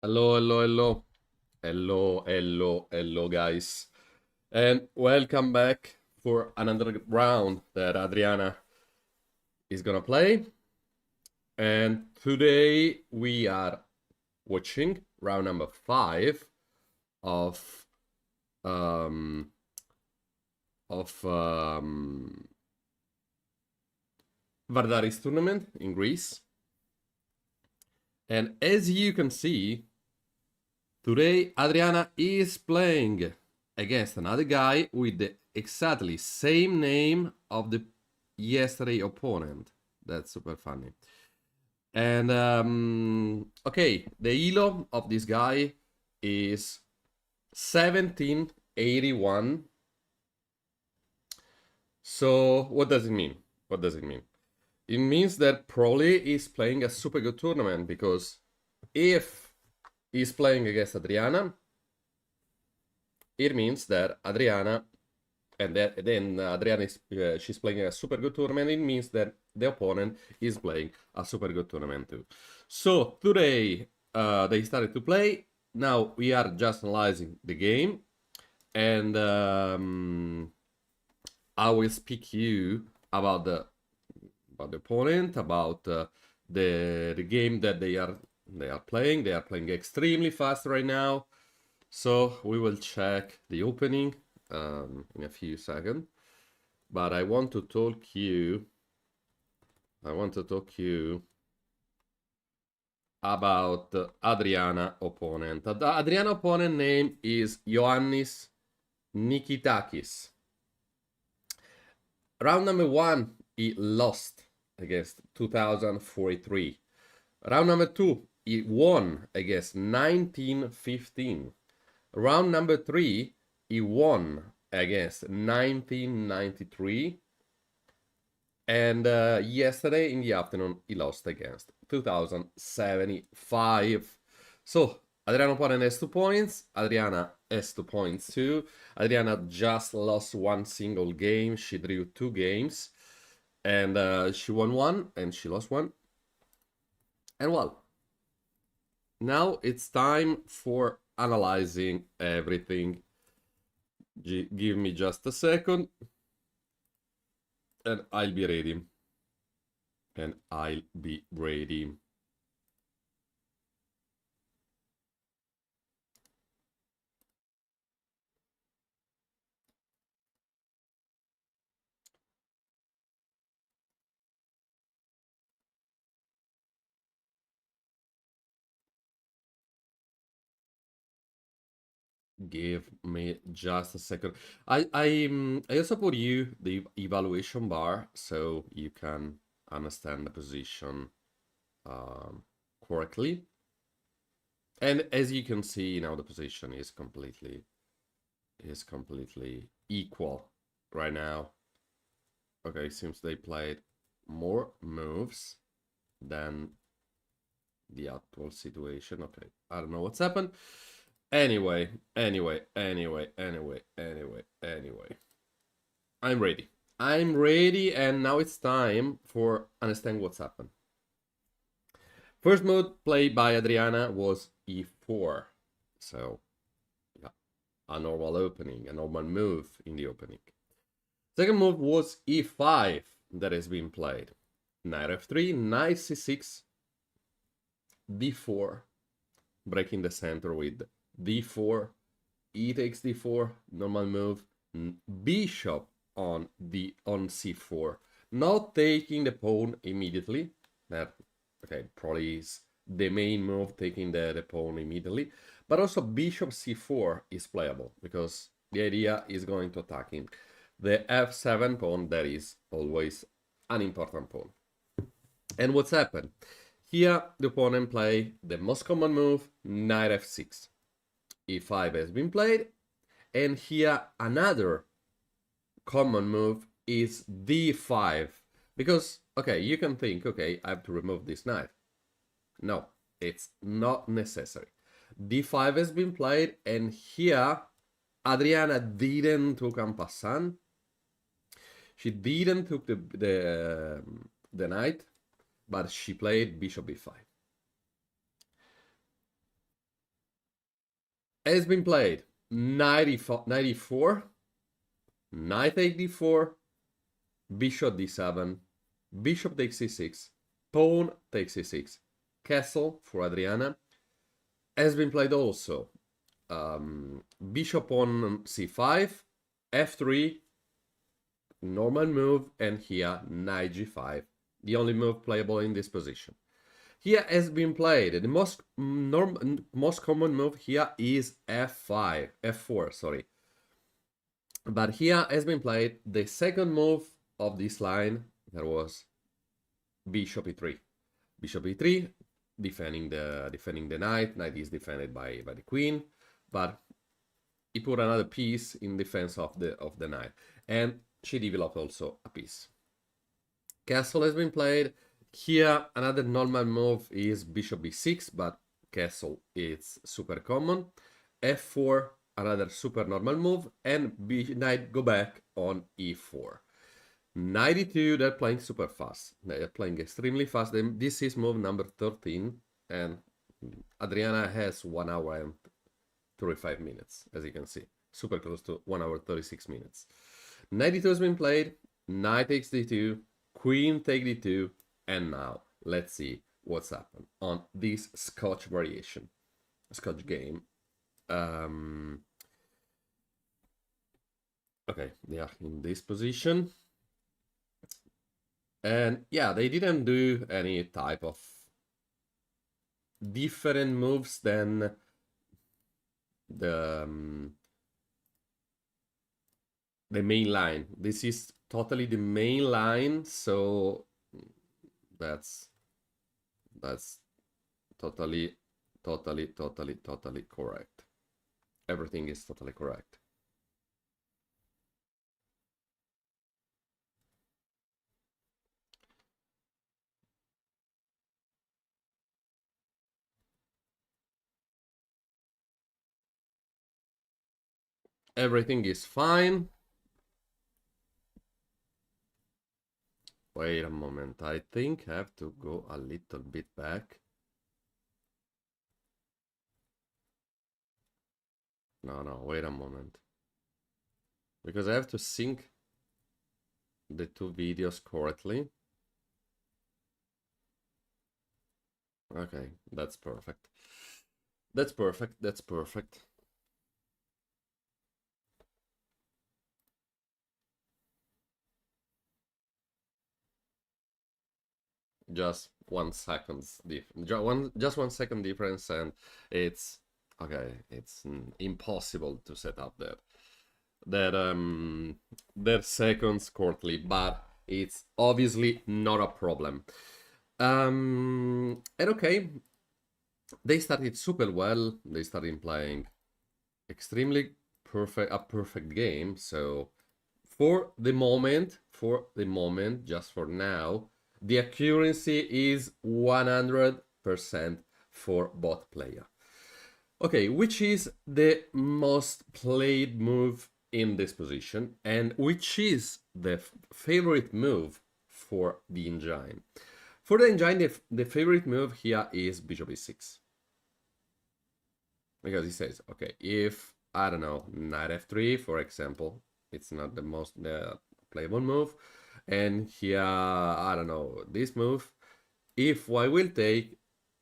Hello, hello, hello. Hello, guys. And welcome back for another round that Adriana is gonna play. And today we are watching round number 5 of um of Vardaris tournament in Greece. And as you can see, today Adriana is playing against another guy with the exactly same name of the yesterday opponent. That's super funny. And okay, the elo of this guy is 1781. So what does it mean? What does it mean? It means that probably he's playing a super good tournament, because if he's playing against Adriana, it means that Adriana, and then Adriana is she's playing a super good tournament. It means that the opponent is playing a super good tournament too. So today they started to play. Now we are just analyzing the game, and I will speak you about the opponent, about the game that they are playing. They are playing extremely fast right now. So we will check the opening in a few seconds. But I want to talk you about Adriana opponent. Adriana opponent name is Ioannis Nikitakis. Round number 1, he lost against 2043. Round number 2, he won against 1915. Round number 3, he won against 1993. And yesterday in the afternoon, he lost against 2075. So, Adriana opponent has 2 points. Adriana has 2 points too. Adriana just lost one single game. She drew 2 games. And she won 1 and she lost 1. And well, now it's time for analyzing everything. Give me just a second. And I'll be ready. Give me just a second. I also put you the evaluation bar so you can understand the position correctly. And as you can see now, the position is completely equal right now. Okay, seems they played more moves than the actual situation. Okay, I don't know what's happened. Anyway. I'm ready, and now it's time for understanding what's happened. First move played by Adriana was e4. So, yeah, a normal opening, a normal move in the opening. Second move was e5 that has been played. Knight f3, knight c6, d4, breaking the center with d4, e takes d4, normal move, bishop on c4, not taking the pawn immediately. That, okay, probably is the main move, taking the pawn immediately. But also bishop c4 is playable, because the idea is going to attacking the f7 pawn. That is always an important pawn. And what's happened? Here, the opponent play the most common move, knight f6. e5 has been played, and here another common move is d5, because, okay, you can think, okay, I have to remove this knight. No, it's not necessary. d5 has been played, and here Adriana didn't took en passant. She didn't took the knight, but she played bishop b5. has been played 94, knight takes d4, bishop d7, bishop takes c6, pawn takes c6, castle for Adriana. Has been played also bishop on c5, f3, normal move, and here knight g5, the only move playable in this position. Here has been played, the most common move here is f4, sorry. But here has been played the second move of this line, that was bishop e3. Bishop e3, defending the knight. Knight is defended by the queen, but he put another piece in defense of the knight, and she developed also a piece. Castle has been played. Here another normal move is bishop b6, but castle is super common. f4, another super normal move, and knight go back on e4. 92, they're playing super fast. They're playing extremely fast. This is move number 13, and Adriana has 1 hour and 35 minutes, as you can see. Super close to 1 hour 36 minutes. 92 has been played. Knight takes d2, queen takes d2, and now let's see what's happened on this Scotch variation, Scotch game. Okay, yeah, in this position. And yeah, they didn't do any type of different moves than the main line. This is totally the main line, so that's totally correct. Everything is totally correct. Everything is fine. Wait a moment, I think I have to go a little bit back. No, wait a moment. Because I have to sync the two videos correctly. Okay, that's perfect. That's perfect, that's perfect. Just 1 second just 1 second difference, and it's okay. It's impossible to set up that seconds correctly, but it's obviously not a problem. And okay, they started super well. They started playing extremely a perfect game. So for the moment, just for now, the accuracy is 100% for both players. Okay, which is the most played move in this position, and which is the favorite move for the engine? For the engine, the favorite move here is bishop e6. Because he says, okay, if, I don't know, knight f3, for example, it's not the most playable move, and here, I don't know, this move, if white will take,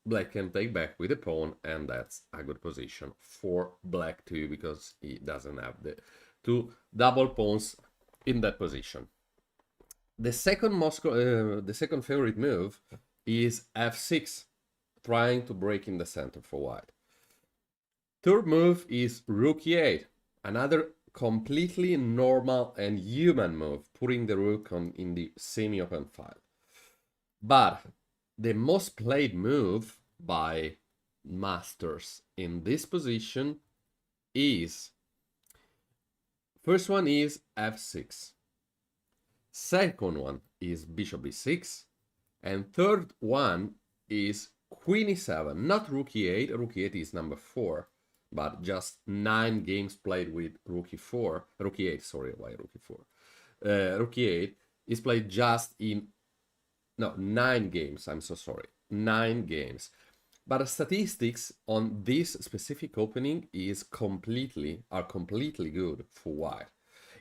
black can take back with the pawn, and that's a good position for black too, because he doesn't have the two double pawns in that position. The second favorite move is f6, trying to break in the center for white. Third move is rook e8, another completely normal and human move, putting the rook in the semi-open file. But the most played move by masters in this position is, first one is f6, second one is bishop e6, and third one is queen e7, not rook e8. Rook e8 is number 4, but just 9 games played with rook e4, rook e8, sorry, why rook e4? Rook e8 is played just in, no, 9 games, I'm so sorry, 9 games. But statistics on this specific opening are completely good for white.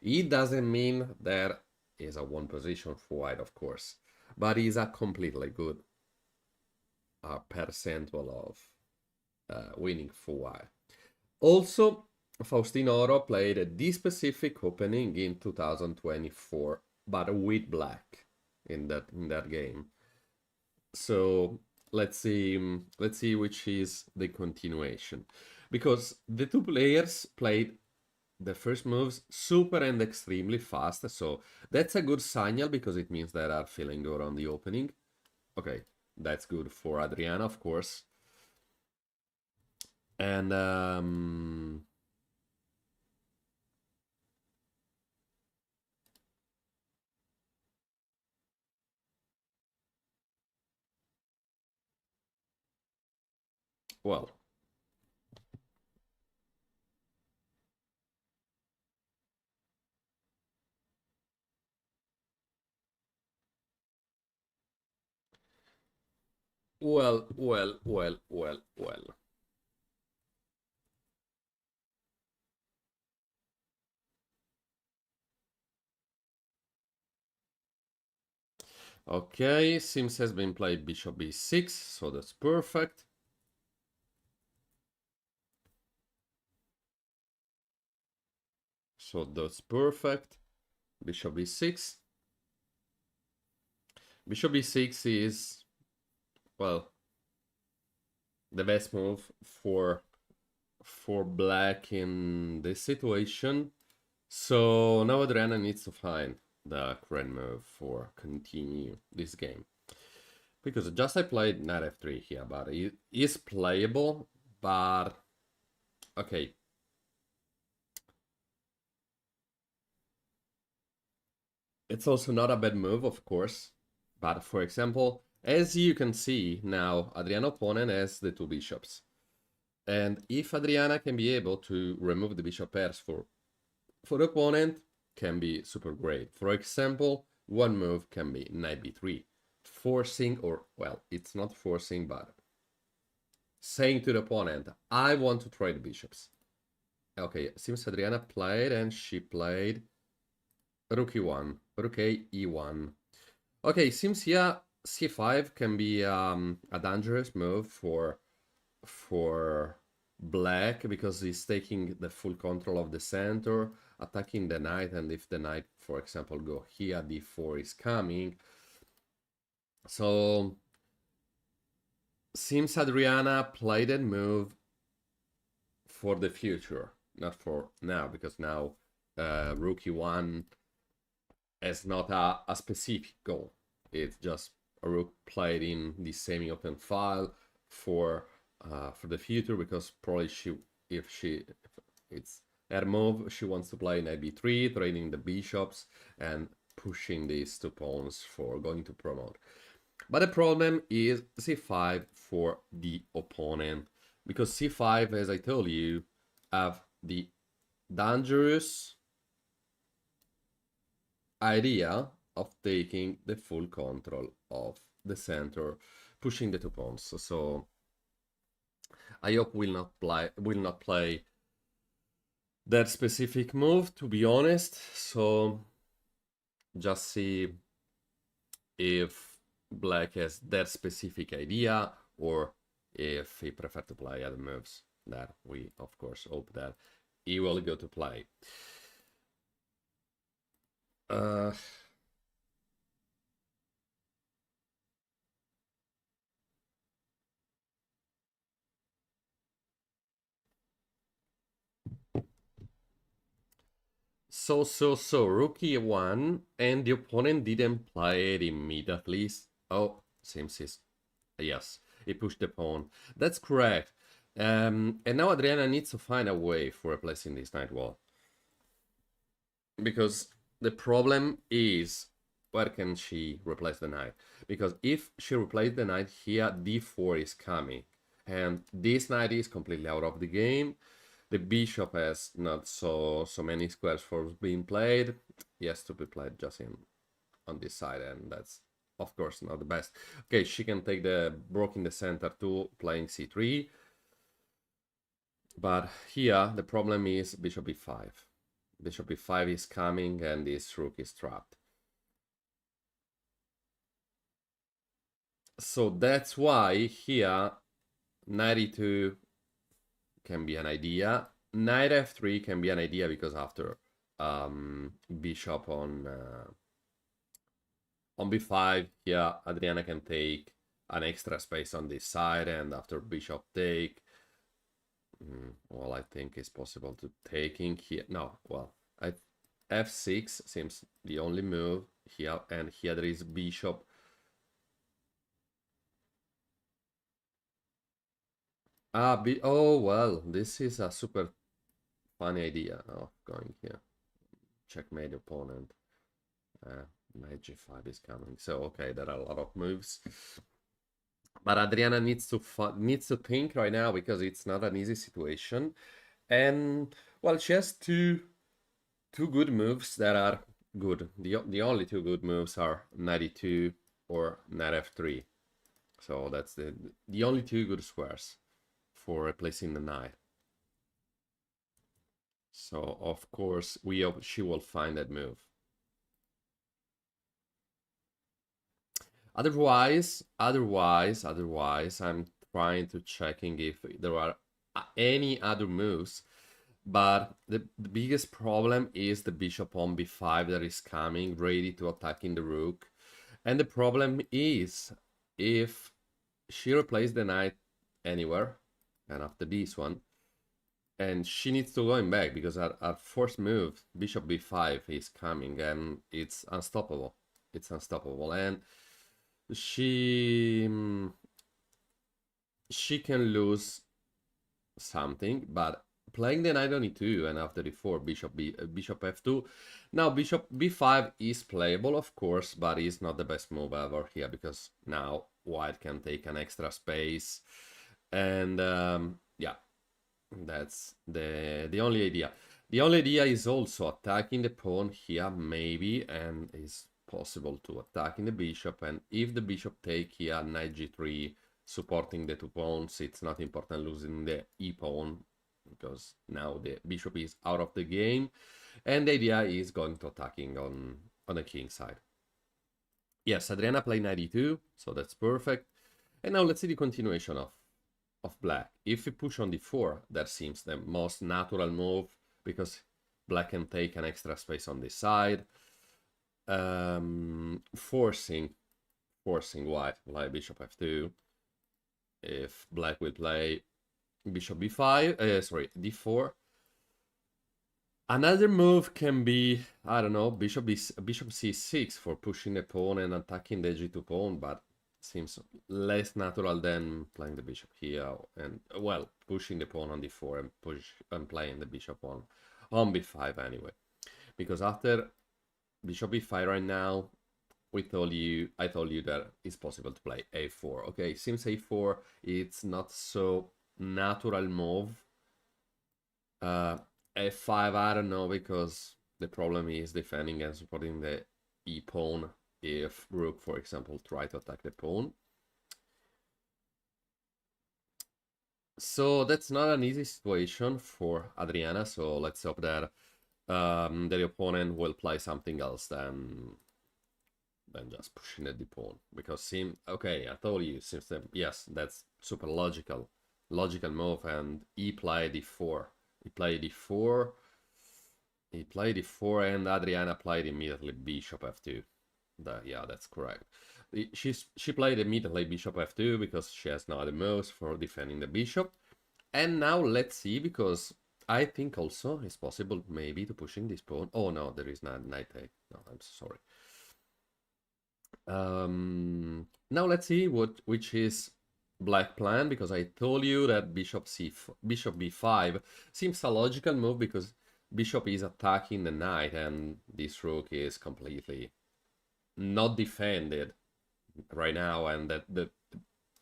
It doesn't mean there is a one position for white, of course, but it's a completely good percentile of winning for white. Also, Faustino Oro played this specific opening in 2024, but with black in that game. So let's see which is the continuation, because the two players played the first moves super and extremely fast, so that's a good signal because it means they are feeling good on the opening. Okay, that's good for Adriana, of course. And well, well. Okay, Sims has been played bishop b6, so that's perfect. So that's perfect. Bishop b6. Bishop b6 is, well, the best move for black in this situation. So now Adriana needs to find the correct move for continue this game. Because just I played knight f3 here, but it is playable, but okay. It's also not a bad move, of course. But for example, as you can see now, Adriana opponent has the two bishops. And if Adriana can be able to remove the bishop pairs for the opponent, can be super great. For example, one move can be knight b3, forcing, or well, it's not forcing, but saying to the opponent, I want to trade bishops. Okay, seems Adriana played, and she played rook e1, rook a e1. Okay, seems here c5 can be a dangerous move for black because he's taking the full control of the center, attacking the knight, and if the knight, for example, go here, d4 is coming. So seems Adriana played that move for the future, not for now, because now rook e1 is not a specific goal. It's just a rook played in the semi-open file for the future, because probably if it's her move, she wants to play knight b3, trading the bishops and pushing these two pawns for going to promote. But the problem is c5 for the opponent, because c5, as I told you, have the dangerous idea of taking the full control of the center, pushing the two pawns. So I hope will not play that specific move, to be honest. So just see if black has that specific idea, or if he prefer to play other moves that we of course hope that he will go to play. So rook e1, and the opponent didn't play it immediately. Oh, seems yes, he pushed the pawn. That's correct. And now Adriana needs to find a way for replacing this knight wall, because the problem is, where can she replace the knight? Because if she replaces the knight here, d4 is coming, and this knight is completely out of the game. The bishop has not so many squares for being played. He has to be played just on this side, and that's of course, not the best. Okay, she can take the broke in the center too, playing c3. But here, the problem is bishop e5. Bishop e5 is coming, and this rook is trapped. So that's why here, knight e2 can be an idea. Knight f3 can be an idea because after bishop on b5, here Adriana can take an extra space on this side, and after bishop take, well, I think it's possible to taking here. No, well, f6 seems the only move here, and here there is bishop. Oh, well, this is a super funny idea of going here. Checkmate the opponent. Knight g5 is coming. So, okay, there are a lot of moves. But Adriana needs to think right now because it's not an easy situation. And, well, she has two good moves that are good. The only two good moves are knight e2 or knight f3. So that's the only two good squares for replacing the knight. So of course she will find that move. Otherwise, I'm trying to checking if there are any other moves, but the biggest problem is the bishop on b5 that is coming, ready to attacking the rook. And the problem is, if she replaces the knight anywhere, and after this one, and she needs to going back because our first move, bishop b5, is coming, and it's unstoppable. It's unstoppable, and she can lose something, but playing the knight on e2 and after e4, bishop f2. Now bishop b5 is playable, of course, but it's not the best move ever here because now white can take an extra space, and yeah, that's the only idea. The only idea is also attacking the pawn here, maybe, and it's possible to attacking the bishop, and if the bishop take here, knight g3, supporting the two pawns, it's not important losing the e-pawn, because now the bishop is out of the game, and the idea is going to attacking on the king side. Yes, Adriana played knight e2, so that's perfect. And now let's see the continuation of black. If we push on d4, that seems the most natural move, because black can take an extra space on this side, forcing white to play bishop f2. If black will play bishop b5, sorry, d4. Another move can be, I don't know, bishop c6 for pushing the pawn and attacking the g2 pawn, but seems less natural than playing the bishop here and, well, pushing the pawn on d4 and playing the bishop on b5 anyway. Because after bishop e5 right now, I told you that it's possible to play a4. Okay, seems a4 it's not so natural move. f5, I don't know, because the problem is defending and supporting the e-pawn if rook, for example, try to attack the pawn. So that's not an easy situation for Adriana, so let's hope that the opponent will play something else than just pushing the pawn, because okay, I told you, seems that, yes, that's super logical move, and he played d4, and Adriana played immediately bishop f2. Yeah, that's correct. She played immediately bishop f2 because she has no other moves for defending the bishop. And now let's see, because I think also it's possible maybe to pushing this pawn. Oh no, there is not knight take. No, I'm sorry. Now let's see which is black plan, because I told you that bishop b5 seems a logical move because bishop is attacking the knight and this rook is completely not defended right now, and that the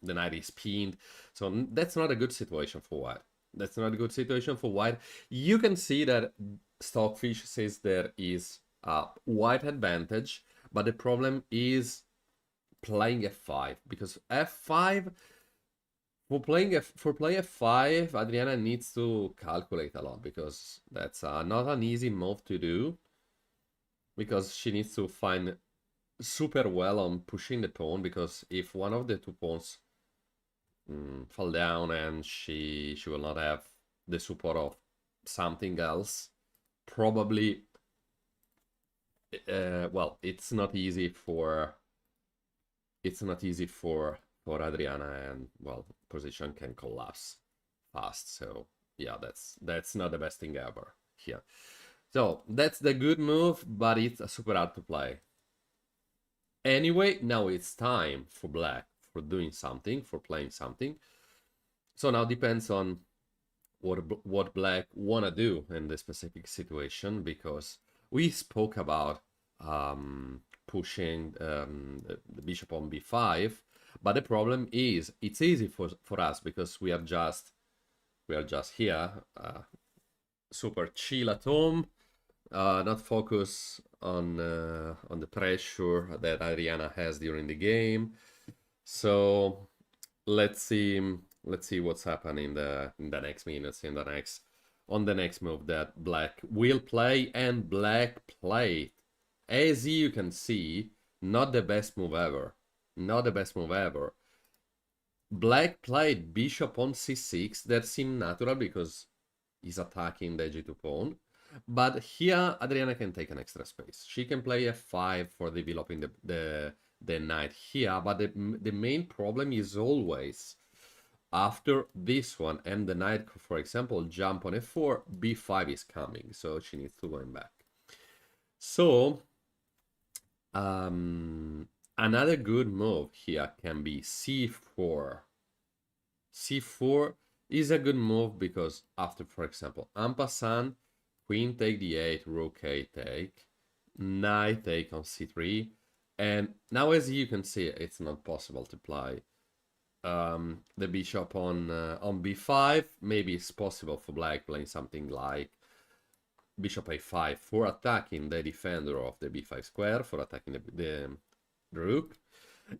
knight is pinned, so that's not a good situation for white. You can see that Stockfish says there is a white advantage, but the problem is playing f5, because f5 for play f5, Adriana needs to calculate a lot, because that's not an easy move to do, because she needs to find super well on pushing the pawn, because if one of the two pawns fall down and she will not have the support of something else, probably well, it's not easy for Adriana, and well, position can collapse fast. So yeah, that's not the best thing ever here. So that's the good move, but it's super hard to play. Anyway, now it's time for black for doing something, for playing something. So now depends on what black wanna do in this specific situation, because we spoke about pushing the bishop on b5, but the problem is it's easy for us because we are just here, super chill at home, not focus on the pressure that Ariana has during the game. So let's see what's happening in the next minutes, on the next move that black will play. And black played, as you can see, not the best move ever. Not the best move ever. Black played bishop on c6. That seemed natural because he's attacking the g2 pawn. But here, Adriana can take an extra space. She can play f5 for developing the knight here. But the main problem is always after this one and the knight, for example, jump on f4, b5 is coming. So she needs to go back. So another good move here can be c4. c4 is a good move because after, for example, en passant, queen take d8, rook a take, knight take on c3, and now as you can see, it's not possible to play the bishop on b5. Maybe it's possible for black playing something like bishop a5 for attacking the defender of the b5 square, for attacking the rook.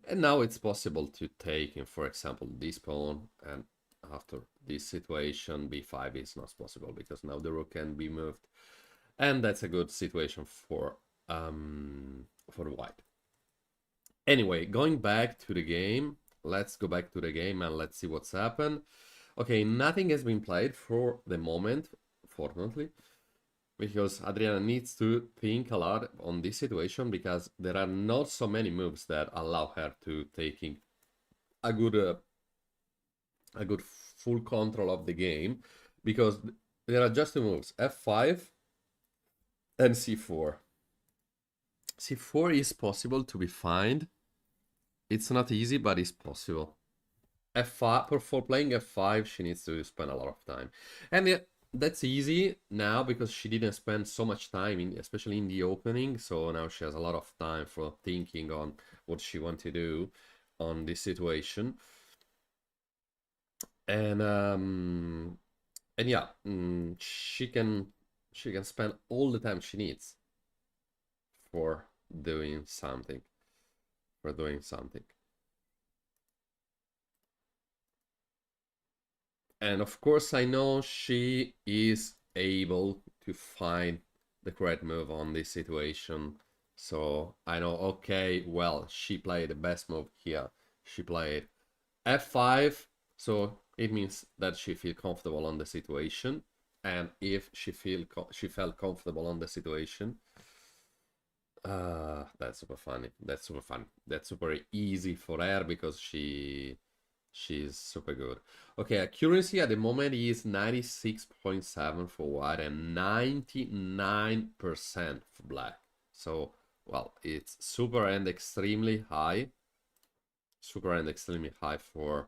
And now it's possible to take, for example, this pawn, and after this situation, b5 is not possible because now the rook can be moved, and that's a good situation for white. Anyway, going back to the game, let's go back to the game and let's see what's happened. Okay, nothing has been played for the moment, fortunately, because Adriana needs to think a lot on this situation, because there are not so many moves that allow her to taking a good full control of the game, because there are just two moves, f5 and c4. c4 is possible to be found. It's not easy, but it's possible. f5, for playing f5, she needs to spend a lot of time, and that's easy now because she didn't spend so much time especially in the opening. So now she has a lot of time for thinking on what she wants to do on this situation. And yeah, she can spend all the time she needs for doing something. And of course, I know she is able to find the correct move on this situation. So I know, okay, well, she played the best move here. She played f5, so it means that she feels comfortable on the situation. And if she felt comfortable on the situation, that's super funny. That's super fun. That's super easy for her because she's super good. Okay, accuracy at the moment is 96.7 for white and 99% for black. So, well, it's super and extremely high. Super and extremely high for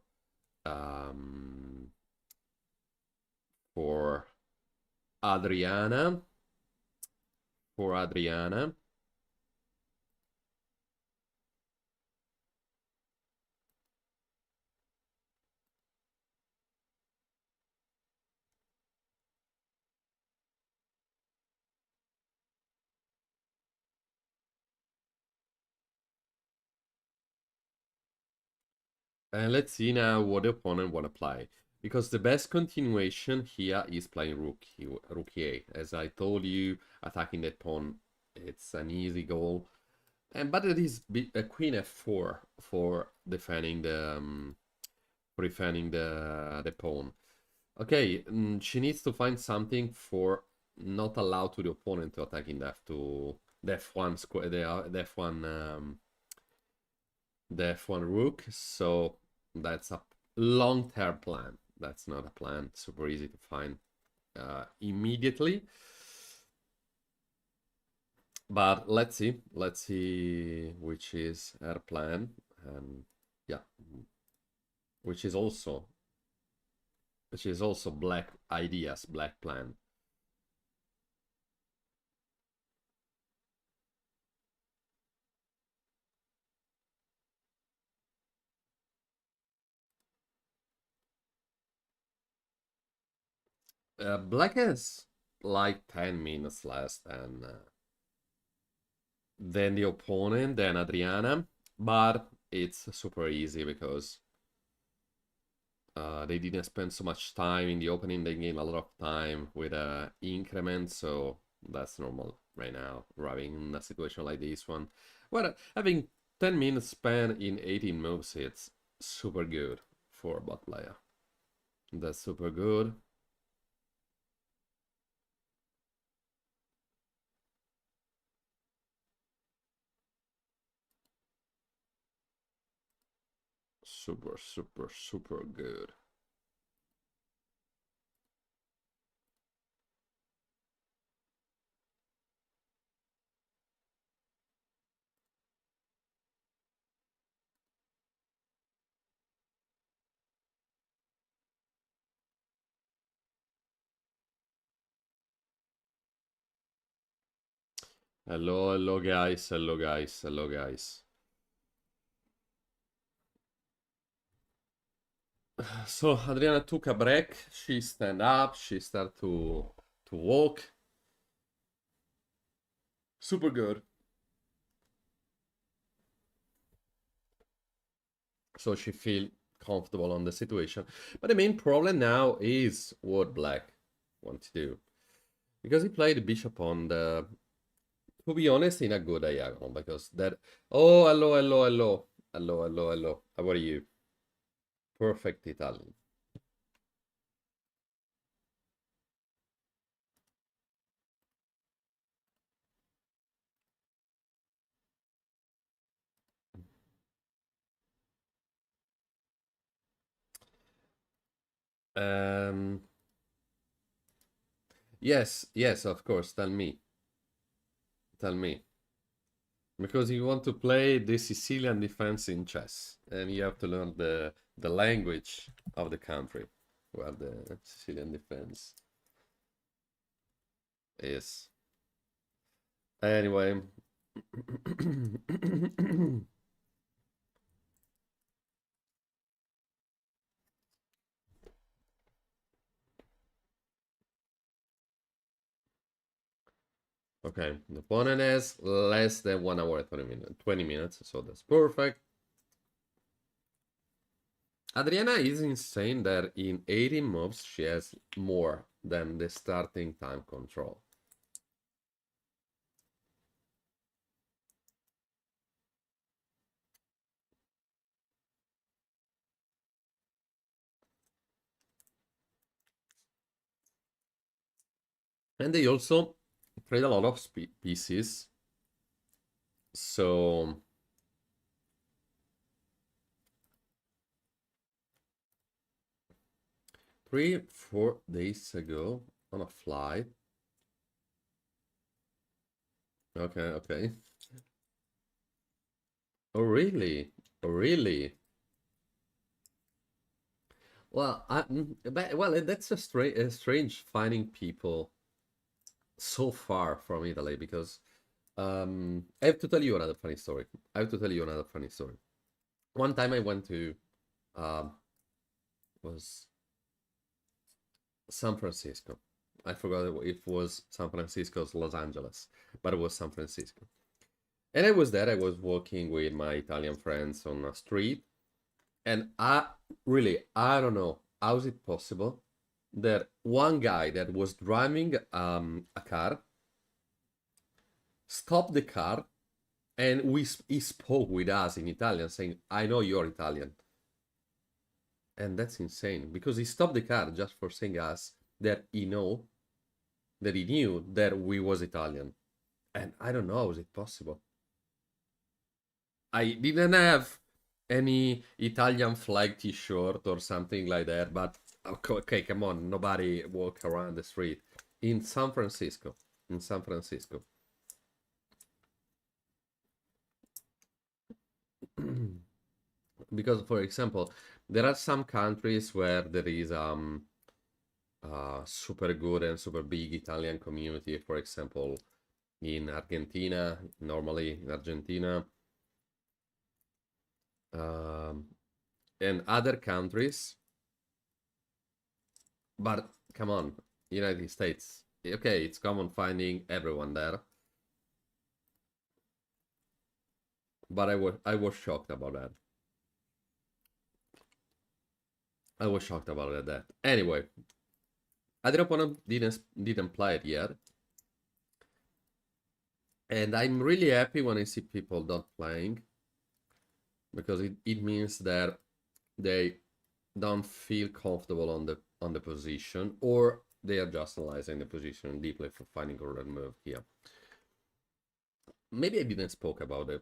Adriana. For Adriana. And let's see now what the opponent want to play. Because the best continuation here is playing rook a. As I told you, attacking that pawn, it's an easy goal. But it is a queen f4 for defending the pawn. Okay, she needs to find something for not allow to the opponent to attack in the f2, the f1 square, the f1 rook. So that's a long-term plan. That's not a plan super easy to find immediately. But let's see which is her plan, and yeah, which is also black ideas, black plan. Black has like 10 minutes less than the opponent, than Adriana, but it's super easy because they didn't spend so much time in the opening. They gained a lot of time with increment, so that's normal right now, arriving in a situation like this one. Well, having 10 minutes spent in 18 moves, it's super good for a bot player. That's super good. Super, super, super good. Hello, hello guys, hello guys, hello guys. So Adriana took a break. She stand up. She start to walk. Super good. So she feel comfortable on the situation. But the main problem now is what black want to do, because he played the bishop on the. To be honest, in a good diagonal, because that. Oh, hello, hello, hello, hello, hello, hello. How are you? Perfect Italian. Um. Yes, yes, of course. Tell me. Tell me. Because you want to play the Sicilian defense in chess, and you have to learn the language of the country where the Sicilian defense is. Anyway. Okay, the opponent has less than 1 hour and 20 minutes, so that's perfect. Adriana is insane that in 18 moves she has more than the starting time control. And they also trade a lot of pieces. So 3-4 days ago on a flight. Okay, okay. Oh really? Oh really? Well, that's a strange finding people so far from Italy, because I have to tell you another funny story. One time I went to was San Francisco. I forgot if it was San Francisco or Los Angeles, but it was San Francisco. And I was there. I was walking with my Italian friends on a street, And I don't know how is it possible that one guy that was driving a car stopped the car and he spoke with us in Italian saying, I know you're Italian. And that's insane because he stopped the car just for saying us that he knew that we was Italian. And I don't know how is it possible. I didn't have any Italian flag t-shirt or something like that, but okay, come on, nobody walk around the street in San Francisco. In San Francisco. Because, for example, there are some countries where there is super good and super big Italian community. For example, in Argentina, normally in Argentina, and other countries. But come on, United States. Okay, it's common finding everyone there. But I was shocked about that. I was shocked about that. Anyway, other opponent didn't play it yet. And I'm really happy when I see people not playing, because it means that they don't feel comfortable on the position, or they are just analyzing the position deeply for finding a right move here. Maybe I didn't spoke about it.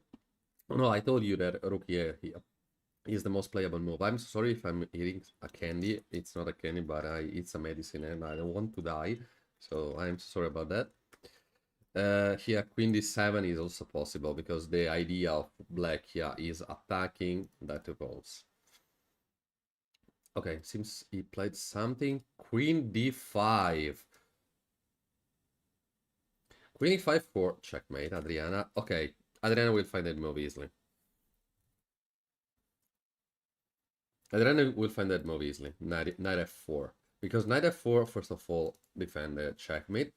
Oh no, I told you that Rookie here is the most playable move. I'm sorry if I'm eating a candy. It's not a candy, but it's a medicine and I don't want to die. So I'm sorry about that. Here, Queen D7 is also possible because the idea of black here is attacking that two balls. Okay, seems he played something. Queen D5. Queen E5 for checkmate, Adriana. Okay, Adriana will find that move easily. Adriana will find that move easily. Knight F4. Because Knight F4, first of all, defend the checkmate.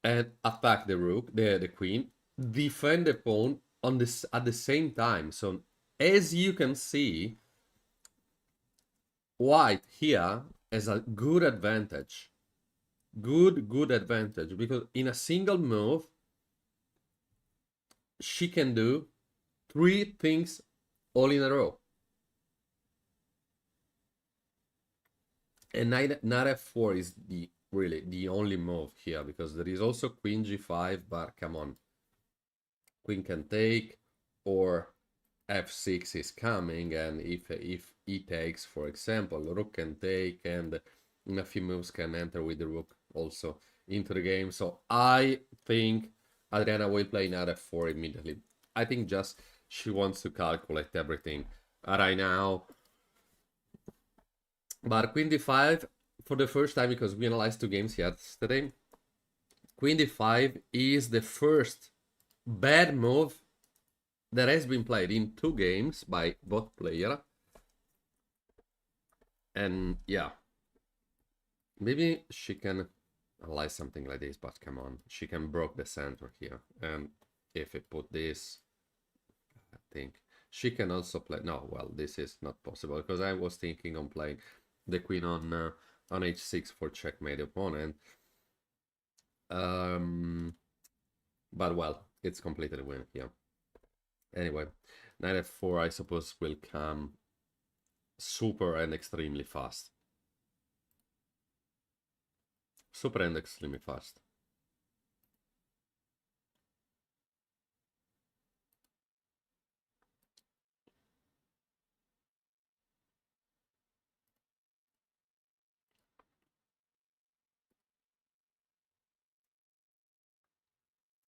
And attack the rook, the queen. Defend the pawn on this at the same time. So as you can see, white here has a good advantage. Good advantage. Because in a single move, she can do 3 things all in a row. And knight f4 is really the only move here, because there is also queen g5, but come on. Queen can take, or f6 is coming, and if he takes, for example, rook can take, and in a few moves can enter with the rook also into the game. So I think Adriana will play knight f4 immediately. I think just she wants to calculate everything right now. But queen d5, for the first time, because we analyzed 2 games yesterday, queen d5 is the first bad move that has been played in 2 games by both players. And yeah, maybe she can analyze something like this, but come on, she can broke the center here. And if I put this, I think she can also play. No, well, this is not possible, because I was thinking on playing the queen on h6 for checkmate opponent. But well, it's completed a win here. Anyway, knight f4 I suppose will come super and extremely fast. Super and extremely fast.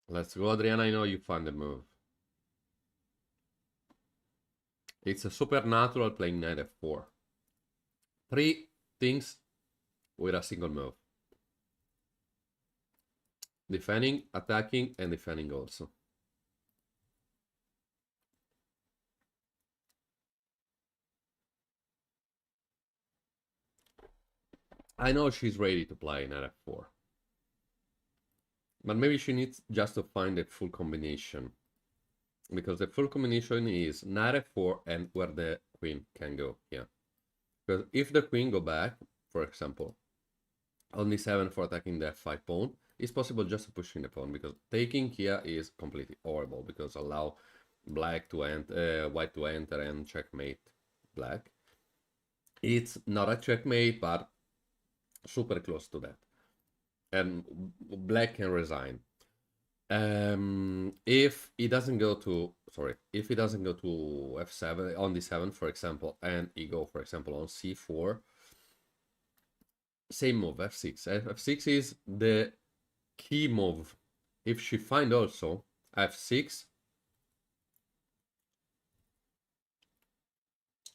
Let's go, Adriana. I know you find the move. It's a supernatural playing knight f4. 3 things with a single move. Defending, attacking, and defending also. I know she's ready to play knight f4. But maybe she needs just to find the full combination. Because the full combination is knight f4, and where the queen can go here. Because if the queen go back, for example, on d7 for attacking the f5 pawn, it's possible just to pushing the pawn, because taking here is completely horrible, because allow black to enter, white to enter and checkmate black. It's not a checkmate, but super close to that. And black can resign. If he doesn't go to f7 on d7, for example, and he go, for example, on c4, same move, f6. F6 is the key move. If she find also f6,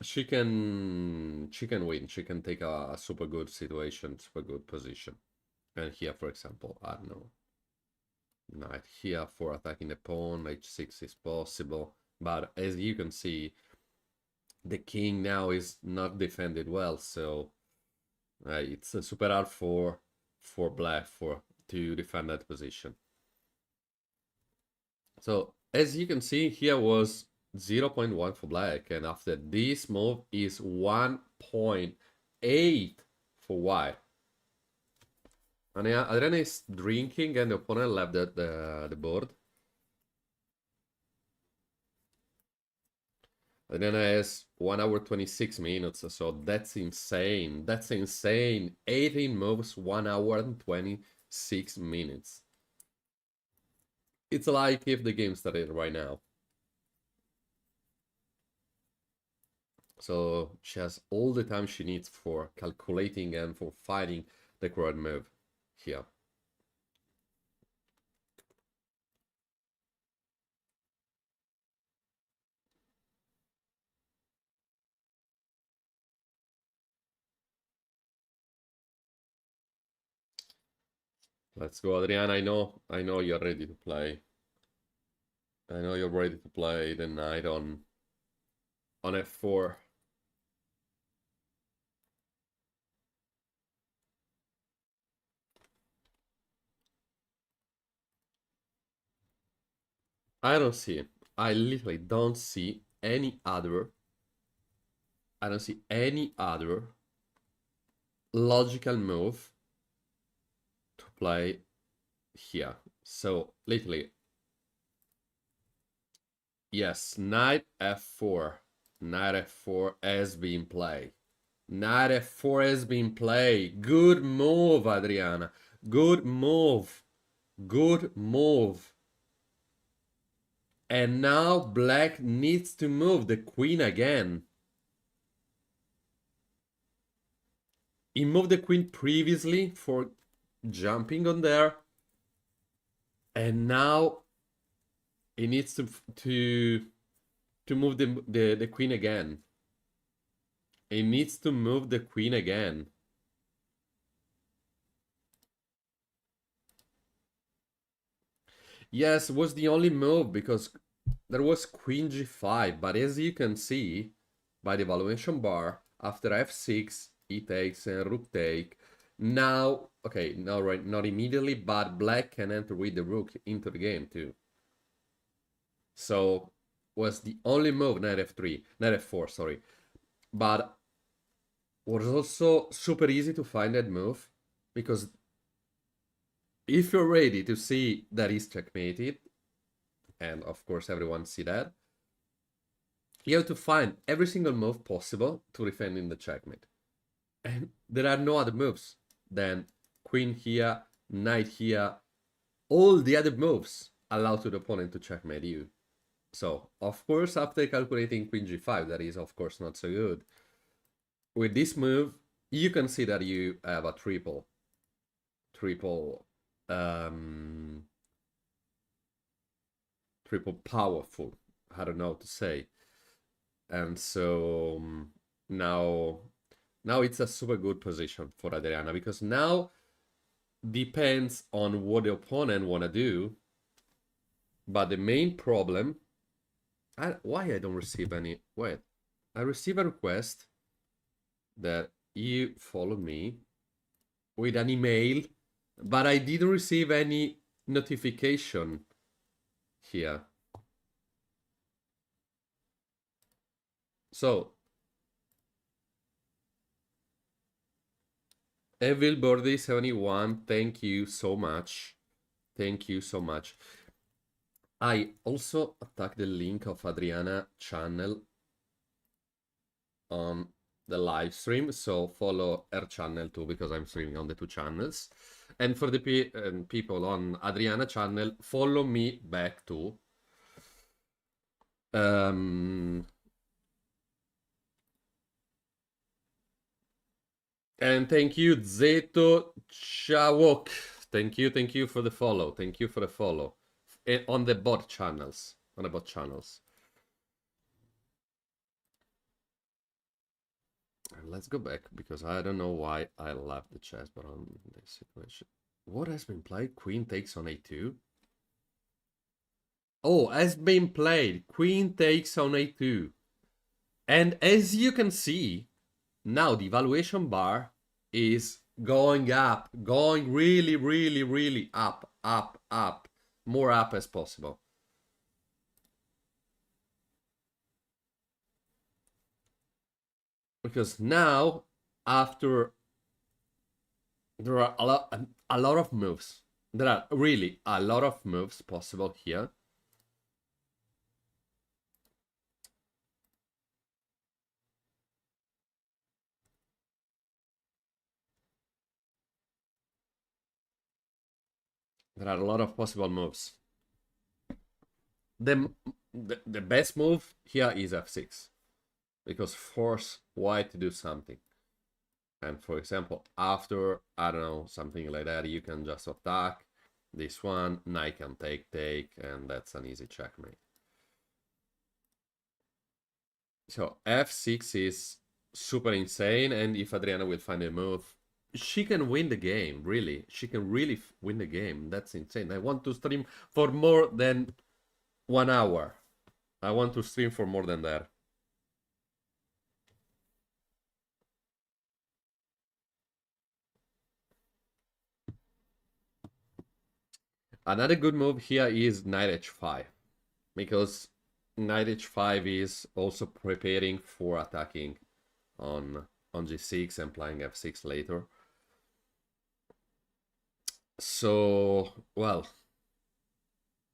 she can win. She can take a super good situation, super good position. And here, for example, I don't know, knight here for attacking the pawn, h6 is possible. But as you can see, the king now is not defended well, so it's super hard for black to defend that position. So as you can see, here was 0.1 for black, and after this move is 1.8 for white. And Adriana is drinking, and the opponent left the board. Adriana has 1 hour 26 minutes, so that's insane. That's insane. 18 moves, 1 hour and 26 minutes. It's like if the game started right now. So she has all the time she needs for calculating and for finding the correct move here. Let's go, Adriana. I know you're ready to play. I know you're ready to play the knight on f4. I don't see it. I literally don't see any other. I don't see any other logical move to play here. So literally, yes, knight f4. Knight f4 has been played. Knight f4 has been played. Good move, Adriana. Good move. Good move. And now black needs to move the queen again. He moved the queen previously for jumping on there. And now he needs to move the queen again. He needs to move the queen again. Yes, was the only move because there was queen g5, but as you can see by the evaluation bar, after f6, e takes and rook take. Now, okay, no, right, not immediately, but black can enter with the rook into the game too. So was the only move, knight f3, knight f4, sorry. But was also super easy to find that move, because if you're ready to see that he's checkmated, and of course everyone see that, you have to find every single move possible to defend in the checkmate. And there are no other moves than queen here, knight here. All the other moves allow to the opponent to checkmate you. So, of course, after calculating queen g5, that is, of course, not so good. With this move, you can see that you have a triple powerful, I don't know how to say. And so now it's a super good position for Adriana, because now depends on what the opponent wanna do. But the main problem, why I don't receive any, wait, I receive a request that you follow me with an email, but I didn't receive any notification here. So Evil Birdie 71, thank you so much. Thank you so much. I also attacked the link of Adriana channel on the live stream, so follow her channel too, because I'm streaming on the two channels. And for the people on Adriana channel, follow me back too. And thank you, Zeto Chawok. Thank you for the follow. Thank you for the follow. On the bot channels. On the bot channels. And let's go back, because I don't know why I left the chess, but on this situation. What has been played? Queen takes on a2. Oh, has been played. Queen takes on a2. And as you can see, now the valuation bar is going up, going really up, more up as possible. Because now, after there are a lot of moves. There are really a lot of moves possible here. There are a lot of possible moves. The best move here is f6, because force white to do something. And for example, after, I don't know, something like that, you can just attack this one, knight can take, and that's an easy checkmate. So f6 is super insane, and if Adriana will find a move, she can win the game, really. She can really win the game. That's insane. I want to stream for more than 1 hour. I want to stream for more than that. Another good move here is knight h5, because knight h5 is also preparing for attacking on g6 and playing f6 later. So, well,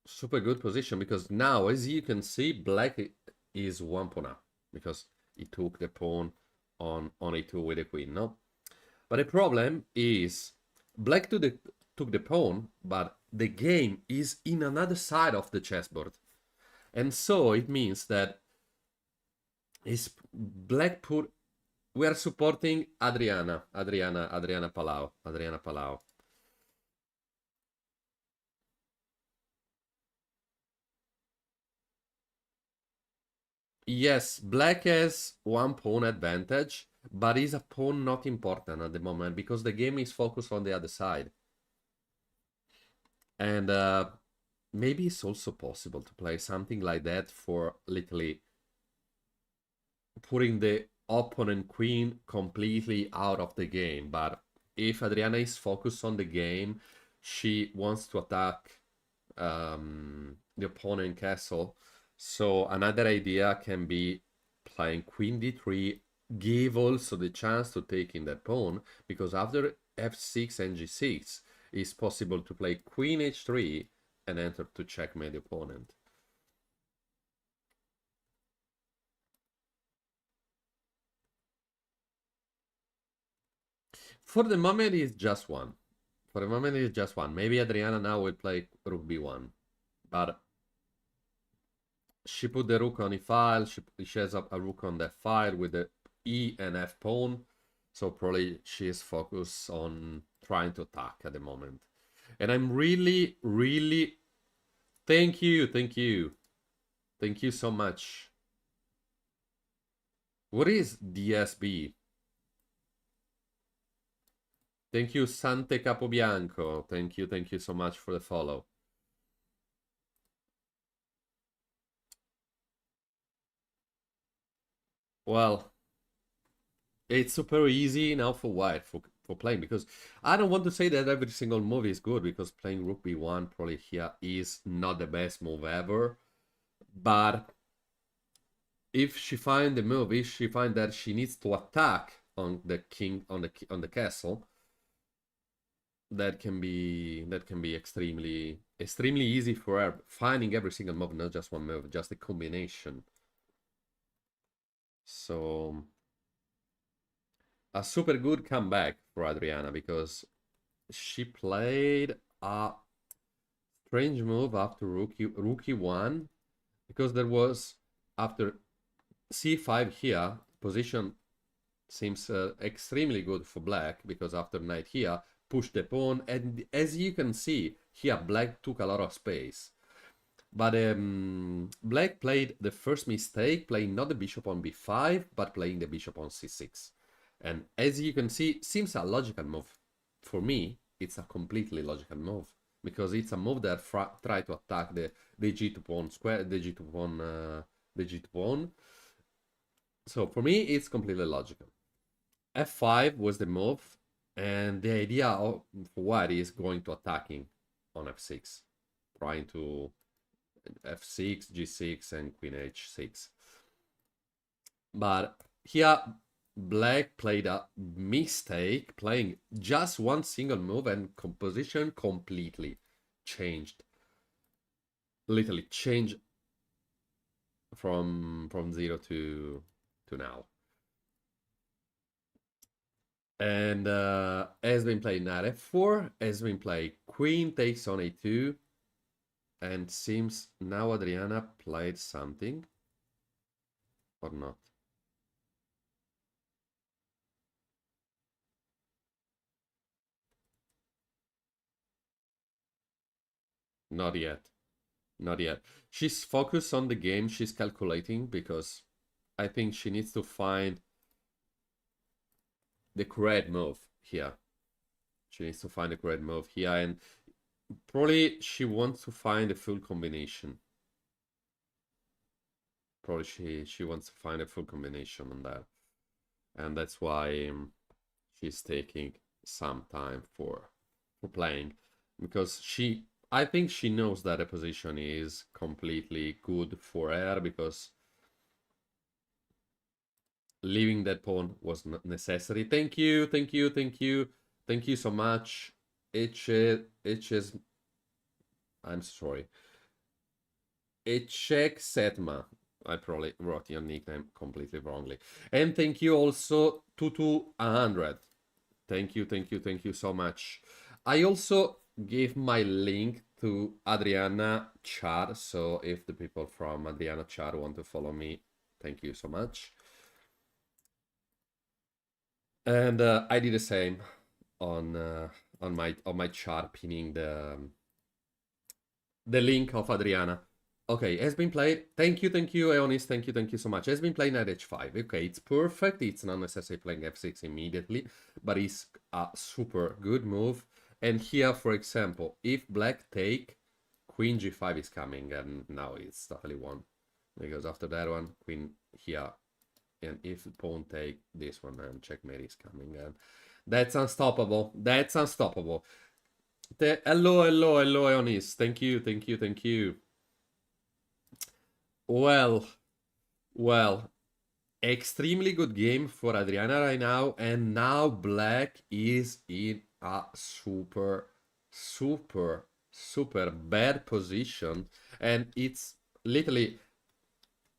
super good position, because now, as you can see, black is 1 pawn up, because he took the pawn on a2 with the queen, no? But the problem is black took the pawn, but the game is in another side of the chessboard. And so it means that is black put, we are supporting Adriana Palau. Yes, black has 1 pawn advantage, but is a pawn not important at the moment, because the game is focused on the other side. And maybe it's also possible to play something like that for literally putting the opponent queen completely out of the game. But if Adriana is focused on the game, she wants to attack the opponent castle. So another idea can be playing queen d3, give also the chance to take in that pawn, because after f6 and g6, it's possible to play queen h3 and enter to checkmate the opponent. For the moment, it's just one. For the moment, it's just one. Maybe Adriana now will play rook b1, but she put the rook on e-file. She has a rook on that file with the e and f pawn. So probably she is focused on trying to attack at the moment. And I'm really thank you so much. What is DSB? Thank you, Sante Capobianco. Thank you so much for the follow. Well, it's super easy now for white for playing, because I don't want to say that every single move is good, because playing rook b1 probably here is not the best move ever. But if she find the move, if she find that she needs to attack on the king, on the castle, that can be extremely easy for her, finding every single move, not just one move, just a combination. So a super good comeback for Adriana, because she played a strange move after rookie 1, because there was, after c5 here, position seems extremely good for black, because after knight here, push the pawn, and as you can see, here black took a lot of space. But black played the first mistake, playing not the bishop on b5, but playing the bishop on c6. And as you can see, seems a logical move. For me, it's a completely logical move, because it's a move that try to attack the g2 pawn square, the g2 pawn, the g2 pawn. So for me, it's completely logical. f5 was the move, and the idea of white is going to attacking on f6, trying to f6, g6, and queen h6. But here, black played a mistake, playing just one single move, and composition completely changed. Literally changed from 0 to now. And has been played knight f4, has been played queen takes on a2, and seems now Adriana played something, or not. Not yet. Not yet. She's focused on the game, she's calculating, because I think she needs to find the correct move here. She needs to find the correct move here, and probably she wants to find a full combination. Probably she wants to find a full combination on that. And that's why she's taking some time for playing, because I think she knows that the position is completely good for her, because leaving that pawn was not necessary. Thank you, thank you, thank you, thank you so much. I'm sorry. Echek Setma. I probably wrote your nickname completely wrongly. And thank you also to 100. Thank you, thank you, thank you so much. I also gave my link to Adriana chat, so if the people from Adriana chat want to follow me, thank you so much. And I did the same on my chat, pinning the link of Adriana. Okay, has been played. Thank you, Eonis. Thank you so much. Has been played knight h5. Okay, it's perfect. It's not necessarily playing f6 immediately, but it's a super good move. And here, for example, if black take, queen g5 is coming, and now it's totally won, because after that one, queen here, and if pawn take this one, and checkmate is coming, and that's unstoppable. That's unstoppable. Hello, Eonis. Thank you. Well, extremely good game for Adriana right now, and now black is in a super bad position, and it's literally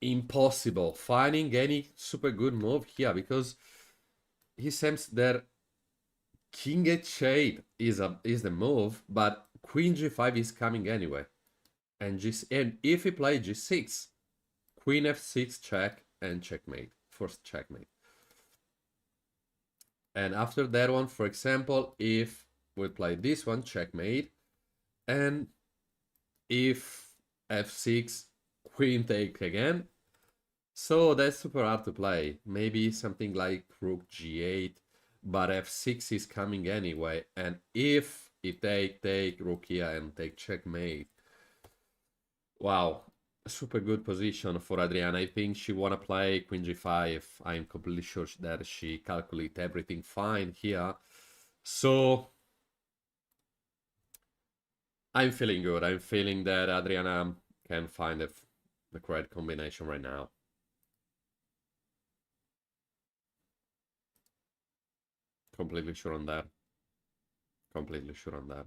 impossible finding any super good move here, because he seems that king h8 is the move, but queen g5 is coming anyway, and if he play g6, queen f6 check, and checkmate, first checkmate. And after that one, for example, if we play this one, checkmate, and if f6, queen take again. So that's super hard to play. Maybe something like rook g8, but f6 is coming anyway, and if it take rook here and take checkmate. Wow, super good position for Adriana. I think she wanna play queen g5. I'm completely sure that she calculate everything fine here. So I'm feeling good. I'm feeling that Adriana can find the correct combination right now. Completely sure on that. completely sure on that.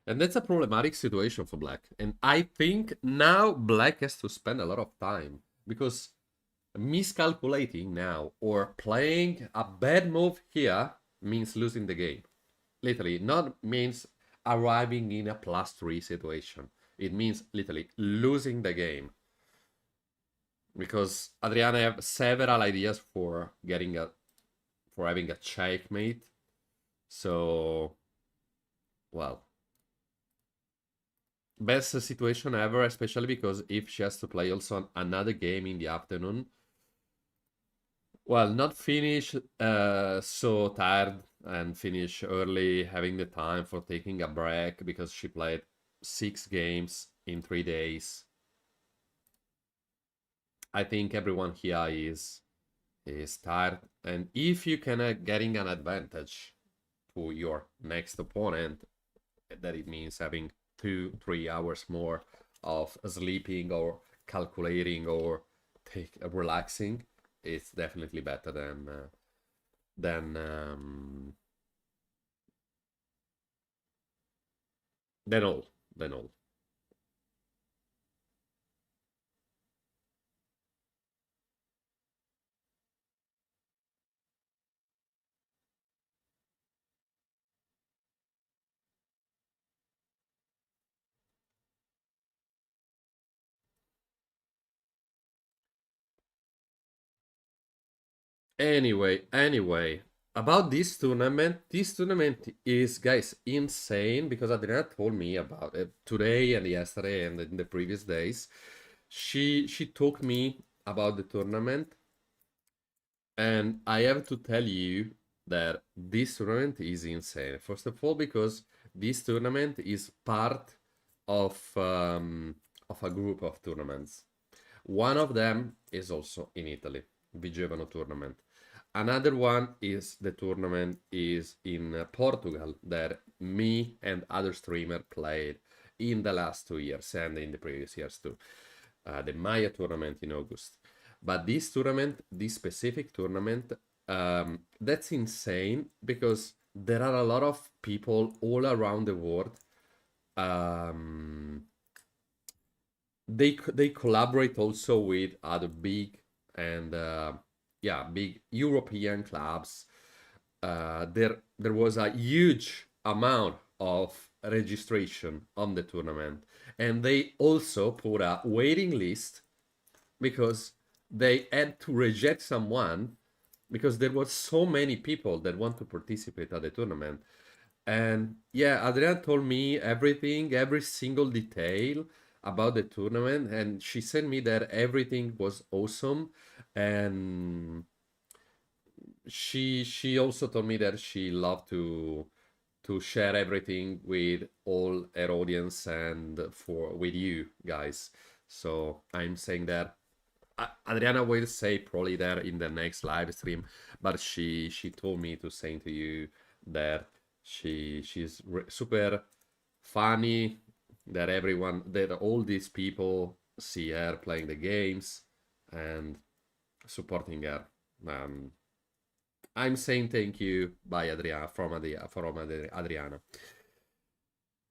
And that's a problematic situation for Black. And I think now Black has to spend a lot of time because miscalculating now or playing a bad move here means losing the game. Literally, not means arriving in a +3 situation. It means literally losing the game. Because Adriana have several ideas for having a checkmate. So, well, best situation ever, especially because if she has to play also another game in the afternoon, well, not finish so tired and finish early, having the time for taking a break because she played 6 games in 3 days. I think everyone here is tired, and if you can getting an advantage to your next opponent, that it means having 2-3 hours more of sleeping or calculating or relaxing, it's definitely better than than all than all. Anyway, about this tournament is, guys, insane because Adriana told me about it today and yesterday and in the previous days. She told me about the tournament, and I have to tell you that this tournament is insane. First of all, because this tournament is part of a group of tournaments. One of them is also in Italy, Vigevano tournament. Another one is the tournament is in Portugal that me and other streamer played in the last 2 years and in the previous years too. The Maya tournament in August. But this tournament, this specific tournament, that's insane because there are a lot of people all around the world. They collaborate also with other big and big European clubs. There was a huge amount of registration on the tournament, and they also put a waiting list because they had to reject someone because there was so many people that want to participate at the tournament. And yeah, Adrian told me everything, every single detail about the tournament, and she sent me that everything was awesome. And she also told me that she loved to share everything with all her audience and for with you guys. So I'm saying that Adriana will say probably there in the next live stream, but she told me to say to you that she's super funny, that all these people see her playing the games and supporting her. I'm saying thank you by Adriana.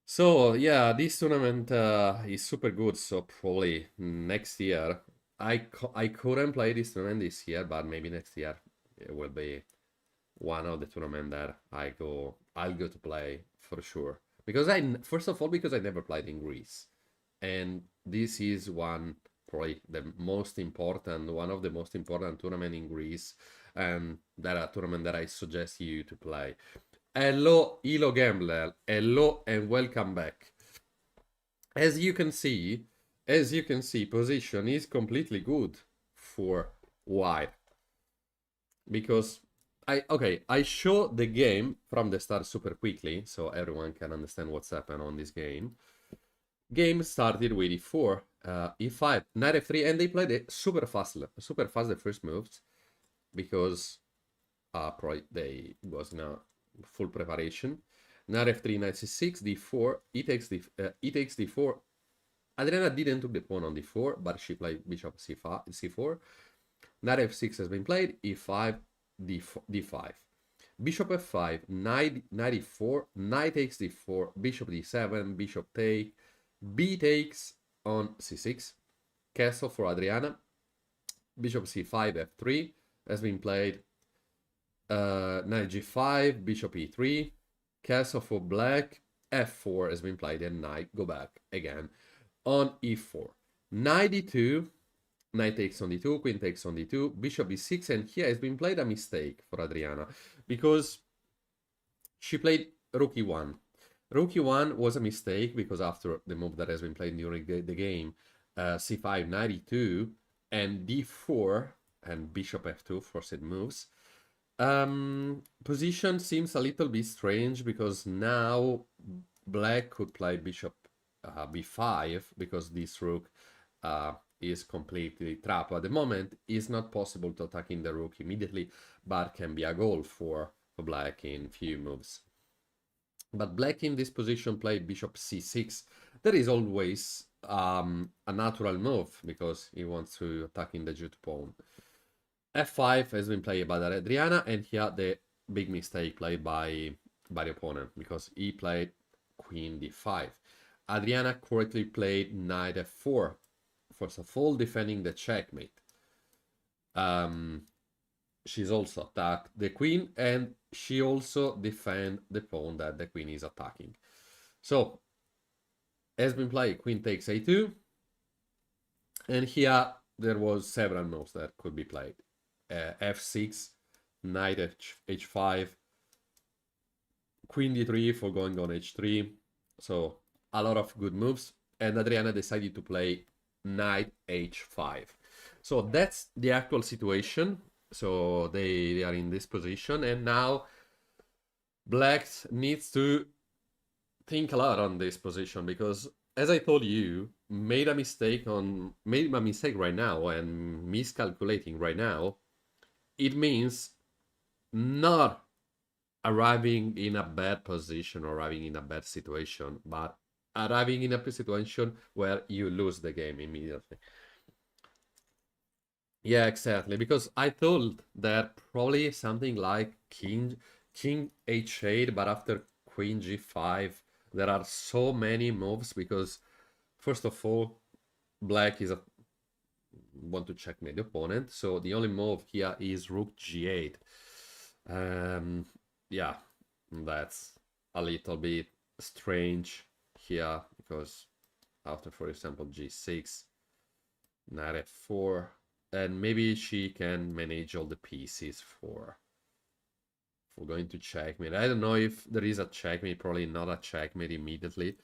So yeah, this tournament is super good. So probably next year, I couldn't play this tournament this year, but maybe next year it will be one of the tournament that I'll go to play for sure. Because first of all, because I never played in Greece, and this is probably one of the most important tournament in Greece, and that a tournament that I suggest you to play. Hello, Elo Gambler. Hello and welcome back. As you can see, position is completely good for white because I show the game from the start super quickly so everyone can understand what's happened on this game. Game started with e4, e5, knight f3, and they played it super fast the first moves because probably they was not full preparation. Knight f3, knight c6, d4, e takes d4, Adriana didn't took the pawn on d4, but she played bishop c5, c4. Knight f6 has been played, e5, d5. Bishop f5, knight e4, knight takes d4, bishop d7, bishop take, b takes on c6, castle for Adriana, bishop c5, f3 has been played, knight g5, bishop e3, castle for black, f4 has been played, and knight go back again on e4. Knight d2, knight takes on d2, queen takes on d2, bishop e6, and here has been played a mistake for Adriana, because she played rook e1. Rook e1 was a mistake, because after the move that has been played during the game, c5, knight e2, and d4, and bishop f2, forced moves. Position seems a little bit strange, because now black could play bishop b5, because this rook is completely trapped at the moment. It's not possible to attack in the rook immediately, but can be a goal for black in few moves. But black in this position play bishop c6. That is always a natural move, because he wants to attack in the jute pawn. f5 has been played by Adriana, and here the big mistake played by the opponent, because he played queen d5. Adriana correctly played knight f4, first of all defending the checkmate. She's also attacked the queen, and she also defend the pawn that the queen is attacking. So, has been played queen takes a2, and here there was several moves that could be played. f6, knight h5, queen d3 for going on h3. So a lot of good moves, and Adriana decided to play knight h5. So that's the actual situation. So they are in this position, and now black needs to think a lot on this position, because as I told you, made a mistake right now and miscalculating right now. It means not arriving in a bad position or arriving in a bad situation, but arriving in a situation where you lose the game immediately. Yeah, exactly. Because I thought that probably something like king h8, but after queen g5, there are so many moves, because first of all, black is want to checkmate the opponent, so the only move here is rook g8. Yeah, that's a little bit strange here, because after, for example, g6, knight f4, and maybe she can manage all the pieces for going to checkmate. I don't know if there is a checkmate, probably not a checkmate immediately,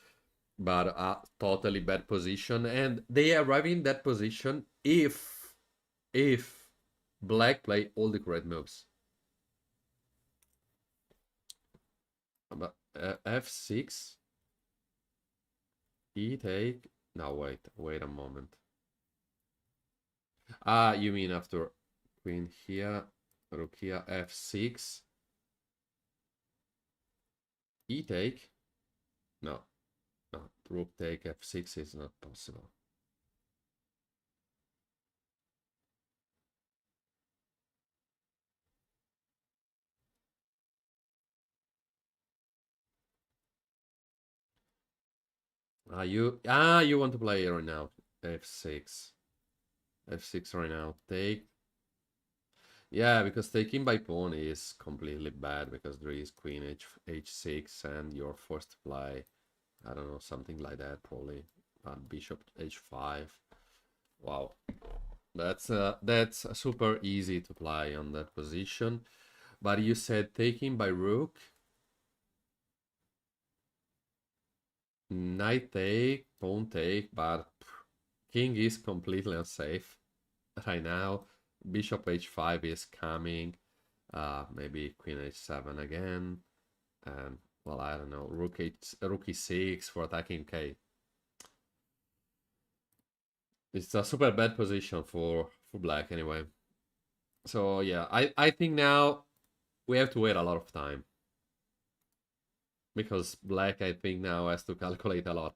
but a totally bad position, and they arrive in that position if black play all the correct moves. But f6, e take. No, wait a moment. Ah, you mean after queen here, rook here, f6, e take? No, rook take f6 is not possible. You want to play right now, f6 right now, take. Yeah, because taking by pawn is completely bad, because there is queen h6 and you're forced to play, I don't know, something like that, probably bishop h5. Wow, that's super easy to play on that position. But you said taking by rook, knight take, pawn take, but king is completely unsafe right now. Bishop h5 is coming. Maybe queen h7 again, and well, I don't know, rook e6 for attacking k. It's a super bad position for black anyway. So yeah, I think now we have to wait a lot of time, because black, I think, now has to calculate a lot.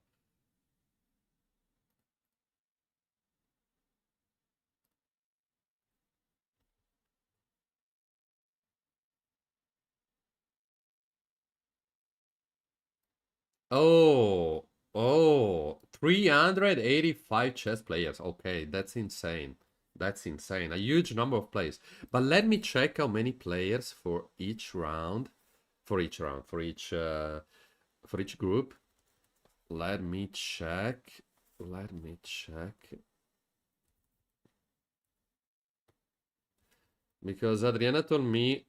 Oh, 385 chess players. Okay, that's insane. That's insane. A huge number of players. But let me check how many players for each round. For each group. Let me check. Let me check. Because Adriana told me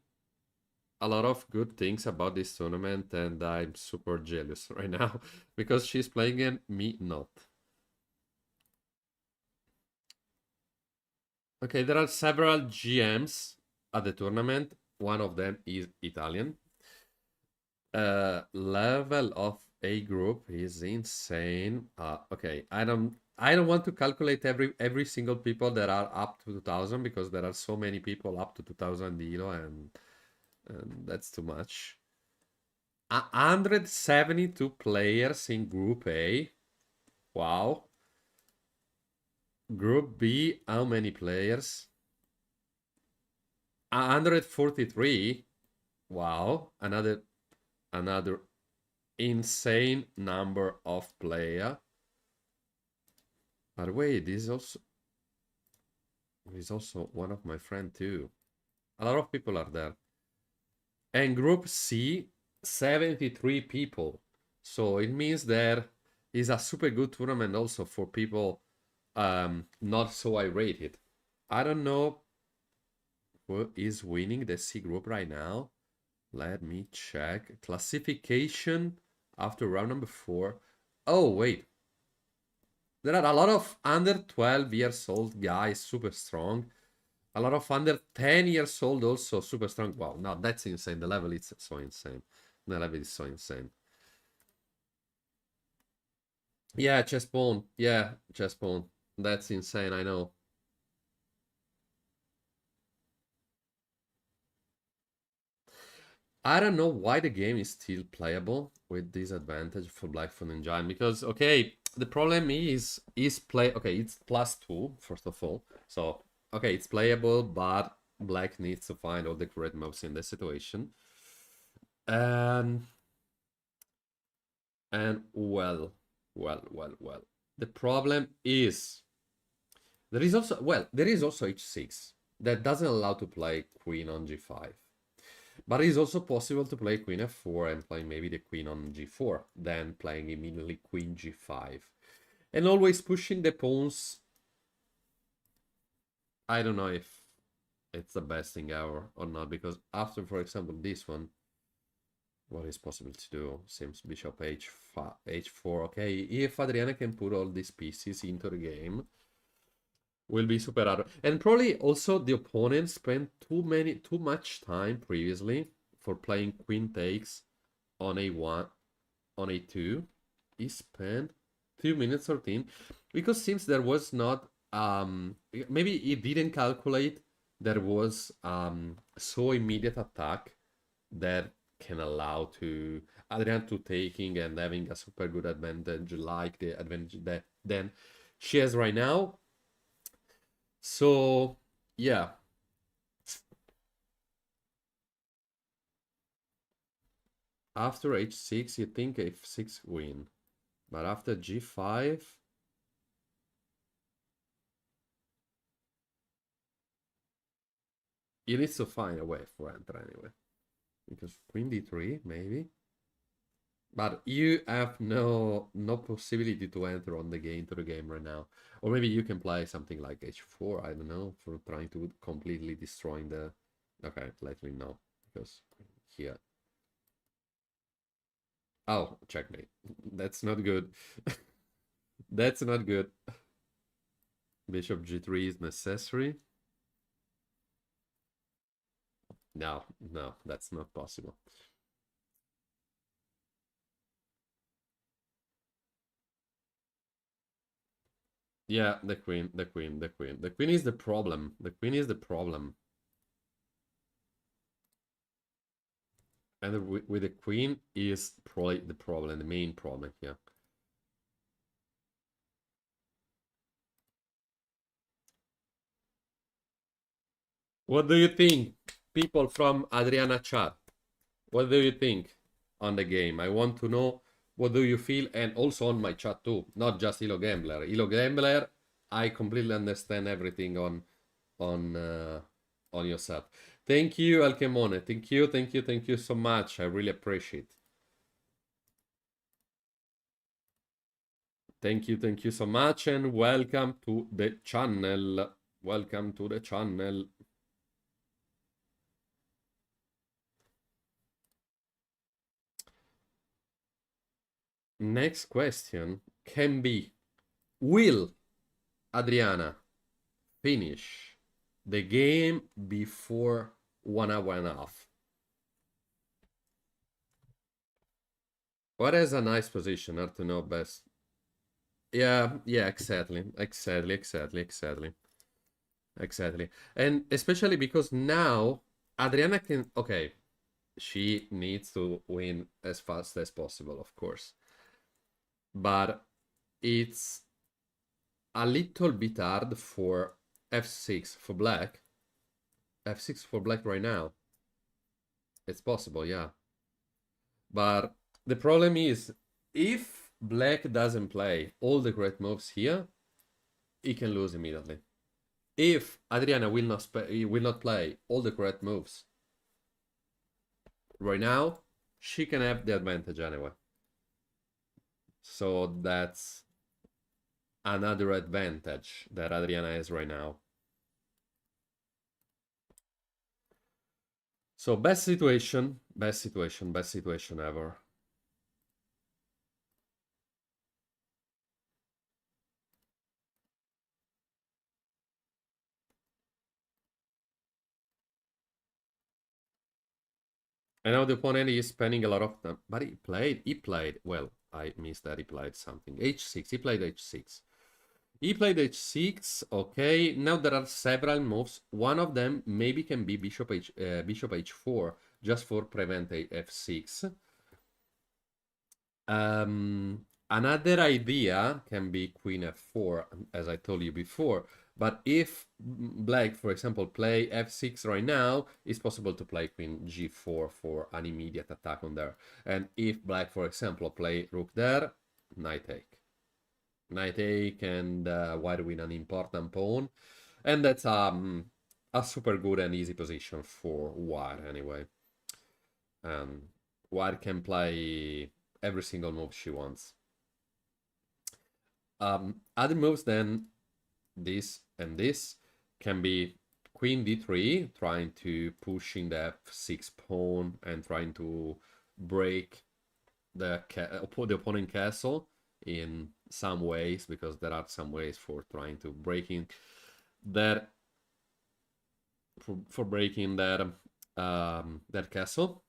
a lot of good things about this tournament, and I'm super jealous right now because she's playing and me not. Okay, there are several GMs at the tournament. One of them is Italian. Level of A group is insane. Okay, I don't want to calculate every single people that are up to 2000 because there are so many people up to 2000 Elo, and that's too much. 172 players in Group A. Wow. Group B, how many players? 143. Wow. Another insane number of player. By the way, this is also one of my friend too. A lot of people are there. And Group C, 73 people. So it means there is a super good tournament also for people not so irate. I don't know who is winning the C group right now. Let me check. Classification after round number 4. Oh, wait. There are a lot of under 12 years old guys super strong. A lot of under 10 years old also super strong. Wow, no, that's insane. The level is so insane. The level is so insane. Yeah, chess pawn. Yeah, chess pawn. That's insane, I know. I don't know why the game is still playable with disadvantage for Blackfoot and Giant, because okay, the problem is play okay, it's +2 first of all. So okay, it's playable, but Black needs to find all the correct moves in the situation. And well. The problem is there is also h6 that doesn't allow to play queen on g5. But it is also possible to play queen f4 and play maybe the queen on g4, then playing immediately queen g5. And always pushing the pawns. I don't know if it's the best thing ever or not, because after, for example, this one, what is possible to do? Seems bishop h4. Okay, if Adriana can put all these pieces into the game, will be super hard. And probably also the opponent spent too much time previously for playing queen takes on a1, on a2. He spent 2 minutes 13 because since there was not maybe he didn't calculate there was so immediate attack that can allow to Adrian to taking and having a super good advantage like the advantage that then she has right now. So yeah, after h6 you think f6 win, but after g5 you need to find a way for enter anyway, because queen d3 maybe, but you have no possibility to enter on the game to the game right now. Or maybe you can play something like h4, I don't know, for trying to completely destroying the... Okay, let me know, because here... Oh, checkmate. That's not good. That's not good. Bishop g3 is necessary. No, that's not possible. Yeah, the queen. The queen is the problem. The queen is the problem. And with the queen is probably the problem, the main problem here. What do you think, people from Adriana chat? What do you think on the game? I want to know What do you feel? And also on my chat too, not just Elo Gambler. Elo Gambler, I completely understand everything on uh, on your set. Thank you, Alchemone. Thank you so much. I really appreciate. Thank you so much, and welcome to the channel. Welcome to the channel. Next question can be: will Adriana finish the game before 1 hour and a half? What is a nice position? Hard to know best. Yeah, exactly. And especially because now Adriana can, okay, she needs to win as fast as possible, of course. But it's a little bit hard for f6 for black. F6 for black right now. It's possible, yeah. But the problem is, if black doesn't play all the great moves here, he can lose immediately. If Adriana will not play all the correct moves right now, she can have the advantage anyway. So that's another advantage that Adriana has right now. So best situation ever. I know the opponent is spending a lot of time, but he played, well, I missed that he played something. H6, he played H6. He played H6, okay. Now there are several moves. One of them maybe can be Bishop H4, just for prevent a F6. Another idea can be Queen F4, as I told you before. But if black, for example, play F6 right now, it's possible to play Queen G4 for an immediate attack on there. And if black, for example, play Rook there, Knight take. Knight take and white win an important pawn. And that's a super good and easy position for white anyway. White can play every single move she wants. Other moves then, this and this, can be Queen D3, trying to push in the F6 pawn and trying to break the opponent castle in some ways, because there are some ways for trying to breaking that for breaking that castle.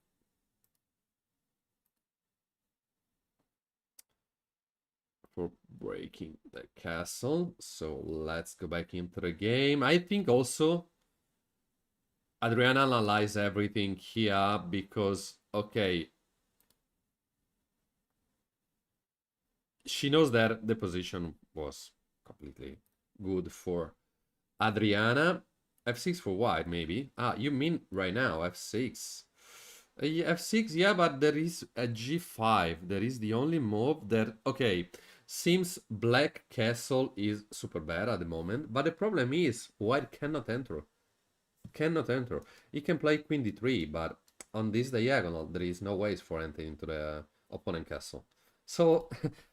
For breaking the castle. So let's go back into the game. I think also Adriana analyzed everything here because, okay, she knows that the position was completely good for Adriana. F6 for white, maybe. Ah, you mean right now, F6. F6, yeah, but there is a G5. There is the only move that, okay, seems black castle is super bad at the moment, but the problem is white cannot enter. Cannot enter. He can play queen d3, but on this diagonal there is no ways for entering into the opponent castle. So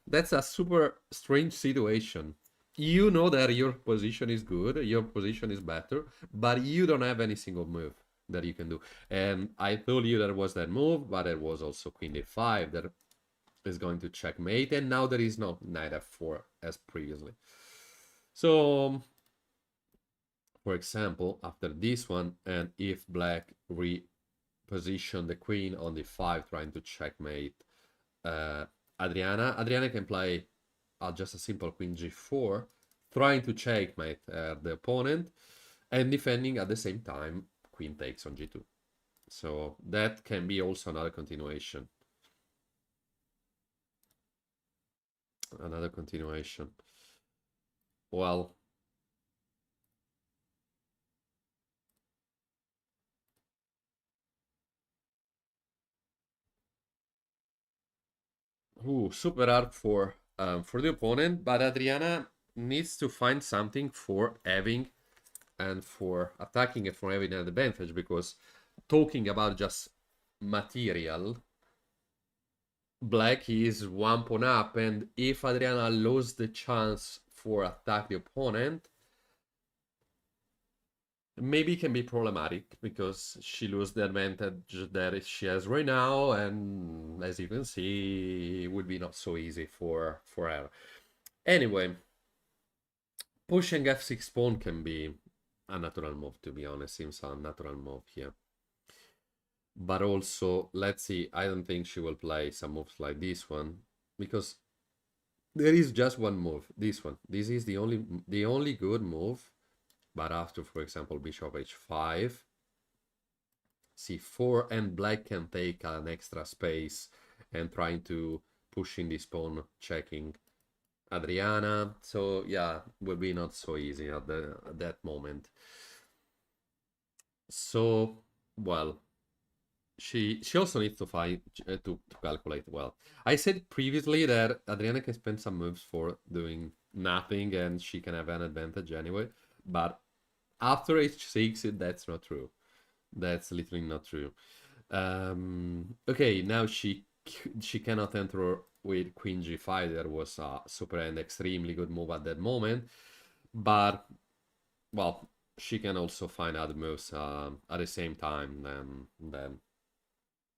that's a super strange situation. You know that your position is good, your position is better, but you don't have any single move that you can do. And I told you there was that move, but there was also queen d5 that is going to checkmate, and now there is no knight f4 as previously. So, for example, after this one, and if black reposition the queen on d5, trying to checkmate Adriana can play just a simple queen g4, trying to checkmate the opponent, and defending at the same time queen takes on g2. So that can be also another continuation. Another continuation. Well, Super hard for the opponent, but Adriana needs to find something for having and for attacking and for having an advantage, because talking about just material, black is one pawn up, and if Adriana loses the chance for attack the opponent, maybe it can be problematic because she loses the advantage that she has right now, and as you can see, it would be not so easy for her. Anyway, pushing f6 pawn can be a natural move, to be honest. Seems a natural move here. But also, let's see, I don't think she will play some moves like this one, because there is just one move, this one. This is the only good move. But after, for example, bishop h5, c4, and black can take an extra space and trying to push in this pawn, checking Adriana. So yeah, will be not so easy at that moment. So, well, she also needs to find to calculate well. I said previously that Adriana can spend some moves for doing nothing and she can have an advantage anyway, but after h6 that's not true. That's literally not true. Okay, now she cannot enter with queen g5. That was a super and extremely good move at that moment, but well, she can also find other moves at the same time. Then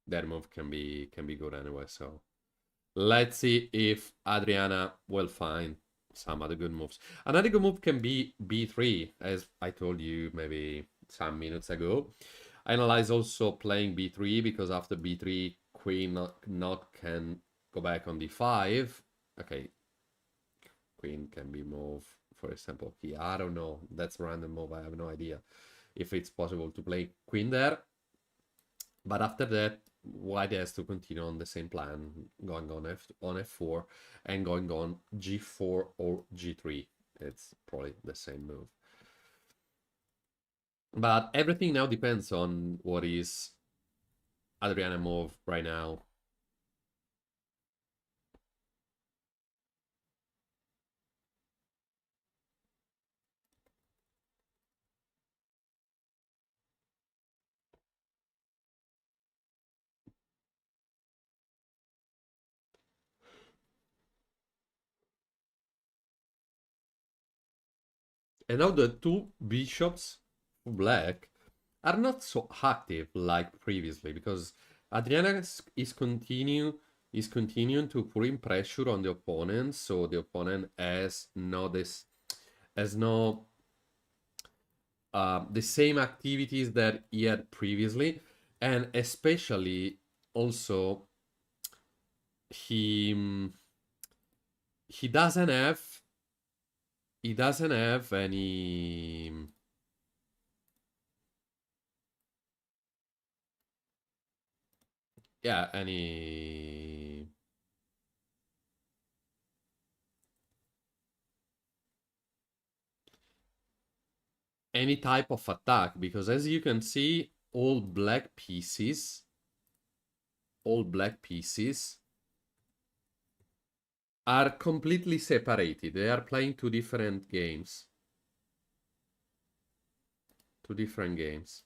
that move can be good anyway. So let's see if Adriana will find some other good moves. Another good move can be b3, as I told you maybe some minutes ago. I analyze also playing b3 because after b3, queen not can go back on d5. Okay, queen can be moved, for example, here. I don't know. That's a random move. I have no idea if it's possible to play queen there. But after that, white has to continue on the same plan, going on f4 and going on g4 or g3. It's probably the same move. But everything now depends on what is Adriana move right now. And now the two bishops for black are not so active like previously, because Adriana is continuing to put in pressure on the opponent, so the opponent has no the same activities that he had previously, and especially also he he doesn't have any yeah any type of attack, because as you can see, all black pieces are completely separated. They are playing two different games. Two different games.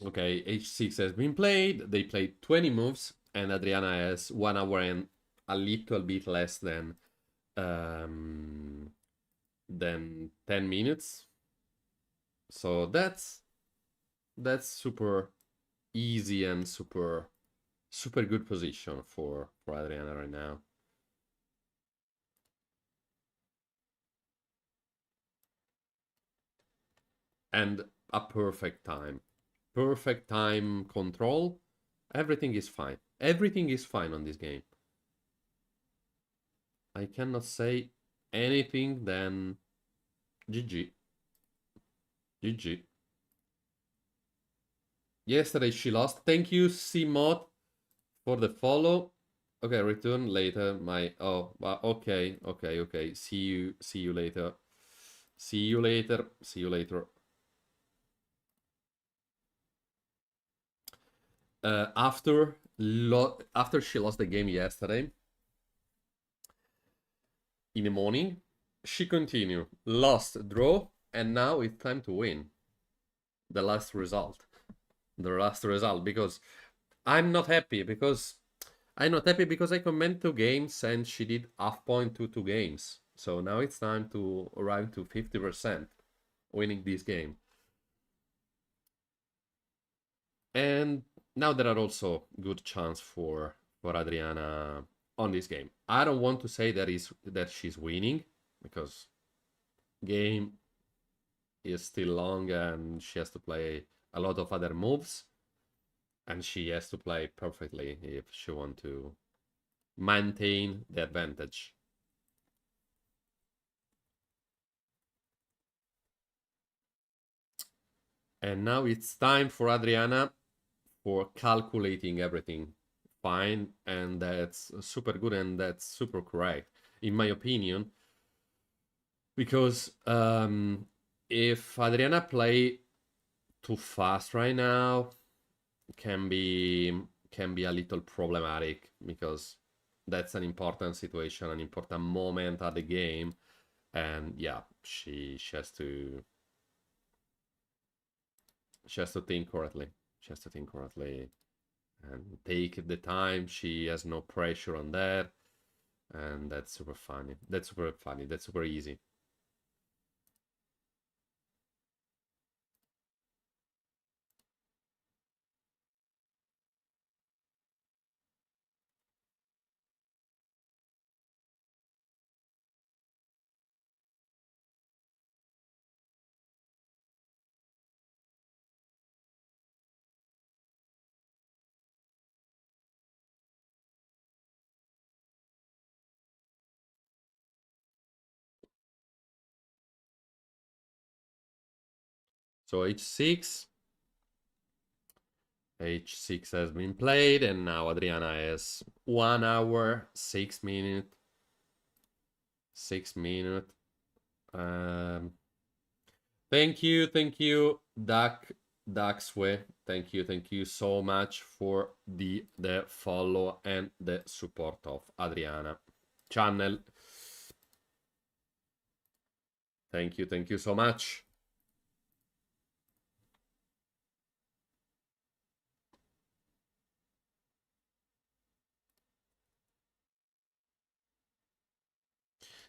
Okay, h6 has been played. They played 20 moves, and Adriana has 1 hour and a little bit less than 10 minutes. So that's super easy and super good position for Adriana right now. And a perfect time. Perfect time control. Everything is fine. Everything is fine on this game. I cannot say anything than GG. GG. Yesterday she lost. Thank you, Cmod, for the follow. Okay, return later. Okay. See you later. See you later. After she lost the game yesterday in the morning, she continued, lost, draw, and now it's time to win. The last result, because I'm not happy because I comment 2 games and she did half point to 2 games. So now it's time to arrive to 50% winning this game. And now there are also good chance for Adriana on this game. I don't want to say that she's winning because game is still long and she has to play a lot of other moves and she has to play perfectly if she wants to maintain the advantage. And now it's time for Adriana for calculating everything fine, and that's super good and that's super correct in my opinion, because if Adriana play too fast right now can be a little problematic, because that's an important situation, an important moment at the game, and yeah, she has to think correctly. She has to think correctly and take the time. She has no pressure on that, and that's super funny. That's super easy. So h6 has been played, and now Adriana has 1 hour 6 minutes. 6 minutes. Thank you, Daxwe. Thank you so much for the follow and the support of Adriana channel. Thank you so much.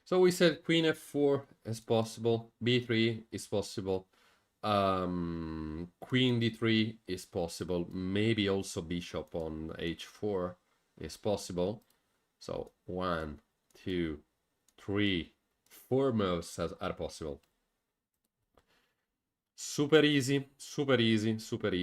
So we said queen f4 is possible, b3 is possible, queen d3 is possible, maybe also bishop on h4 is possible. So 1, 2, 3, 4 moves are possible. Super easy. Super easy. Super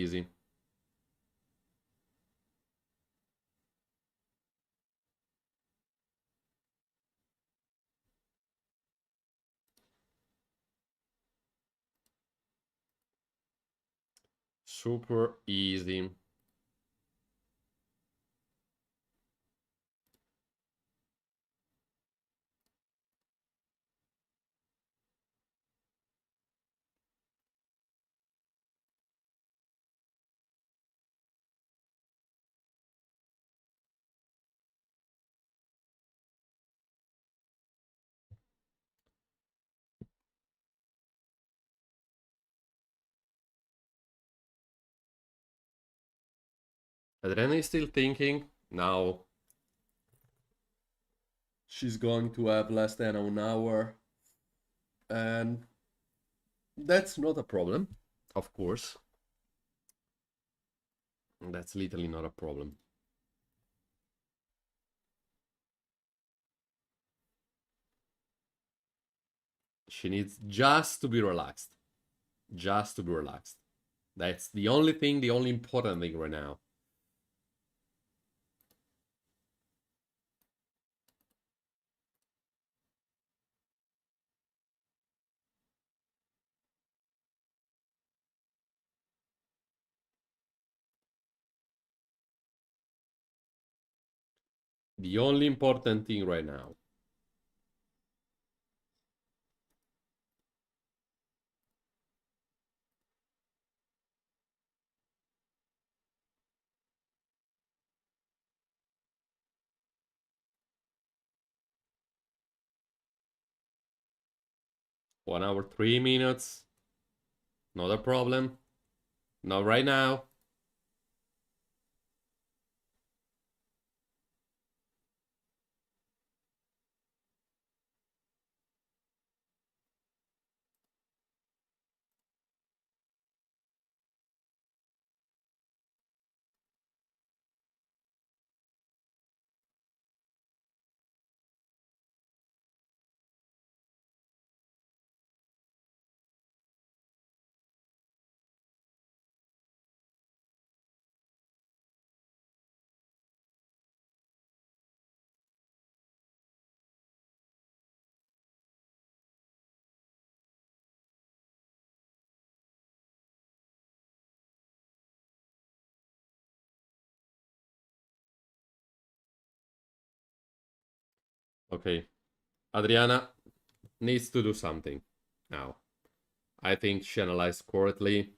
easy. Adriana is still thinking. Now she's going to have less than an hour, and that's not a problem, of course. That's literally not a problem. She needs just to be relaxed. Just to be relaxed. That's the only thing, the only important thing right now. The only important thing right now. One hour, 3 minutes. Not a problem. Not right now. Okay. Adriana needs to do something now. I think she analyzed correctly.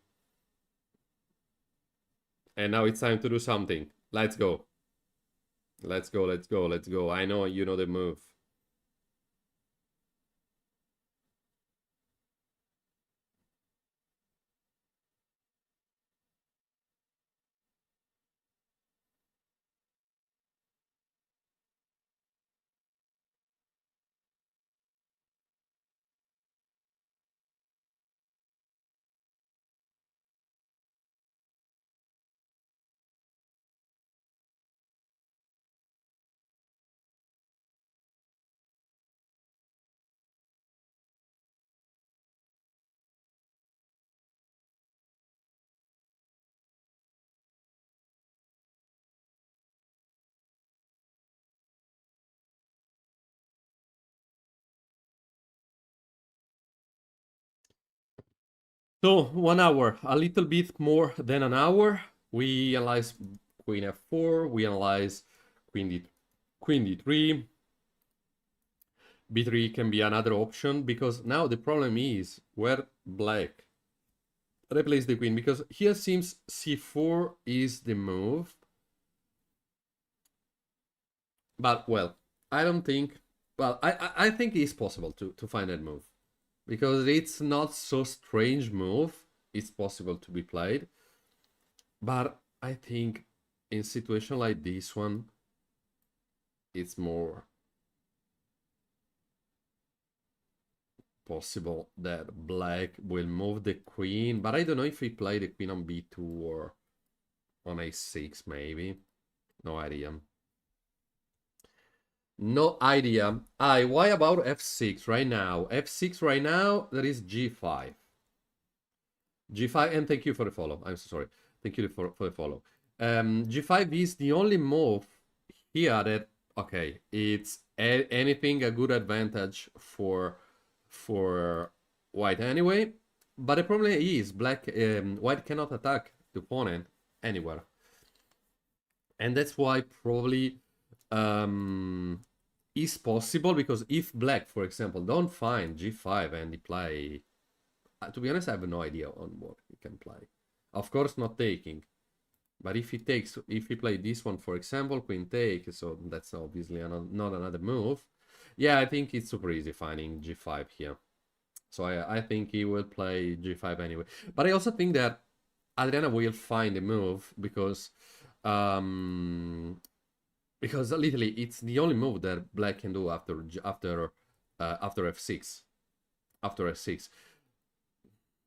And now it's time to do something. Let's go. Let's go, let's go, let's go. I know you know the move. So 1 hour, a little bit more than an hour. We analyze queen f4, we analyze queen d3. b3 can be another option because now the problem is where black replace the queen, because here seems c4 is the move. But well, I don't think, well, I think it's possible to find that move because it's not so strange move. It's possible to be played. But I think in situation like this one, it's more possible that black will move the queen. But I don't know if he play the queen on b2 or on a6 maybe. No idea. No idea. Why about f6 right now? F6 right now, there is g5. G5, and thank you for the follow. I'm so sorry. Thank you for the follow. G5 is the only move here that, okay, it's anything a good advantage for white anyway. But the problem is white cannot attack the opponent anywhere. And that's why probably is possible, because if black, for example, don't find g5 and he play, to be honest, I have no idea on what he can play. Of course, not taking. But if he takes, if he play this one, for example, queen take, so that's obviously not another move. Yeah, I think it's super easy finding g5 here. So I think he will play g5 anyway. But I also think that Adriana will find a move because literally it's the only move that black can do after f6. After f6.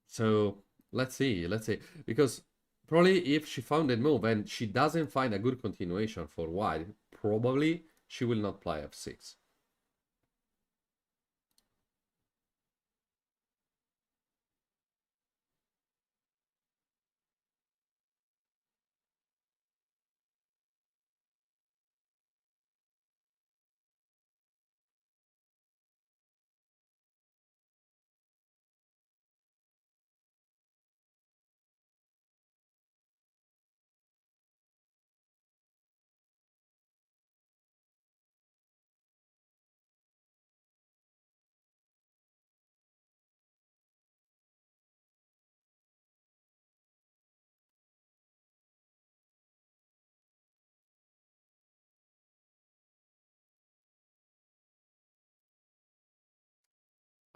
So let's see, because probably if she found that move and she doesn't find a good continuation for white, probably she will not play f6.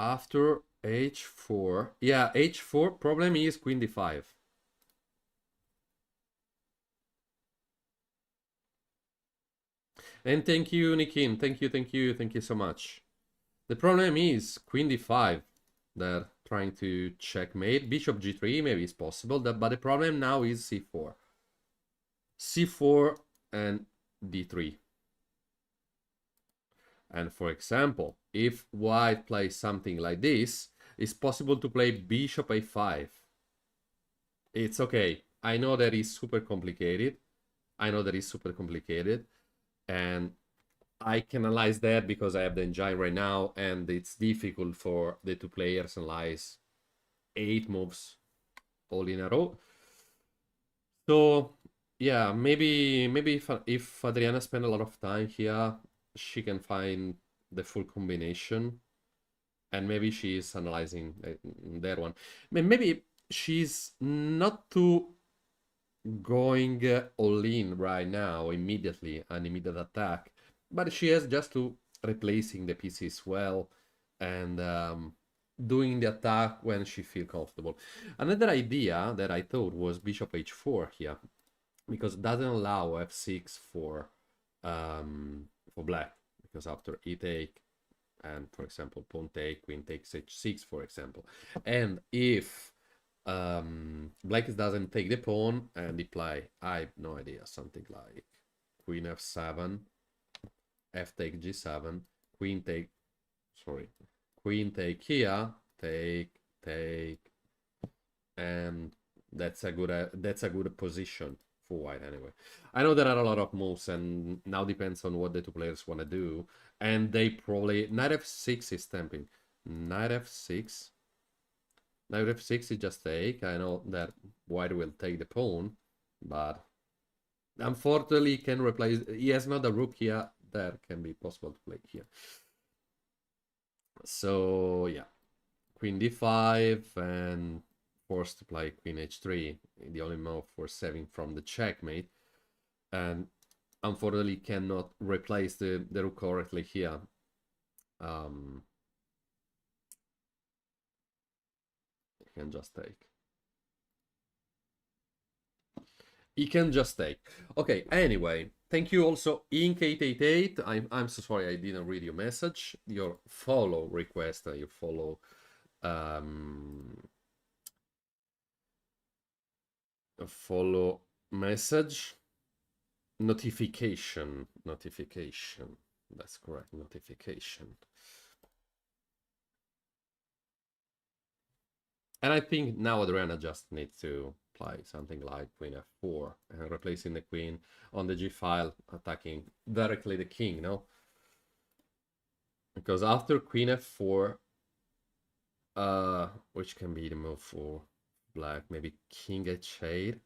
after h4, yeah, h4, problem is queen d5. And thank you, Nikin. Thank you so much. The problem is queen d5. They're trying to checkmate. Bishop g3 maybe it's possible, but the problem now is c4. c4 and d3. And for example, if white plays something like this, it's possible to play bishop a5. It's okay. I know that is super complicated. And I can analyze that because I have the engine right now, and it's difficult for the two players analyze 8 moves all in a row. So yeah, maybe if Adriana spend a lot of time here, she can find the full combination, and maybe she's analyzing that one. Maybe she's not too going all in right now, immediately, an immediate attack, but she has just to replacing the pieces well and doing the attack when she feel comfortable. Another idea that I thought was bishop h4 here, because it doesn't allow f6 for black, because after e take and for example pawn take, queen takes h6 for example, and if black doesn't take the pawn and they play, I have no idea, something like queen f7, f take g7, queen take, sorry, queen take here, take, and that's a good position for white anyway. I know there are a lot of moves, and now depends on what the two players want to do, and they probably knight f6 is tempting. Knight f6 is just take. I know that white will take the pawn, but unfortunately can replace. He has not a rook here. That can be possible to play here. So yeah, queen d5 and forced to play queen h3. The only move for saving from the checkmate, and unfortunately cannot replace the rook correctly here. He can just take. He can just take. Okay, anyway, thank you also Ink888. I'm so sorry I didn't read your message. Your follow request, your follow follow message notification. That's correct, notification. And I think now Adriana just needs to play something like queen f4 and replacing the queen on the g file, attacking directly the king, no? Because after queen f4, which can be the move for black, maybe king h8,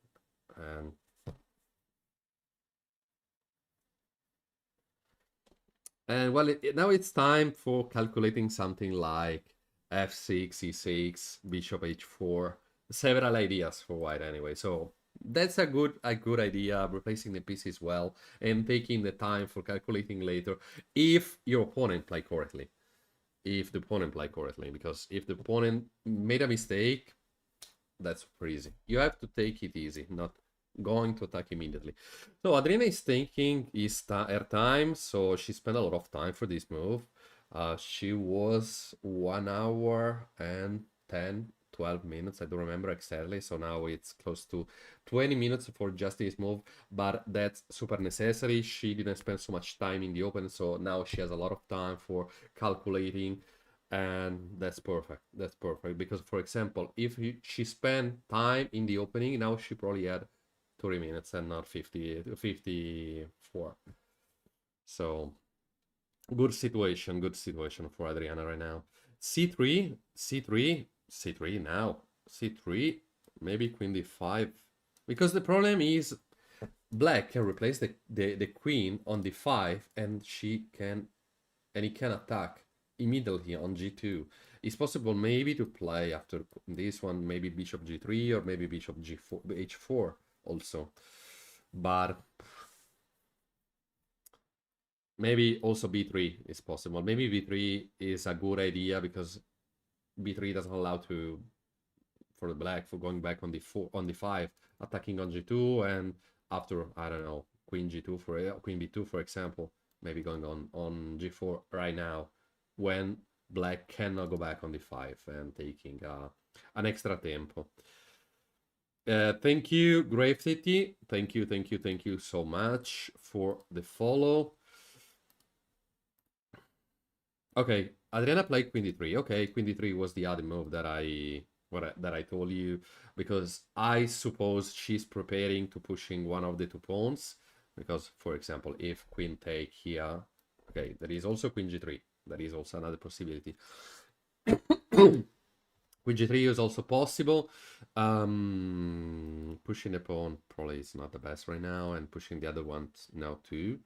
and well, now it's time for calculating something like f6, e6, bishop h4, several ideas for white anyway. So that's a good idea, replacing the pieces well and taking the time for calculating later if your opponent play correctly. Because if the opponent made a mistake, that's super easy. You have to take it easy, not going to attack immediately. So Adriana is thinking her time, so she spent a lot of time for this move. She was 1 hour and 12 minutes, I don't remember exactly, so now it's close to 20 minutes for just this move, but that's super necessary. She didn't spend so much time in the open, so now she has a lot of time for calculating, and that's perfect. Because for example, if she spent time in the opening, now she probably had 30 minutes and not 54. So good situation for Adriana right now. c3 now, c3, maybe queen d5, because the problem is black can replace the queen on d5, and he can attack immediately on g2. It's possible maybe to play after this one, maybe bishop g3 or maybe bishop g4, h4 also, but maybe also b3 is possible. Maybe b3 is a good idea because b3 doesn't allow to for the black for going back on the 4 on the 5, attacking on g2, and after, I don't know, queen g2 for queen b2 for example, maybe going on g4 right now, when black cannot go back on the 5 and taking an extra tempo. Thank you, Grave City. Thank you so much for the follow. Okay, Adriana played queen d3. Okay, queen d3 was the other move that I told you, because I suppose she's preparing to pushing one of the two pawns, because, for example, if queen take here, okay, there is also queen g3. That is also another possibility. Queen g3 is also possible. Pushing the pawn probably is not the best right now, and pushing the other one now too.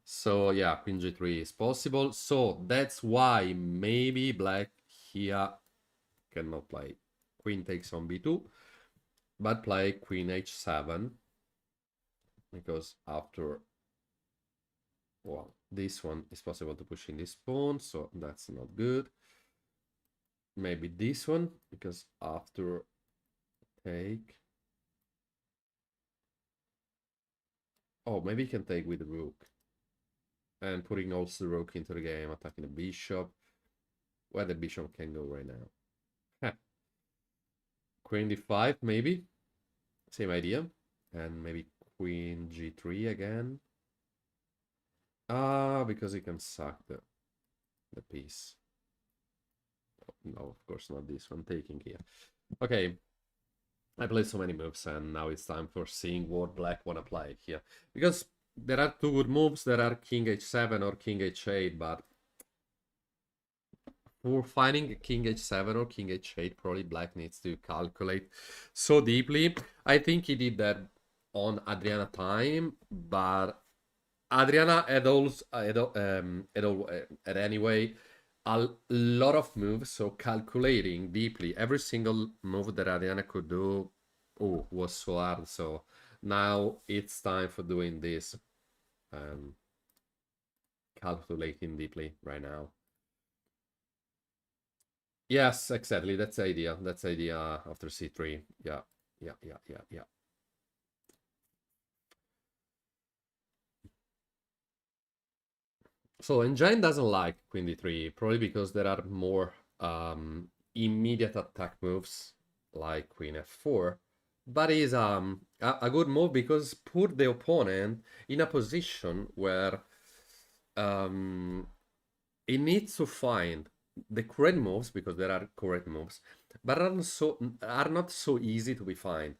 So yeah, queen g3 is possible. So that's why maybe black here cannot play queen takes on b2, but play queen h7, because after, well, this one is possible to push in this pawn, so that's not good. Maybe this one, because after take, oh, maybe you can take with the rook, and putting also the rook into the game, attacking the bishop, where the bishop can go right now. Huh. Queen d5 maybe, same idea, and maybe queen g3 again. Because he can suck the piece. No, of course not this one, taking here. Okay, I played so many moves, and now it's time for seeing what black wanna play here, because there are two good moves. There are king h7 or king h8, but for finding king h7 or king h8, probably black needs to calculate so deeply. I think he did that on Adriana time, but Adriana had anyway a lot of moves, so calculating deeply every single move that Adriana could do, was so hard. So now it's time for doing this, calculating deeply right now. Yes, exactly. That's the idea. That's the idea after c3. Yeah. So Engine doesn't like queen d3, probably because there are more immediate attack moves like queen f4, but is a good move because put the opponent in a position where it needs to find the correct moves, because there are correct moves, but are not so easy to be found.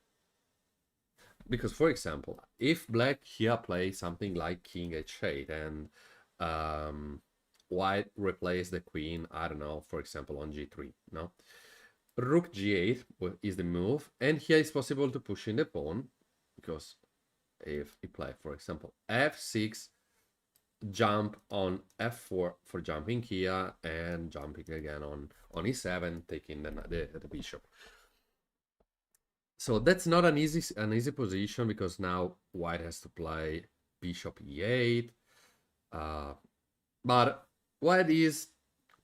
Because, for example, if black here plays something like king h8 and white replace the queen, I don't know, for example, on g3, no? Rook g8 is the move, and here it's possible to push in the pawn, because if you play, for example, f6, jump on f4 for jumping here, and jumping again on e7, taking the bishop. So that's not an easy position, because now white has to play bishop e8. But white is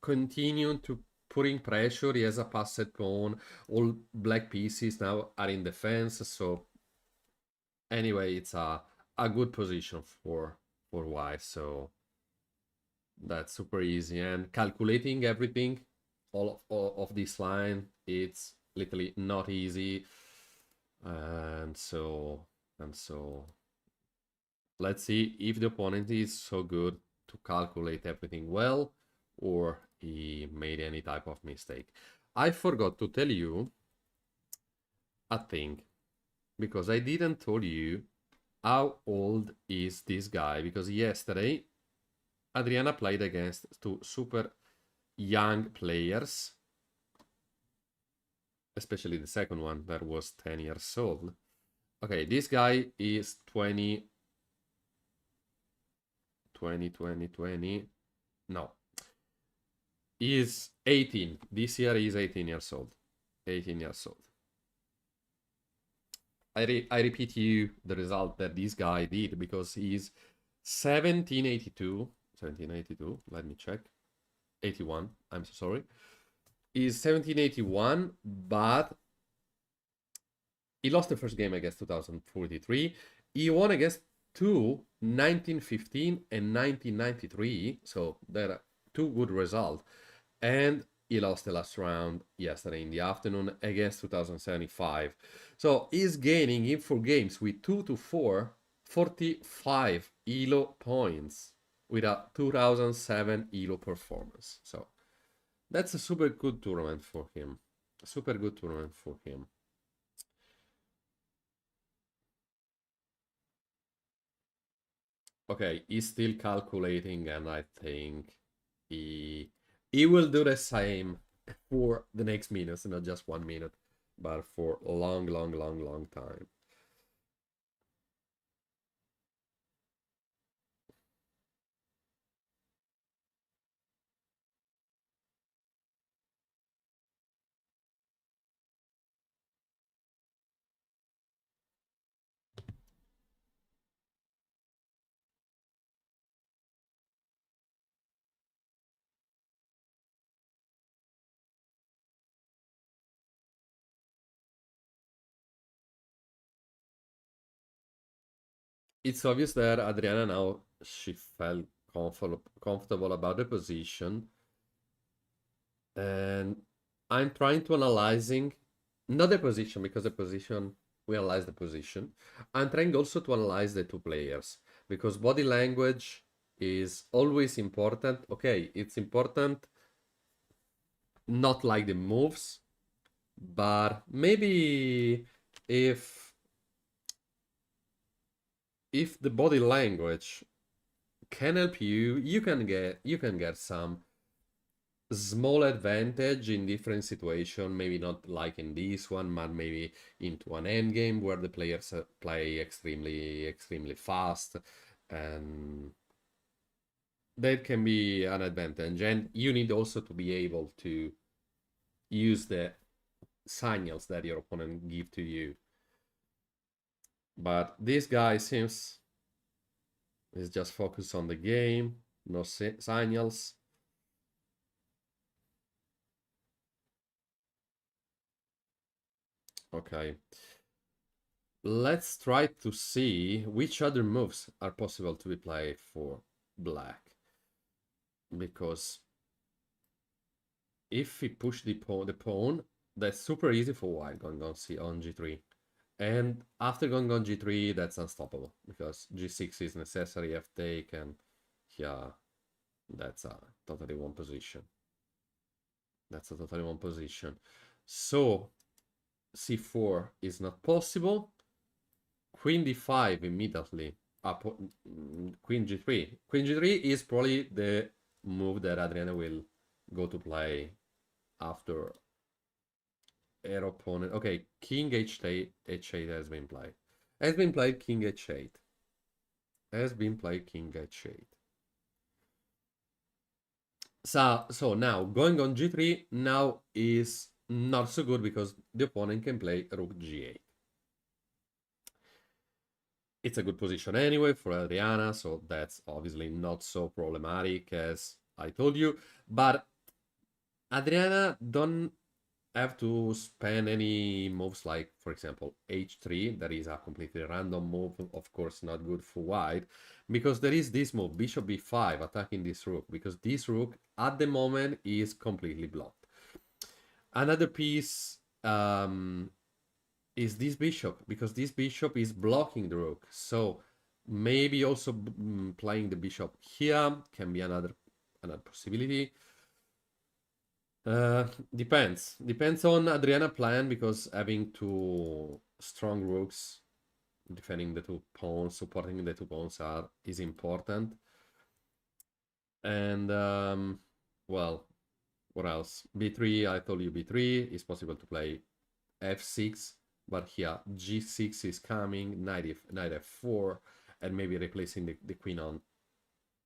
continuing to putting pressure. He has a passed pawn. All black pieces now are in defense. So anyway, it's a good position for white. So that's super easy. And calculating everything, all of this line, it's literally not easy. And so let's see if the opponent is so good to calculate everything well, or he made any type of mistake. I forgot to tell you a thing, because I didn't tell you how old is this guy, because yesterday Adriana played against two super young players, especially the second one that was 10 years old. Okay, this guy is 20, no. He is 18. This year he is 18 years old. 18 years old. I repeat you the result that this guy did, because he's 1782. Let me check. 81. I'm so sorry. is 1781, but he lost the first game against 2043. He won against two 1915 and 1993, so there are two good results. And he lost the last round yesterday in the afternoon against 2075. So he's gaining in 4 games with 2 to 4, 45 ELO points with a 2007 ELO performance. So that's a super good tournament for him. Super good tournament for him. Okay, he's still calculating, and I think he will do the same for the next minutes, not just 1 minute, but for a long, long, long, long time. It's obvious that Adriana now she felt comfortable about the position, and I'm trying to analyzing not the position because the position we analyze the position. I'm trying also to analyze the two players because body language is always important. Okay, it's important not like the moves, but maybe if if the body language can help you, you can get some small advantage in different situation. Maybe not like in this one, but maybe into an end game where the players play extremely fast, and that can be an advantage. And you need also to be able to use the signals that your opponent give to you. But this guy seems is just focused on the game, no signals. Okay. Let's try to see which other moves are possible to be played for black. Because if we push the pawn, that's super easy for white going on g3. And after going on g3, that's unstoppable because g6 is necessary f take, and yeah, that's a totally one position. That's a totally one position. So c4 is not possible. Queen d5 immediately. Queen g3. Queen g3 is probably the move that Adriana will go to play after her opponent. Okay, king h8, h8 has been played. Has been played king h8. Has been played king h8. So now going on g3 now is not so good because the opponent can play rook g8. It's a good position anyway for Adriana, so that's obviously not so problematic as I told you. But Adriana don't have to spend any moves like, for example, h3. That is a completely random move, of course, not good for white, because there is this move, bishop b5, attacking this rook, because this rook at the moment is completely blocked. Another piece is this bishop, because this bishop is blocking the rook. So maybe also playing the bishop here can be another possibility. Depends on Adriana plan, because having two strong rooks defending the two pawns, supporting the two pawns is important. And well, what else? b3, I told you b3 is possible to play f6, but here g6 is coming, knight f4, and maybe replacing the queen on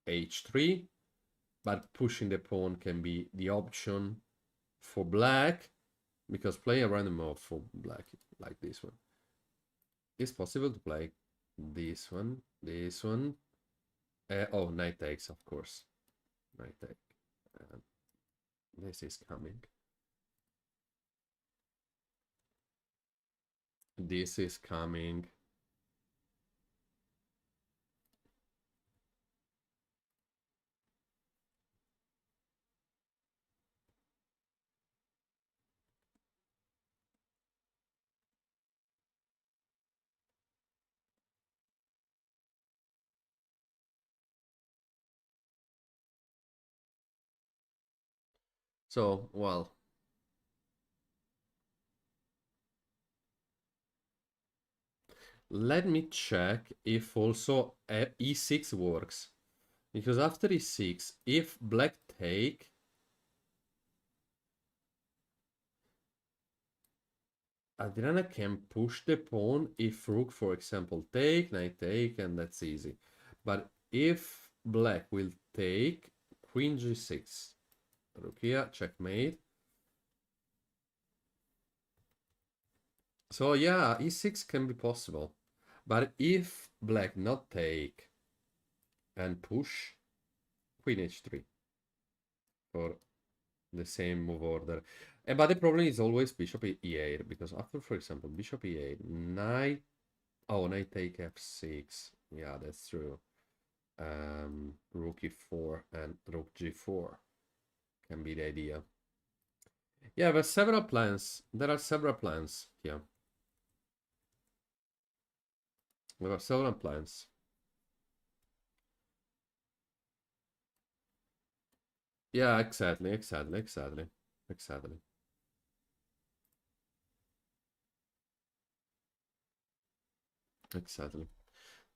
h3. But pushing the pawn can be the option for black, because playing a random move for black like this one, it's possible to play this one. Oh, knight takes, of course. Knight take. This is coming. This is coming. So, well, let me check if also e6 works. Because after e6, if black take, Adriana can push the pawn if rook, for example, take, knight take, and that's easy. But if black will take, queen g6, rook here, checkmate. So yeah, e6 can be possible. But if black not take and push, queen h3 for the same move order. But the problem is always bishop e8, because after, for example, bishop e8, knight, oh, knight take f6. Yeah, that's true. Rook e4 and rook g4 can be the idea. Yeah, there's several plans. There are several plans here. There are several plans. Yeah, exactly.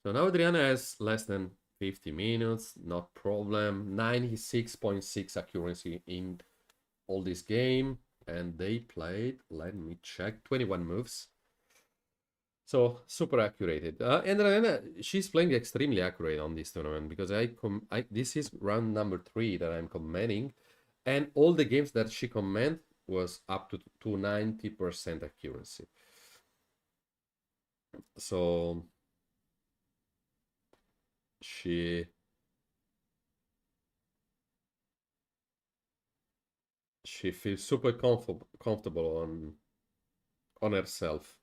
So now Adriana has less than 50 minutes, not problem. 96.6 accuracy in all this game. And they played, let me check, 21 moves. So super accurate. And Adriana, she's playing extremely accurate on this tournament because this is round number 3 that I'm commenting. And all the games that she comment was up to 90% accuracy. So she feels super comfortable on herself.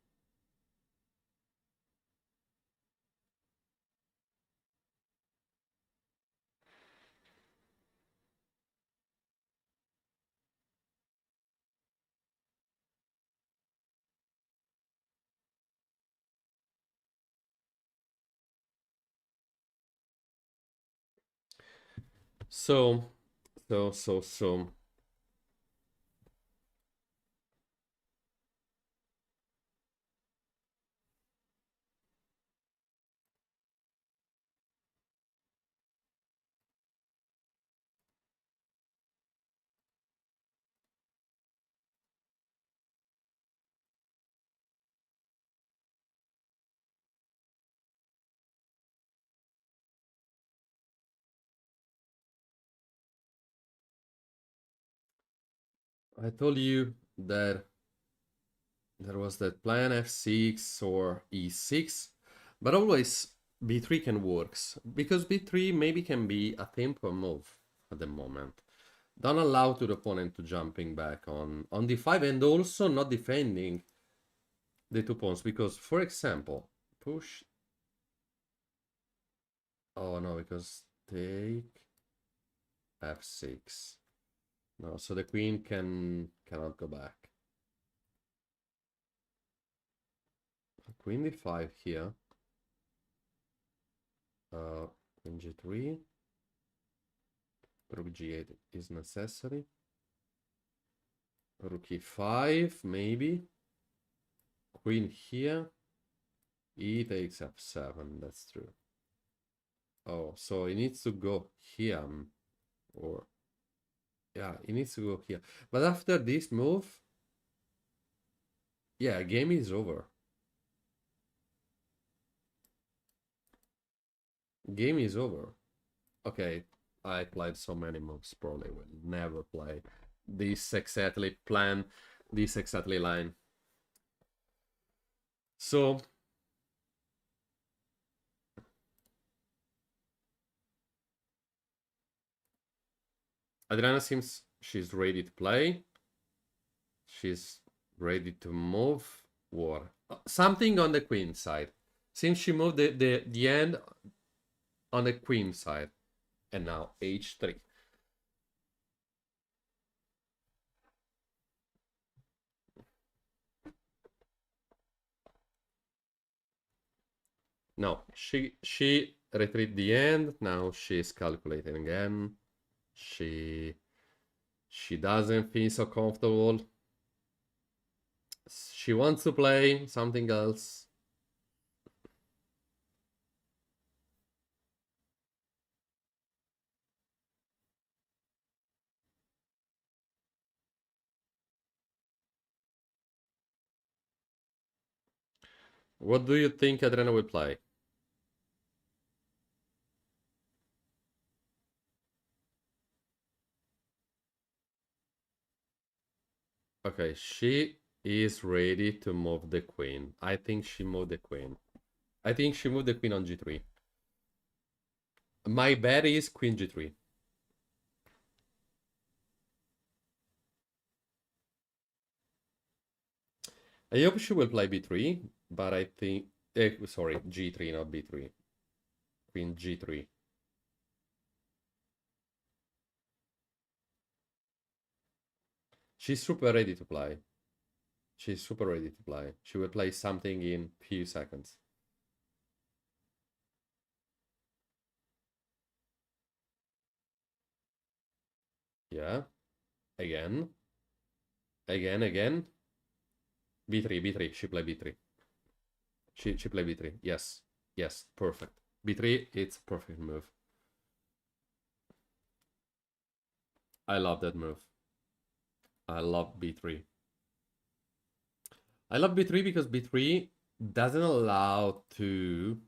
So I told you that there was that plan f6 or e6, but always b3 can works because b3 maybe can be a tempo move at the moment. Don't allow to the opponent to jumping back on d5 and also not defending the 2 pawns because, for example, push. Oh no, because take f6. No, so the queen cannot go back. Queen d5 here. Queen g3. Rook g8 is necessary. Rook e5, maybe. Queen here. E takes f7, that's true. Oh, so he needs to go here. Or, yeah, he needs to go here. But after this move, yeah, game is over. Game is over. Okay, I played so many moves, probably will never play this exactly plan, this exactly line. So Adriana seems she's ready to play. She's ready to move. war. Something on the queen side. Since she moved the end on the queen side. And now h3. No, she retreat the end. Now she's calculating again. She doesn't feel so comfortable. She wants to play something else. What do you think Adriana will play? Okay, she is ready to move the queen. I think she moved the queen. I think she moved the queen on g3. My bet is queen g3. I hope she will play b3, but I think... sorry, g3, not b3. Queen g3. She's super ready to play. She's super ready to play. She will play something in few seconds. Yeah. Again. Again. b3, b3. She play b3. She play b3. Yes. Yes. Perfect. b3, it's perfect move. I love that move. I love b3. I love b3 because b3 doesn't allow to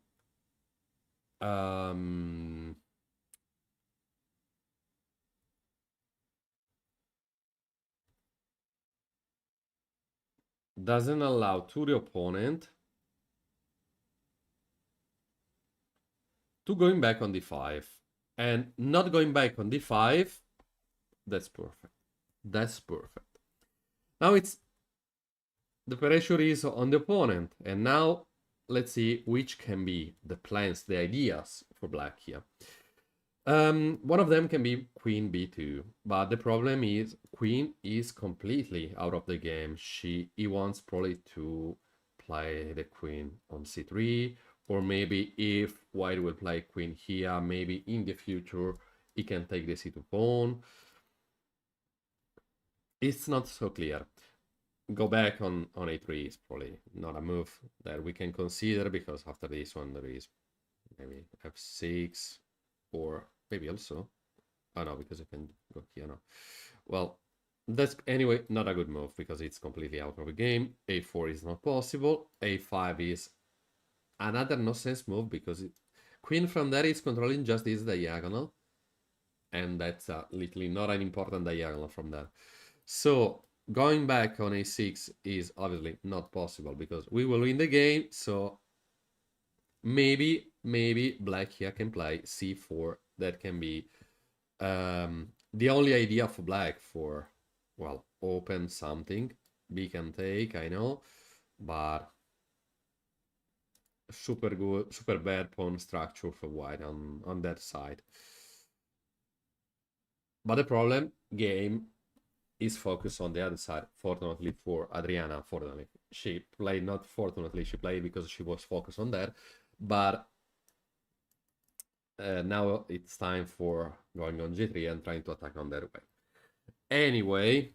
doesn't allow to the opponent to going back on d5. And not going back on d5, that's perfect. That's perfect. Now it's the pressure is on the opponent. And now let's see which can be the plans, the ideas for black here. One of them can be queen b2, but the problem is queen is completely out of the game. He wants probably to play the queen on c3, or maybe if white will play queen here, maybe in the future he can take the c2 pawn. It's not so clear. Go back on a3 is probably not a move that we can consider, because after this one there is maybe f6, or maybe also... Oh no, because I can go here now. Well, that's anyway not a good move because it's completely out of the game. a4 is not possible. a5 is another no-sense move because queen from there is controlling just this diagonal. And that's literally not an important diagonal from there. So going back on a6 is obviously not possible because we will win the game. So maybe black here can play c4. That can be the only idea for black for, well, open something. B can take, I know, but super good, super bad pawn structure for white on that side. But the problem, game is focused on the other side. Fortunately for Adriana, fortunately. She played, not fortunately, she played because she was focused on that. But now it's time for going on g3 and trying to attack on that way. Anyway,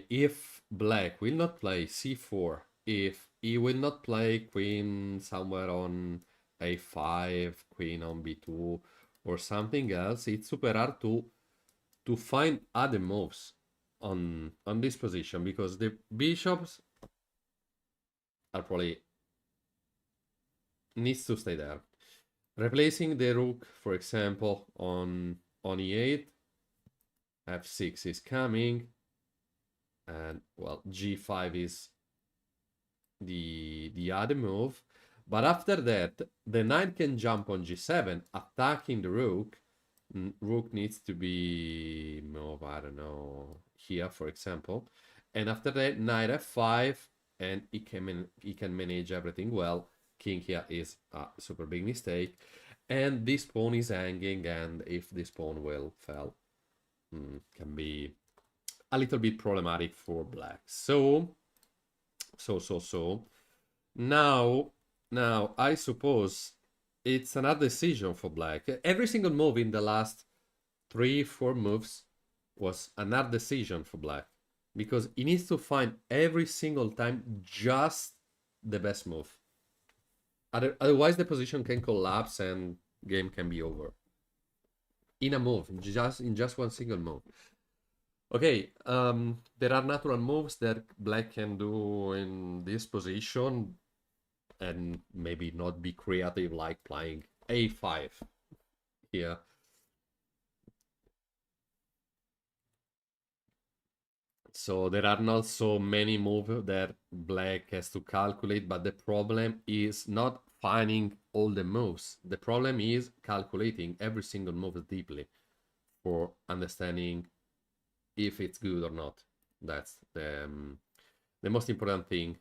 if black will not play c4, if he will not play queen somewhere on a5, queen on b2, or something else, it's super hard to find other moves on this position, because the bishops are probably needs to stay there. Replacing the rook, for example, on e8, f6 is coming, and well, g5 is the other move. But after that, the knight can jump on g7, attacking the rook. Rook needs to be moved, I don't know, here, for example. And after that, knight f5, and he can manage everything well. King here is a super big mistake, and this pawn is hanging, and if this pawn will fall, can be a little bit problematic for black. So now I suppose it's another decision for black. Every single move in the last 3-4 moves was another decision for black, because he needs to find every single time just the best move. Otherwise the position can collapse and game can be over in a move, in just one single move. Okay, there are natural moves that black can do in this position and maybe not be creative, like playing a5 here. So there are not so many moves that black has to calculate, but the problem is not finding all the moves. The problem is calculating every single move deeply for understanding if it's good or not. That's the most important thing.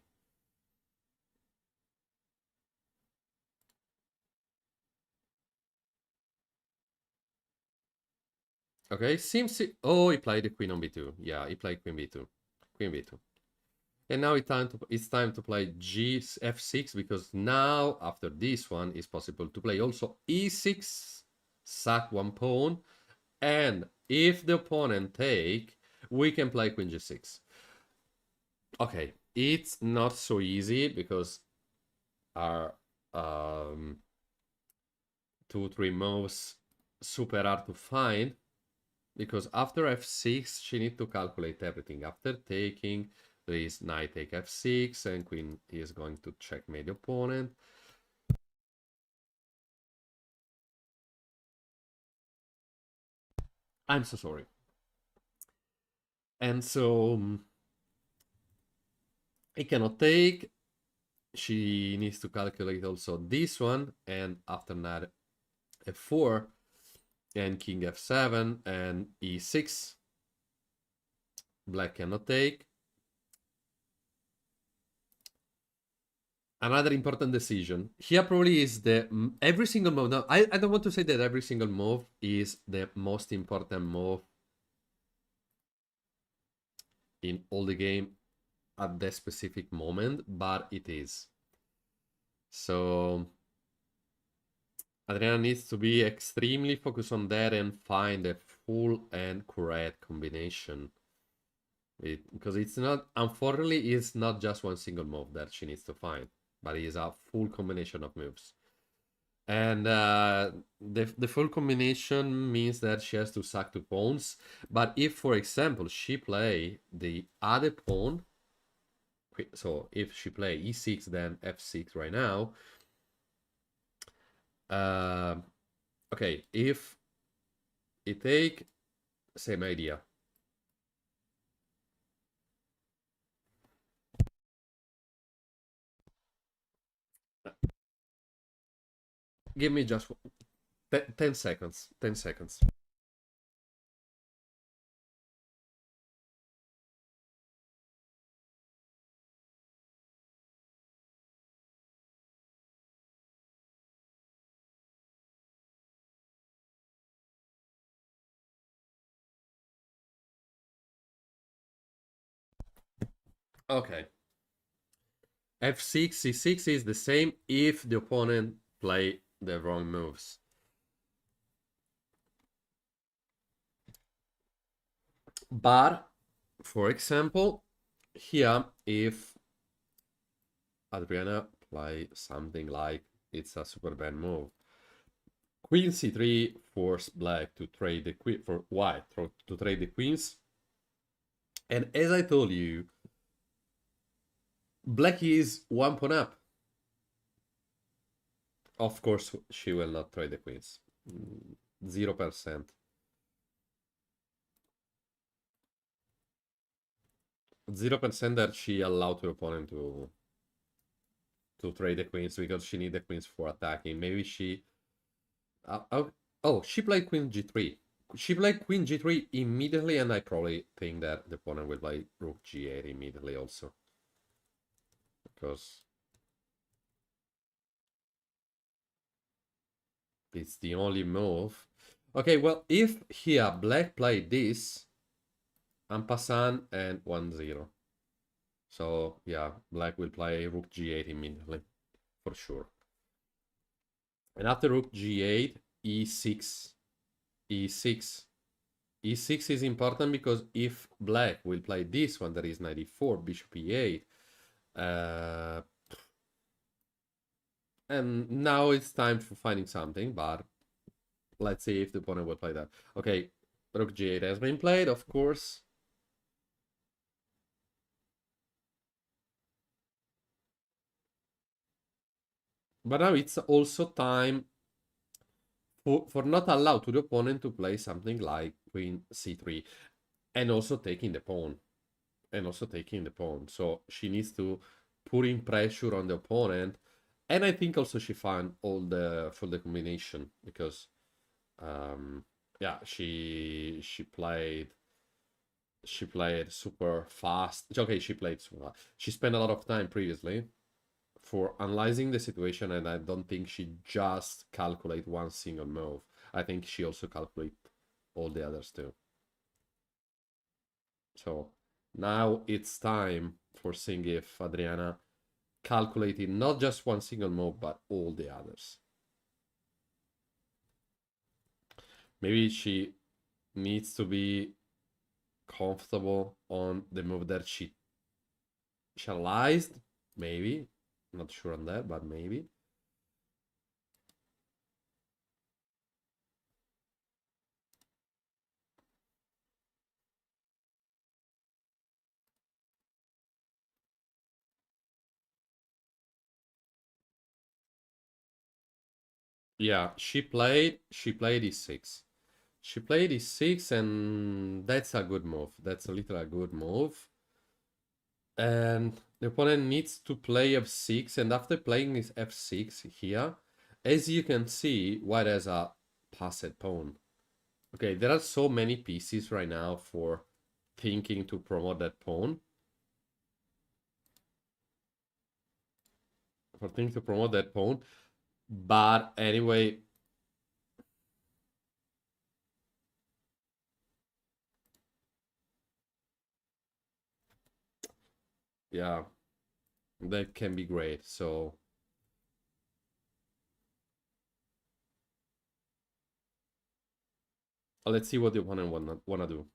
Okay, seems... Oh, he played the queen on b2. Yeah, he played queen b2. Queen b2. And now it's time to play f6, because now, after this one, it's possible to play also e6, sack one pawn, and if the opponent take, we can play queen g6. Okay, it's not so easy, because our 2-3 moves super hard to find, because after f6 she needs to calculate everything. After taking, there is knight take f6, and queen is going to checkmate the opponent. I'm so sorry. And so he cannot take. She needs to calculate also this one, and after that f4 and king f7 and e6. Black cannot take. Another important decision here probably is the every single move. Now, I don't want to say that every single move is the most important move in all the game at that specific moment, but it is. So Adriana needs to be extremely focused on that and find a full and correct combination. Because it's not, unfortunately, it's not just one single move that she needs to find, but it is a full combination of moves. And the full combination means that she has to sack 2 pawns. But if, for example, she play the other pawn, so if she play e6, then f6 right now. Okay, if it take, same idea. Give me just 10 seconds. 10 seconds. Okay. f6, c6 is the same if the opponent play the wrong moves. But, for example, here, if Adriana play something like it's a super bad move, queen c3 force black to trade the queen for white to trade the queens. And as I told you, black is 1 pawn up. Of course, she will not trade the queens. 0%. 0% that she allowed her opponent to trade the queens, because she need the queens for attacking. Maybe she... oh, she played queen g3. She played queen g3 immediately, and I probably think that the opponent will play rook g8 immediately also. because it's the only move. Okay, well, if here black played this, en passant and 1-0. So, yeah, black will play rook g8 immediately, for sure. And after rook g8, e6, e6. e6 is important because if black will play this one, that is knight e4, bishop e8, and now it's time for finding something, but let's see if the opponent will play that. Okay, rook g8 has been played, of course. But now it's also time for not allow to the opponent to play something like queen c3 and also taking the pawn. So she needs to put in pressure on the opponent. And I think also she found all the for the combination because yeah, she played super fast. Okay, she played super fast. She spent a lot of time previously for analyzing the situation, and I don't think she just calculate one single move. I think she also calculate all the others too. So now it's time for seeing if Adriana calculated not just one single move, but all the others. Maybe she needs to be comfortable on the move that she analyzed. Maybe. Not sure on that, but maybe. Yeah, she played e6. She played e6, and that's a good move. That's a little a good move. And the opponent needs to play f6, and after playing his f6 here, as you can see, white has a passed pawn. Okay, there are so many pieces right now for thinking to promote that pawn. But anyway, yeah, that can be great. So let's see what the opponent wanna do.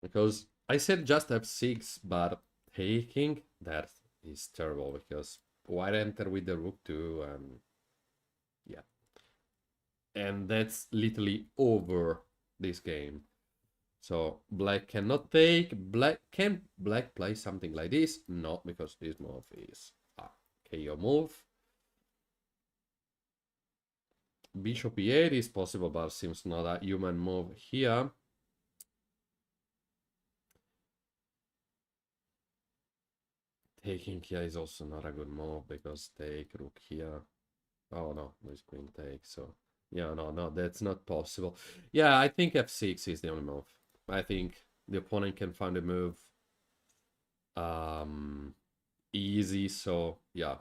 Because I said just f6, but taking that is terrible because white enter with the rook too, and yeah. And that's literally over this game. So black cannot take. Can black play something like this? No, because this move is a KO move. Bishop e8 is possible, but seems not a human move here. Taking here is also not a good move because take rook here. Oh no, there's queen take. So yeah, no, that's not possible. Yeah, I think f6 is the only move. I think the opponent can find a move easy. So yeah.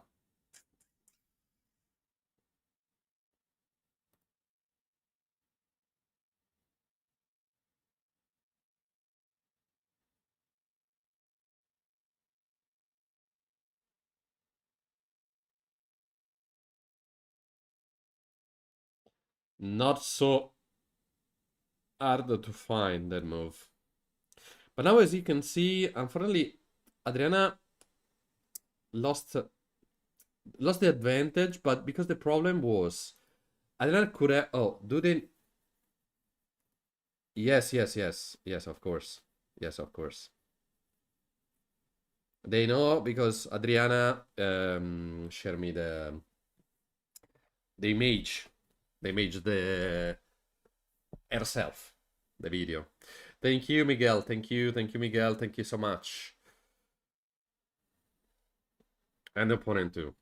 Not so hard to find that move. But now, as you can see, unfortunately, Adriana lost the advantage. But because the problem was, Adriana could have. Oh, do they? Yes, of course. Yes, of course. They know because Adriana shared me the image, the herself. the video. Thank you, Miguel. Thank you, Miguel. Thank you so much. And the opponent too.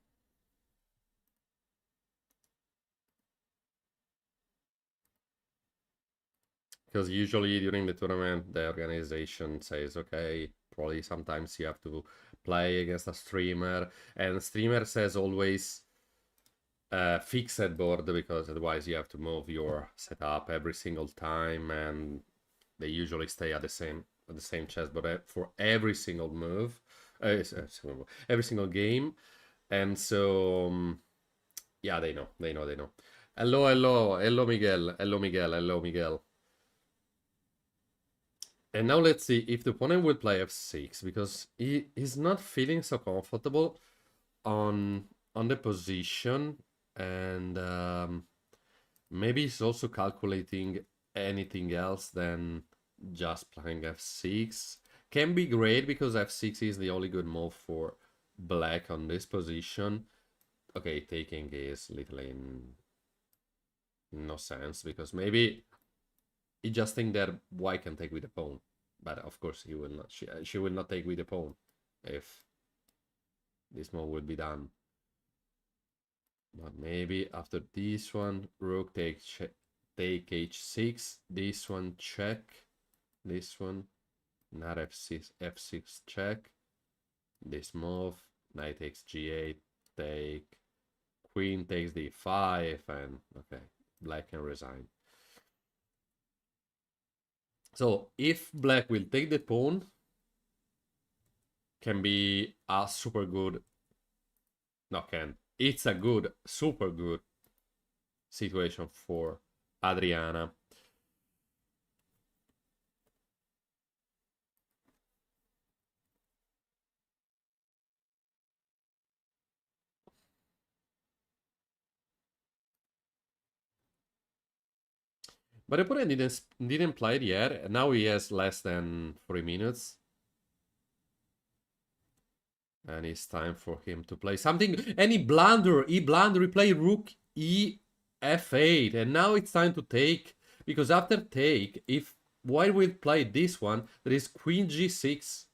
Because usually during the tournament, the organization says, okay, probably sometimes you have to play against a streamer, and streamer says always fixed board, because otherwise you have to move your setup every single time, and they usually stay at the same chessboard for every single move, every single game, and so yeah, they know. Hello, Miguel. Hello, Miguel. And now let's see if the opponent will play f6, because he's not feeling so comfortable on the position, and maybe he's also calculating anything else than just playing f6. Can be great because f6 is the only good move for black on this position. Okay, taking is literally no sense, because maybe he just think that white can take with the pawn, but of course he will not. She will not take with the pawn if this move will be done. But maybe after this one, rook take h6. This one check. This one, not f6 check. This move, knight takes g8, take. Queen takes d5, and okay, black can resign. So if black will take the pawn, can be a super good, it's a good, super good situation for Adriana. But the opponent didn't play it yet. Now he has less than 3 minutes. And it's time for him to play something. And he blundered. He played rook e f8. And now it's time to take. Because after take, if white will play this one, there is queen g6.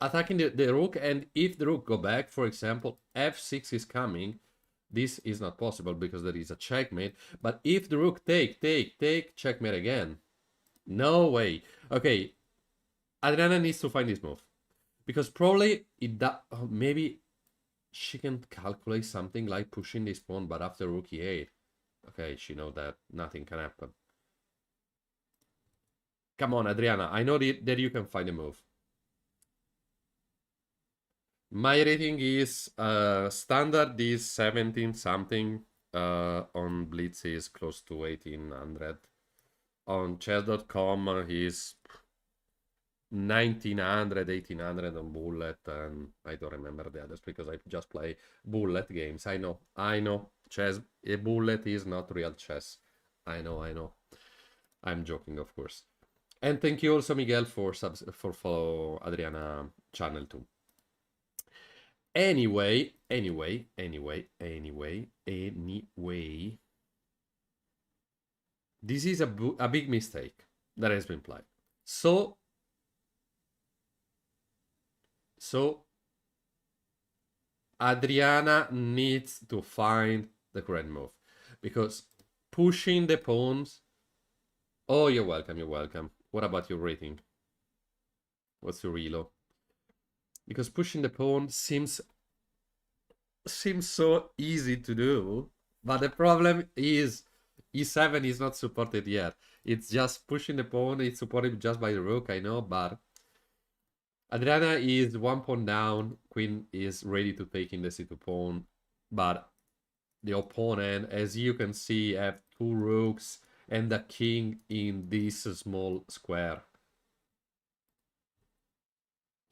Attacking the rook. And if the rook go back, for example, f6 is coming. This is not possible because there is a checkmate. But if the rook take, checkmate again. No way. Okay. Adriana needs to find this move. Because probably maybe she can calculate something like pushing this pawn, but after rook e8. Okay, she knows that nothing can happen. Come on, Adriana. I know that you can find a move. My rating is standard is 17 something. On Blitz is close to 1800. On chess.com he's 1900, 1800 on Bullet, and I don't remember the others because I just play Bullet games. I know. Chess, a Bullet is not real chess. I know. I'm joking, of course. And thank you also, Miguel, for follow Adriana channel too. Anyway. This is a big mistake that has been played. So Adriana needs to find the correct move, because pushing the pawns. Oh, you're welcome. What about your rating? What's your elo? Because pushing the pawn seems so easy to do, but the problem is e7 is not supported yet. It's just pushing the pawn. It's supported just by the rook, I know, but Adriana is 1 pawn down. Queen is ready to take in the c2 pawn, but the opponent, as you can see, have 2 rooks and a king in this small square.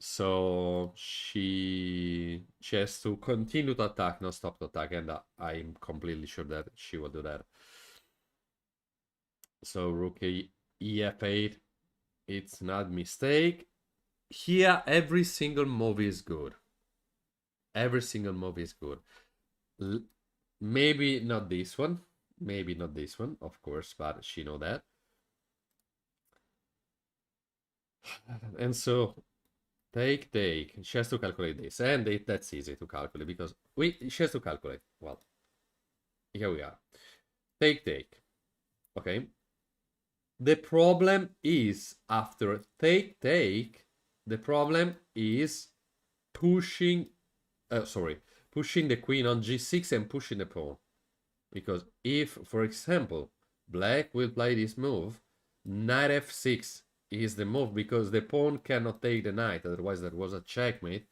So she has to continue to attack, not stop to attack, and I'm completely sure that she will do that. So rook ef8, it's not mistake. Here, every single move is good. Every single move is good. Maybe not this one. Of course, but she know that. And so take. She has to calculate this, and that's easy to calculate because she has to calculate. Well, here we are. Take. Okay. The problem is after take. The problem is pushing. Pushing the queen on g6 and pushing the pawn. Because if, for example, black will play this move, knight f6 is the move because the pawn cannot take the knight, otherwise that was a checkmate.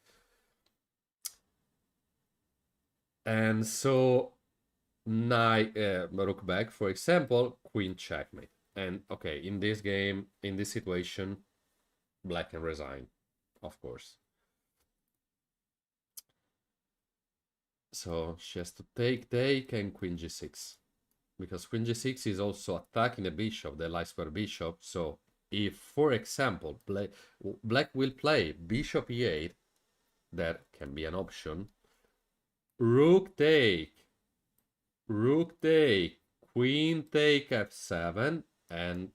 And so knight, rook back, for example, queen checkmate. And okay, in this game, in this situation, black can resign, of course. So she has to take, and queen g6. Because queen g6 is also attacking the bishop, the light square bishop. So if, for example, black will play bishop e8, that can be an option. Rook take, queen take f7, and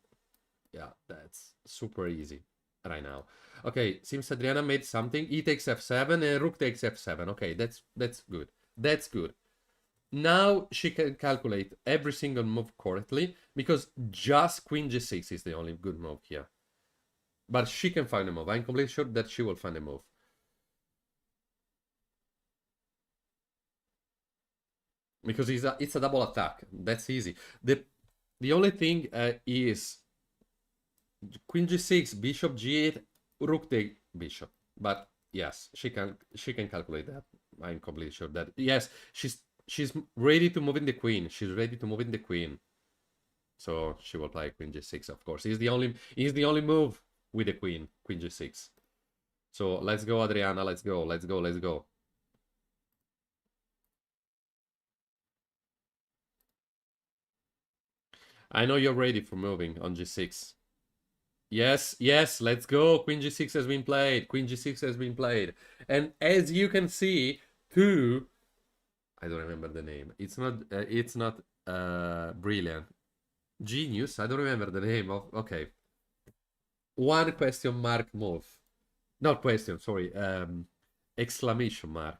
yeah, that's super easy right now. Okay, seems Adriana made something. E takes f7 and rook takes f7. Okay, that's good. That's good. Now she can calculate every single move correctly because just queen g6 is the only good move here. But she can find a move. I'm completely sure that she will find a move. Because it's a double attack. That's easy. The only thing is queen g6, bishop g8, rook take bishop. But yes, she can calculate that. I'm completely sure that yes, she's ready to move in the queen. She's ready to move in the queen. So she will play queen g6, of course. He's the only move with the queen g6. So let's go, Adriana. Let's go. I know you're ready for moving on g6. Yes, let's go. Queen g6 has been played. And as you can see, I don't remember the name. It's not brilliant. Genius. I don't remember the name of. Okay. One question mark move. Not question, sorry. Exclamation mark.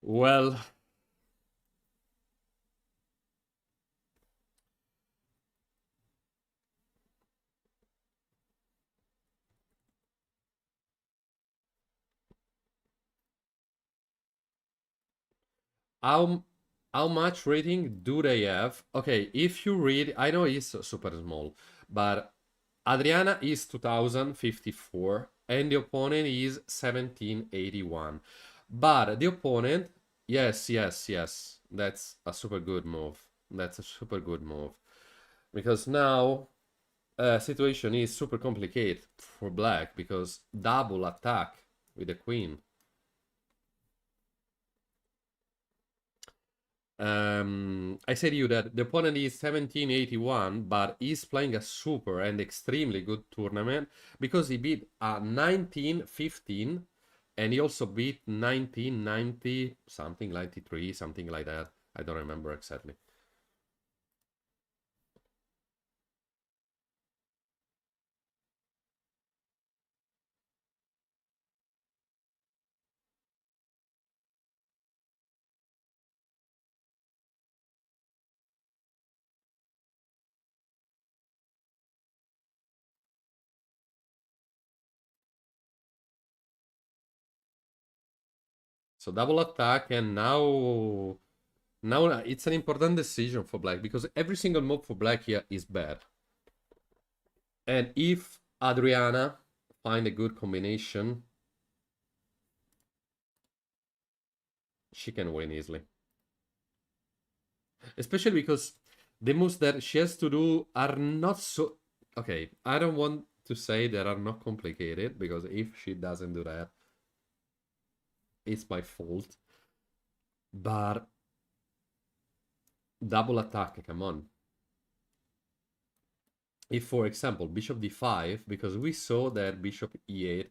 Well, how much rating do they have? Okay, if you read, I know it's super small, but Adriana is 2054 and the opponent is 1781. But the opponent, yes, that's a super good move. Because now situation is super complicated for black because double attack with the queen. I said to you that the opponent is 1781, but he's playing a super and extremely good tournament because he beat a 1915 and he also beat 1990, something 93, something like that. I don't remember exactly. So double attack, and now it's an important decision for black because every single move for black here is bad. And if Adriana find a good combination, she can win easily. Especially because the moves that she has to do are not so... Okay, I don't want to say that are not complicated, because if she doesn't do that, it's my fault. But double attack, come on. If, for example, bishop d5, because we saw that bishop e8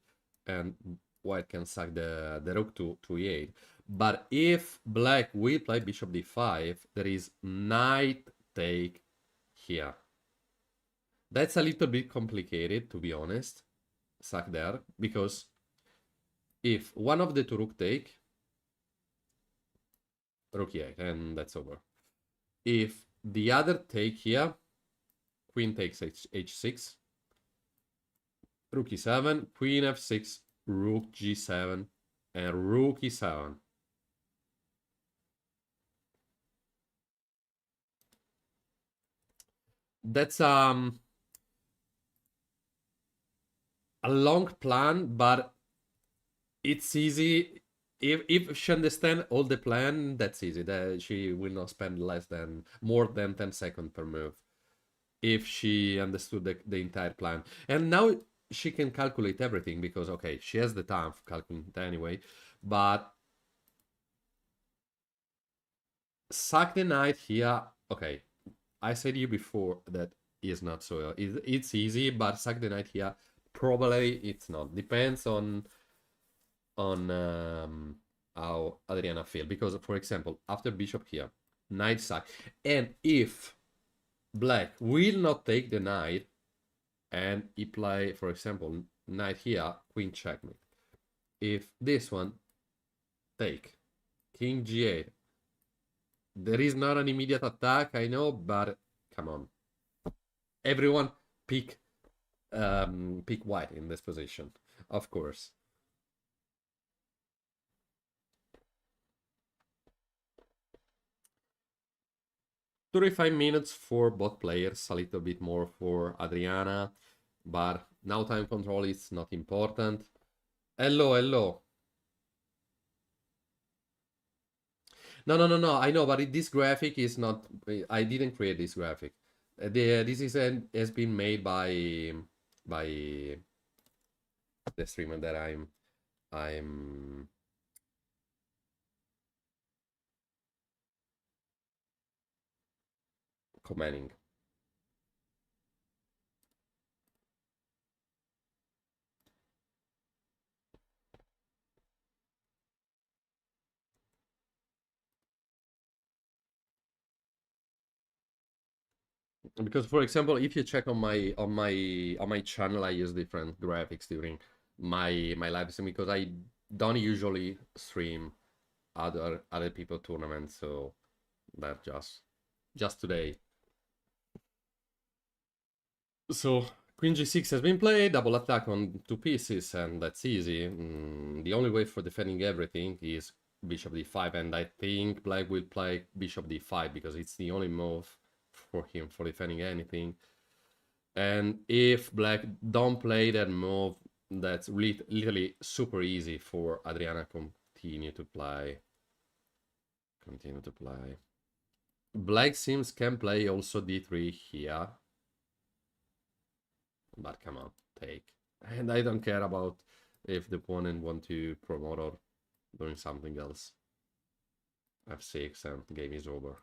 and white can sack the rook to e8. But if black will play bishop d5, there is knight take here. That's a little bit complicated, to be honest, sack there, because if one of the two rook take, rook e8, and that's over. If the other take here, queen takes h6, rook e7, queen f6, rook g7, and rook e7. That's a long plan, but it's easy. If she understands all the plan, that's easy. That she will not spend more than 10 seconds per move. If she understood the entire plan. And now she can calculate everything because, okay, she has the time for calculating anyway. But sack the knight here. Okay, I said to you before that is not so. It's easy, but sack the knight here, probably it's not. Depends on how Adriana feel. Because, for example, after bishop here, knight sack. And if black will not take the knight, and he play, for example, knight here, queen checkmate. If this one take, king g8, there is not an immediate attack, I know, but come on. Everyone pick white in this position, of course. $35 for both players, a little bit more for Adriana, but now time control is not important. Hello, hello. No, I know, but this graphic is not, I didn't create this graphic. This has been made by the streamer that I'm commenting. Because, for example, if you check on my channel, I use different graphics during my live stream because I don't usually stream other people tournaments, so that just today. So queen g6 has been played, double attack on two pieces, and that's easy. The only way for defending everything is bishop d5, and I think black will play bishop d5 because it's the only move for him for defending anything. And if black don't play that move, that's literally super easy for Adriana continue to play. Black seems can play also d3 here. But come on, take. And I don't care about if the opponent want to promote or doing something else. f6 and game is over.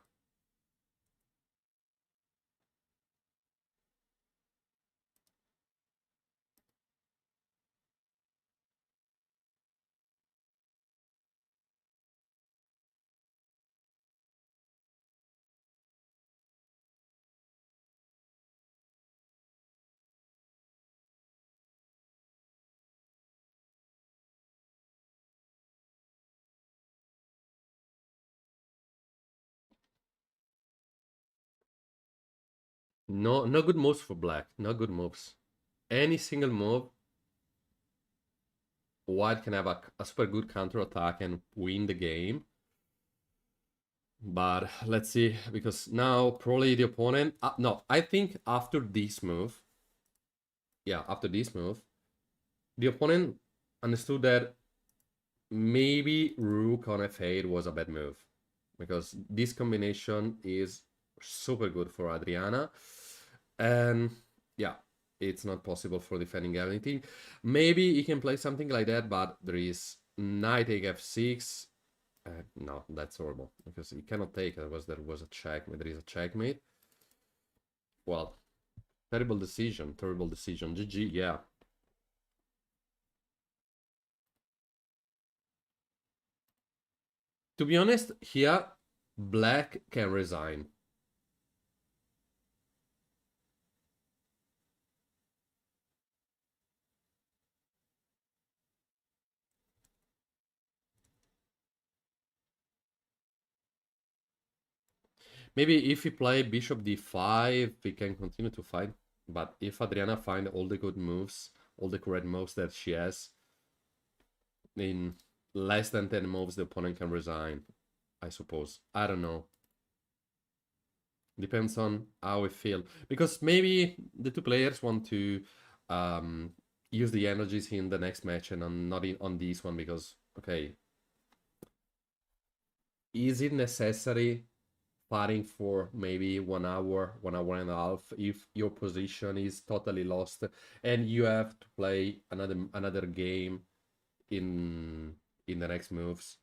No good moves for black. No good moves. Any single move, white can have a super good counter attack and win the game. But let's see, because now probably the opponent... no, I think after this move... Yeah, after this move, the opponent understood that maybe rook on f8 was a bad move. Because this combination is super good for Adriana. And yeah, it's not possible for defending anything. Maybe he can play something like that, but there is knight take f6. No, that's horrible because he cannot take it. There was a checkmate. There is a checkmate. Well, terrible decision. GG, yeah. To be honest, here, black can resign. Maybe if we play bishop d5, we can continue to fight. But if Adriana find all the good moves, all the correct moves that she has, in less than 10 moves, the opponent can resign, I suppose. I don't know. Depends on how we feel. Because maybe the two players want to use the energies in the next match and not on this one because, okay, is it necessary fighting for maybe 1 hour, 1 hour and a half if your position is totally lost and you have to play another game in the next moves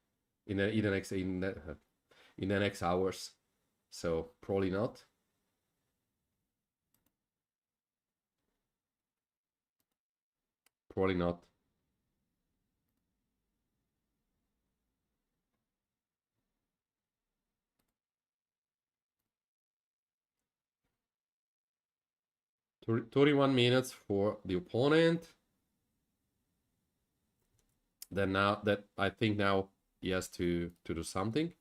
in the next hours? So probably not. Probably not. Thir 31 minutes for the opponent. Then now that I think now he has to do something.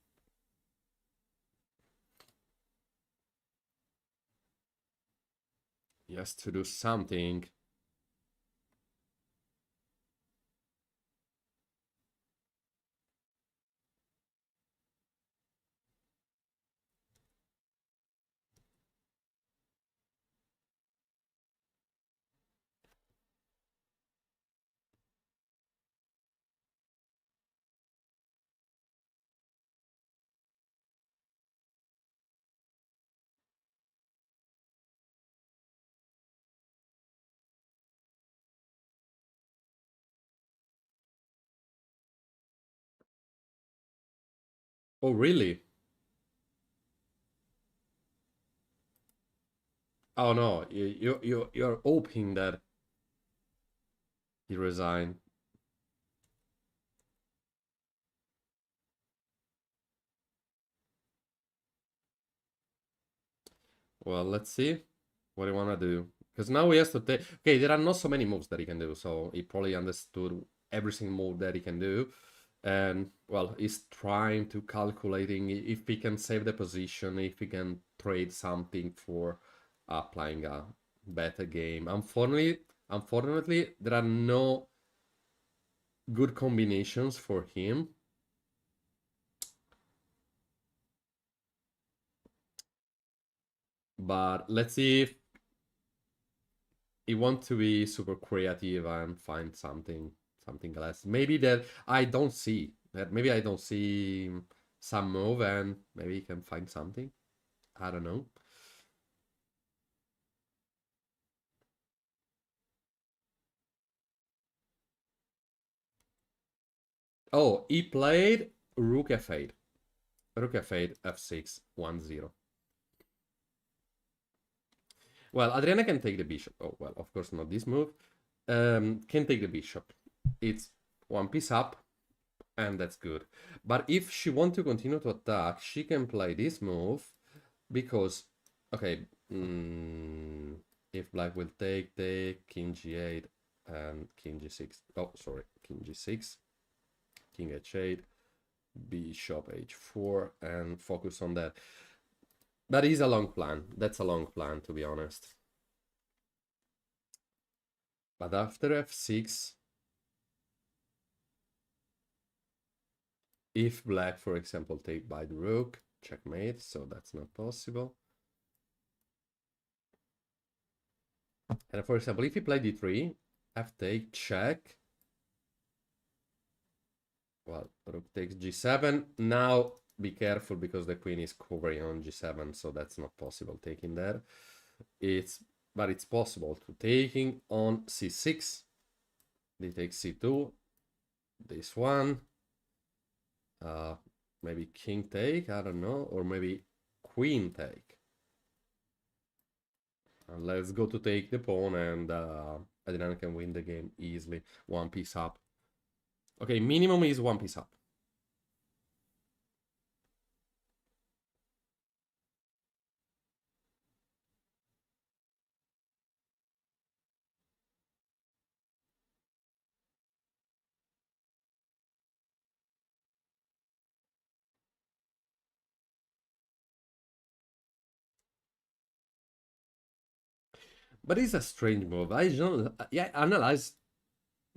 He has to do something. Oh, really? Oh no, you're hoping that he resign. Well, let's see what he wanna do. Because now he has to take. Okay, there are not so many moves that he can do, so he probably understood every single move that he can do, and well, he's trying to calculating if he can save the position, if he can trade something for playing a better game. Unfortunately, there are no good combinations for him. But let's see if he wants to be super creative and find something else. Maybe that I don't see. That maybe I don't see some move and maybe he can find something. I don't know. Oh, he played Rook F8. Rook F8, F6, 1-0. Well, Adriana can take the bishop. Oh, well, of course not this move. Can take the bishop. It's one piece up, and that's good. But if she wants to continue to attack, she can play this move because, okay, if black will take king g8 and king g6. Oh, sorry, king g6, king h8, bishop h4, and focus on that. That is a long plan. That's a long plan, to be honest. But after f6, if black, for example, take by the rook, checkmate, so that's not possible. And for example, if you play d3, f take, check. Well, rook takes g7. Now be careful because the queen is covering on g7, so that's not possible taking there. But it's possible to taking on c6. They take c2. This one. Maybe king take, I don't know, or maybe queen take. And let's go to take the pawn, and Adriana can win the game easily. One piece up. Okay, minimum is one piece up. But it's a strange move. I don't, yeah, analyze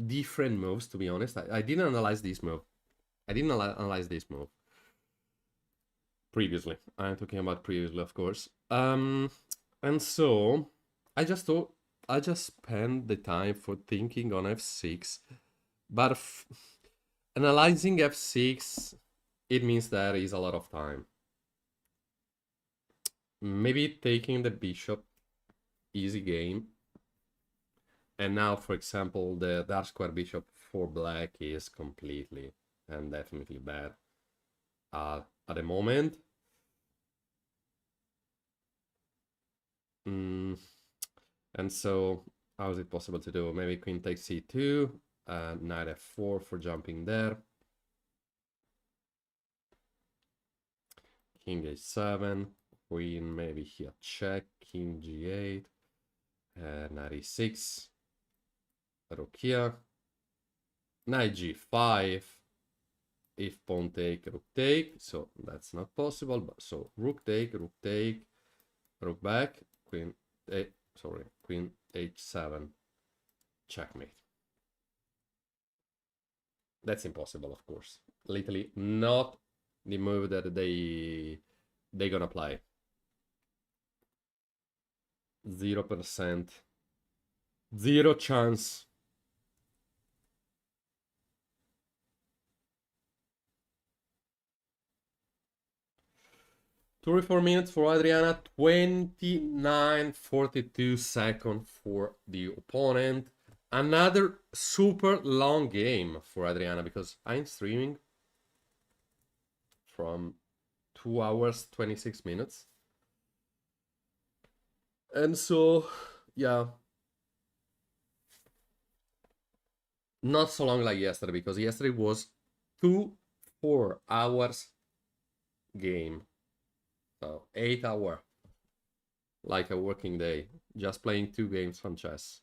different moves, to be honest. I didn't analyze this move. I didn't analyze this move previously. I'm talking about previously, of course. And so I just thought I just spent the time for thinking on f6, but analyzing f6, it means there is a lot of time. Maybe taking the bishop, easy game. And now, for example, the dark square bishop for black is completely and definitely bad at the moment. And so, how is it possible to do? Maybe queen takes c2, knight f4 for jumping there. King h7, queen maybe here check, king g8, knight e6, rook here, knight g5, if pawn take, rook take, so that's not possible, but so rook take, rook back, queen h7, checkmate. That's impossible, of course. Literally not the move that they gonna play. 0%. Zero chance. Two 4 minutes for Adriana, 29:42 seconds for the opponent. Another super long game for Adriana because I'm streaming from 2 hours 26 minutes. And so, yeah, not so long like yesterday because yesterday was 4 hours game. So 8 hour, like a working day, just playing 2 games on chess.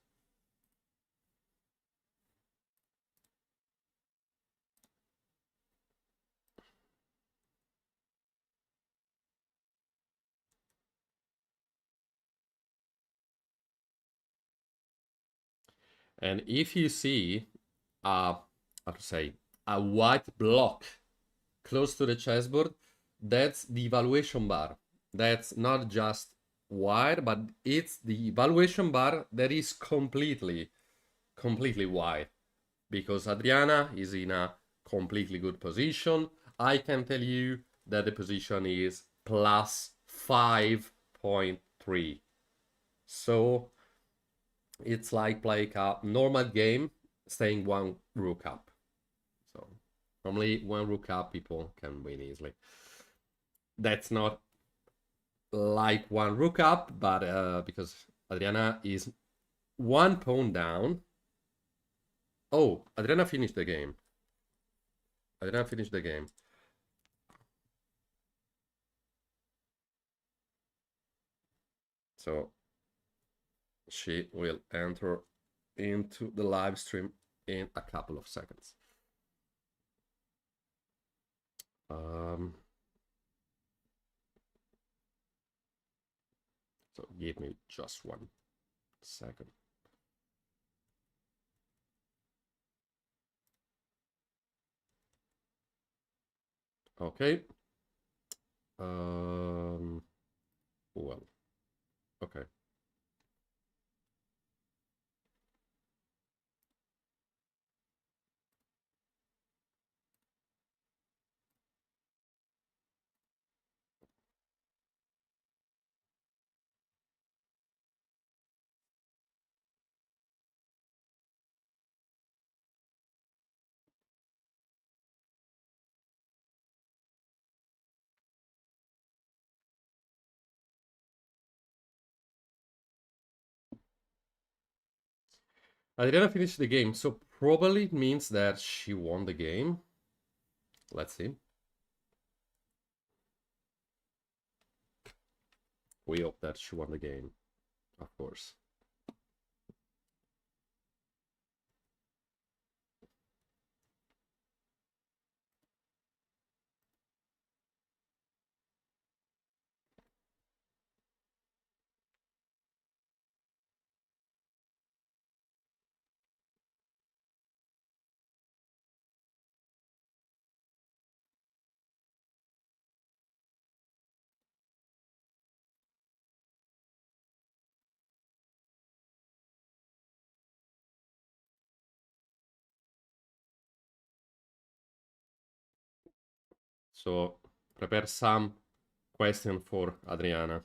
And if you see, how to say, a white block close to the chessboard, that's the evaluation bar. That's not just white, but it's the evaluation bar that is completely white. Because Adriana is in a completely good position. I can tell you that the position is plus 5.3. So it's like playing a normal game, staying 1 rook up. So normally 1 rook up, people can win easily. That's not like 1 rook up, but because Adriana is 1 pawn down. Oh, Adriana finished the game. Adriana finished the game. So she will enter into the live stream in a couple of seconds. So give me just 1 second. Okay. Well, okay. Adriana finished the game, so probably it means that she won the game. Let's see. We hope that she won the game, of course. So prepare some question for Adriana.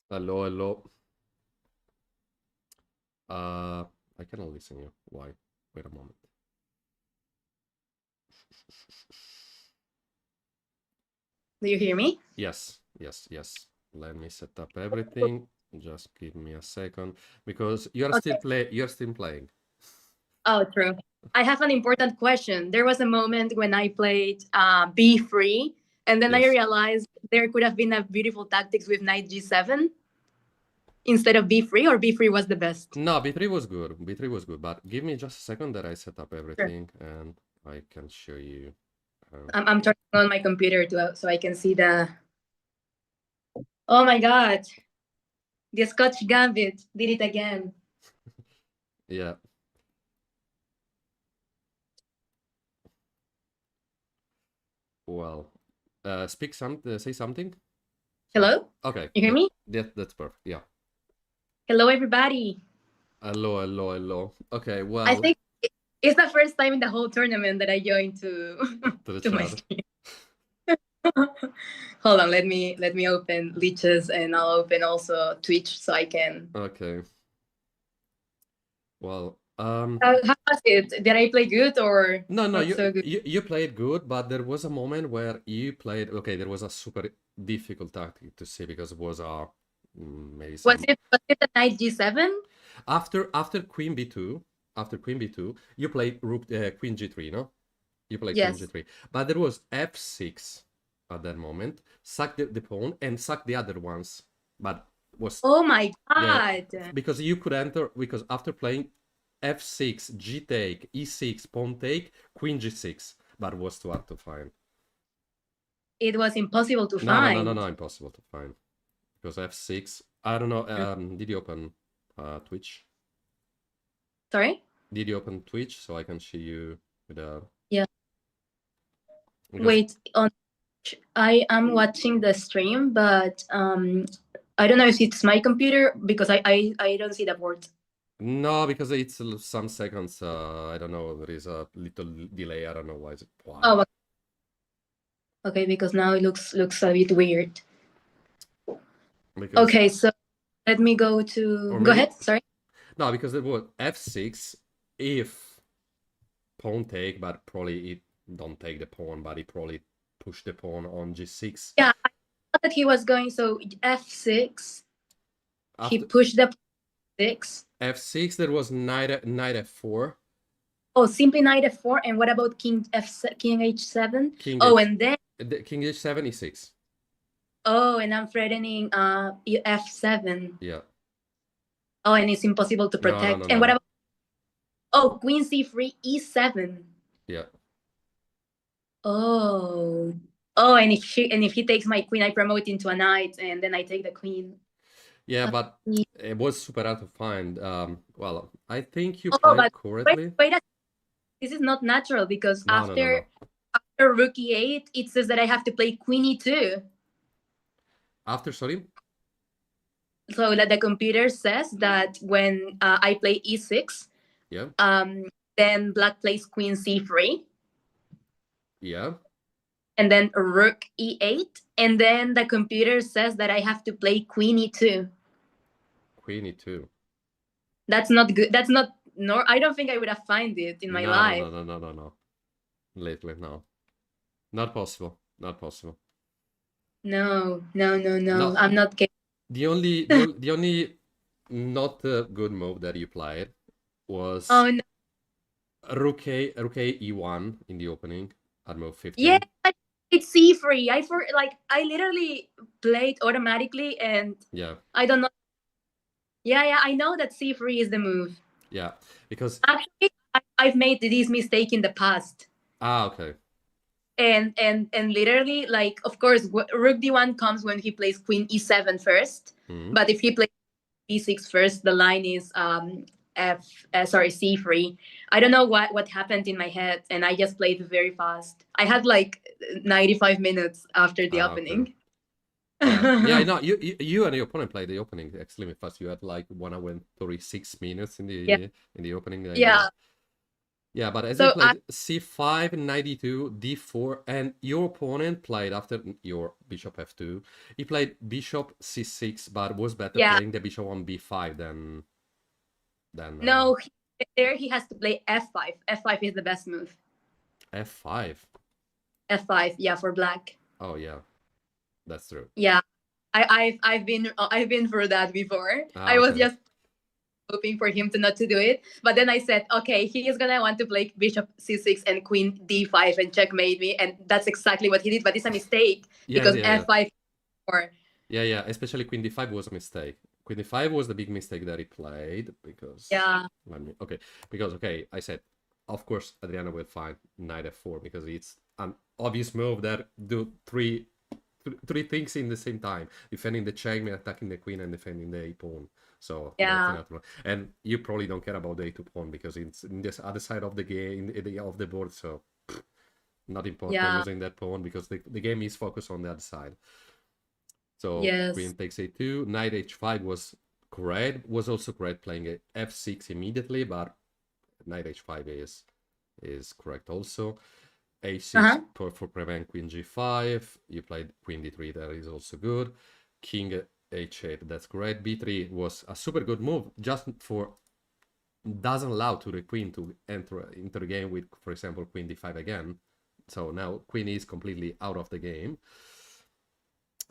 Hello, hello. I cannot listen you. Why? Wait a moment. Do you hear me? Yes, yes, yes. Let me set up everything. Just give me a second because you're still playing. Oh, true. I have an important question. There was a moment when I played B3, and then I Yes. realized there could have been a beautiful tactics with knight G7 instead of B3, or B3 was the best. No, B3 was good. B3 was good, but give me just a second that I set up Sure. everything and I can show you. I'm turning on my computer so I can see the. Oh my God! The Scotch Gambit did it again. Yeah. Well, say something. Hello? Okay. You hear me? That's perfect. Yeah. Hello, everybody. Hello, hello, hello. Okay, well. I think it's the first time in the whole tournament that I joined to to the to my chat. stream. Hold on, let me open Leeches, and I'll open also Twitch so I can. Okay. Well, how was it? Did I play good or no, not so good? you played good, but there was a moment where you played. Okay, there was a super difficult tactic to see because it was a maybe some. Was it the knight G7? After Queen B2, you played Rook Queen G3, no? You played Queen Yes. G3, but there was F6 at that moment. Sack the pawn and sack the other ones, but was. Oh my God! Because you could enter because after playing F6, G take, E6, pawn take, Queen G6, but it was too hard to find. It was impossible to find. No, impossible to find. Because F6, I don't know, did you open Twitch? Sorry? Did you open Twitch so I can show you with a... Yeah. Because... Wait, I am watching the stream, but I don't know if it's my computer because I don't see the board. No, because it's some seconds, I don't know, there is a little delay, I don't know why. Oh, okay, because now it looks a bit weird. Because... Okay, so let me go to... Go ahead, sorry. No, because it was F6 if pawn take, but probably it don't take the pawn, but he probably push the pawn on G6. Yeah, I thought that he was going, so F6, he pushed the 6. F6, there was knight F4. Oh, simply knight F4, and what about king H7? And then... King H7, E6. Oh, and I'm threatening F7. Yeah. Oh, and it's impossible to protect. No, and what about... Oh, Queen C3, E7. Yeah. Oh. Oh, and if he takes my queen, I promote into a knight, and then I take the queen. Yeah, but it was super hard to find. Well, I think you played correctly. Wait, this is not natural because after Rook E8, it says that I have to play Queen E2. After, sorry? So that the computer says that when I play E6, yeah, then Black plays Queen C3. Yeah. And then Rook E8, and then the computer says that I have to play Queen E2. Queen E2. That's not good. That's not... No, I don't think I would have found it in my life. No. Lately, no. Not possible. No. I'm not kidding. The only not good move that you played was Rook E1 in the opening at move 15. Yeah, it's C3. I literally played automatically, and I don't know. Yeah, I know that C3 is the move. Yeah, because actually I've made this mistake in the past. Okay. And literally, like, of course, Rook D1 comes when he plays Queen E7 first. But if he plays E6 first, the line is c3. I don't know what happened in my head, and I just played very fast. I had like 95 minutes after the opening. Yeah, no, you and your opponent played the opening extremely fast. You had like 1 hour and 36 minutes in the opening. Yeah, but as you played c5, 92, d4, and your opponent played after your bishop f2. He played bishop c6, but was better playing the bishop on b5 than. No, there he has to play f5. F5 is the best move. f5. F5, yeah, for black. Oh yeah, that's true. Yeah, I've been through that before. I was just hoping for him to not to do it, but then I said, okay, he is gonna want to play bishop c6 and queen d5 and checkmate me, and that's exactly what he did. But it's a mistake because f5. Yeah, especially queen d5 was a mistake. Queen d5 was the big mistake that he played because I said, of course Adriana will find knight f4 because it's an obvious move that do three things in the same time: defending the checkmate, attacking the queen, and defending the a-pawn. So and you probably don't care about the a2 pawn because it's in this other side of the game, of the board. So not important losing that pawn because the game is focused on the other side. So queen takes a2, knight h5 was correct. Was also correct playing a f6 immediately, but knight h5 is correct also. a6 for prevent queen g5. You played queen d3, that is also good. King h8, that's correct. b3 was a super good move, just for doesn't allow to the queen to enter into the game with, for example, queen d5 again. So now queen is completely out of the game.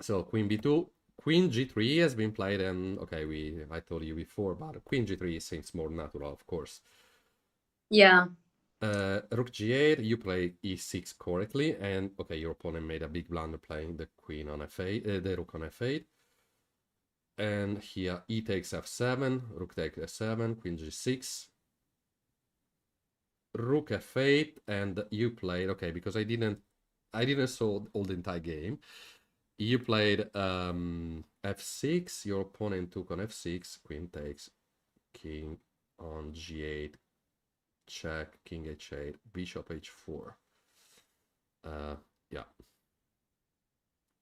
So queen b2, queen g3 has been played, and I told you before, but queen g3 seems more natural, of course. Yeah. Rook g8, you play e6 correctly, and your opponent made a big blunder playing the queen on f8, the rook on f8. And here e takes f7, rook takes f7, queen g6, rook f8, and you played because I didn't saw all the entire game. You played f6, your opponent took on f6, queen takes, king on g8, check, king h8, bishop h4.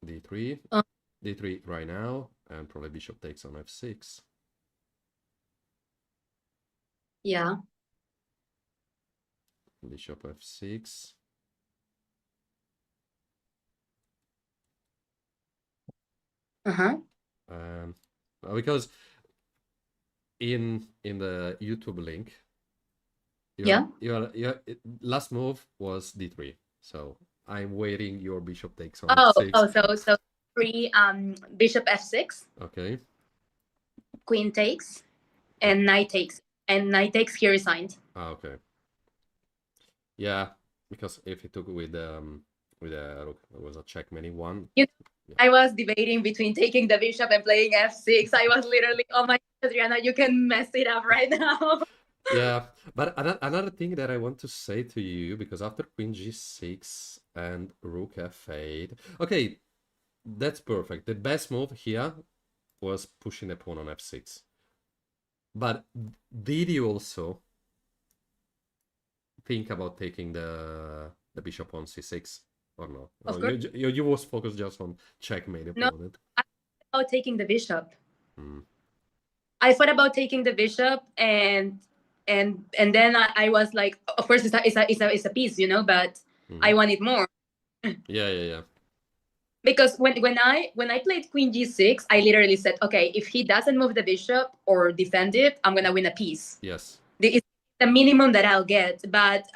D3, d3 right now, and probably bishop takes on f6. Yeah. Bishop f6. Because in the YouTube link, your last move was d3, so I'm waiting your bishop takes on f6. So bishop f6. Okay. Queen takes, and knight takes, here is signed. Okay. Yeah, because if he took with a rook, it was a checkmate one. I was debating between taking the bishop and playing f6. I was literally, oh my God, Adriana, you can mess it up right now. Yeah, but another thing that I want to say to you, because after queen g6 and rook f8, that's perfect. The best move here was pushing the pawn on f6. But did you also think about taking the bishop on c6 or no? Of course. You was focused just on checkmate opponent. I thought about taking the bishop. I thought about taking the bishop, and then I was like, of course it's a piece, but I wanted more. Yeah. Because when I played queen g6, I literally said, okay, if he doesn't move the bishop or defend it, I'm gonna win a piece. Yes. It's the minimum that I'll get. But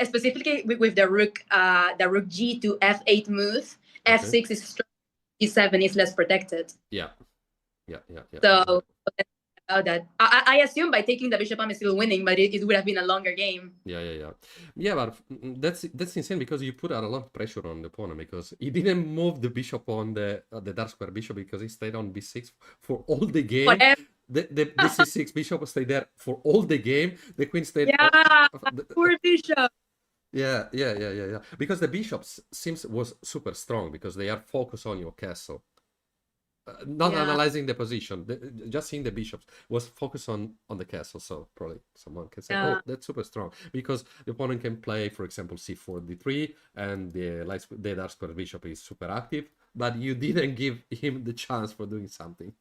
specifically with the rook g to f8 move, f6 is strong, e7 is less protected. Yeah. So about that, I assume by taking the bishop I'm still winning, but it would have been a longer game. Yeah, but that's insane, because you put a lot of pressure on the opponent, because he didn't move the bishop on the dark square bishop, because he stayed on b6 for all the game. The c6 bishop stayed there for all the game. The queen stayed. Poor bishop. Yeah. Because the bishops was super strong, because they are focused on your castle. Not Yeah. analyzing the position, just seeing the bishops, was focused on the castle. So probably someone can say, Yeah. oh, that's super strong, because the opponent can play, for example, c4 d3, and the dark square bishop is super active, but you didn't give him the chance for doing something.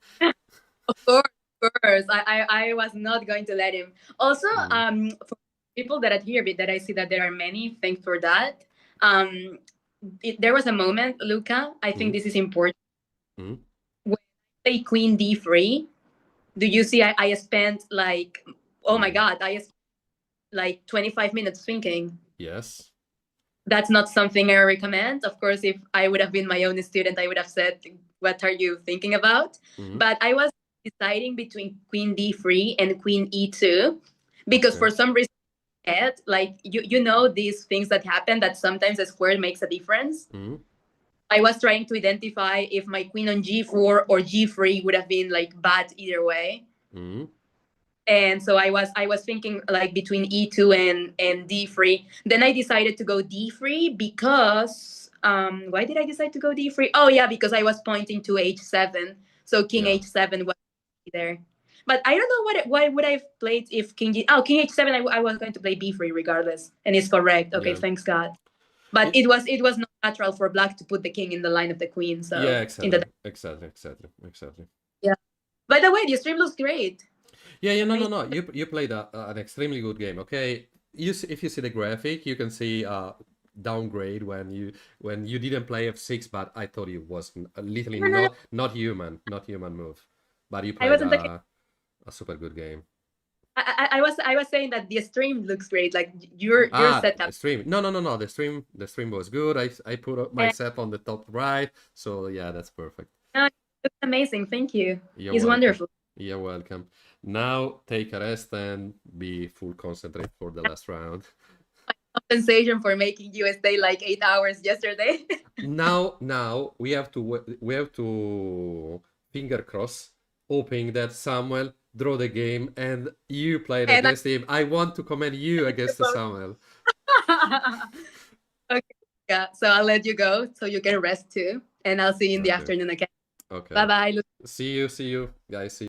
Of course. I was not going to let him. Also, for people that are here, that I see that there are many. Thanks for that. There was a moment, Luca. I think this is important. Mm. When I play Queen D3, do you see? I spent like, oh my God, I spent like 25 minutes thinking. Yes. That's not something I recommend. Of course, if I would have been my own student, I would have said, "What are you thinking about?" But I was deciding between Queen D3 and Queen E2 because for some reason, like you know these things that happen that sometimes a square makes a difference. I was trying to identify if my queen on G4 or G3 would have been like bad either way. And so I was thinking like between E2 and D3. Then I decided to go D3 because why did I decide to go D3? Oh yeah, because I was pointing to H7. So King H7 was there. But I don't know why would I have played if King H7 I was going to play B3 regardless. And it's correct. Okay, thanks God. But it was not natural for black to put the king in the line of the queen. So yeah, exactly. Yeah. By the way, the stream looks great. Yeah, no. You played an extremely good game. Okay, if you see the graphic, you can see downgrade when you didn't play f6, but I thought it was literally not human move, but you played a super good game. I was saying that the stream looks great. Like your setup. The stream. No. The stream was good. I put myself on the top right, so yeah, that's perfect. It's amazing. Thank you. It's wonderful. You're welcome. Now take a rest and be full concentrate for the last round. Compensation for making you stay like 8 hours yesterday. now we have to finger cross, hoping that Samuel draw the game and you played against him. I want to commend you against Samuel. Okay, yeah. So I'll let you go so you can rest too, and I'll see you in the afternoon again. Okay. Bye bye. See you, guys. See you.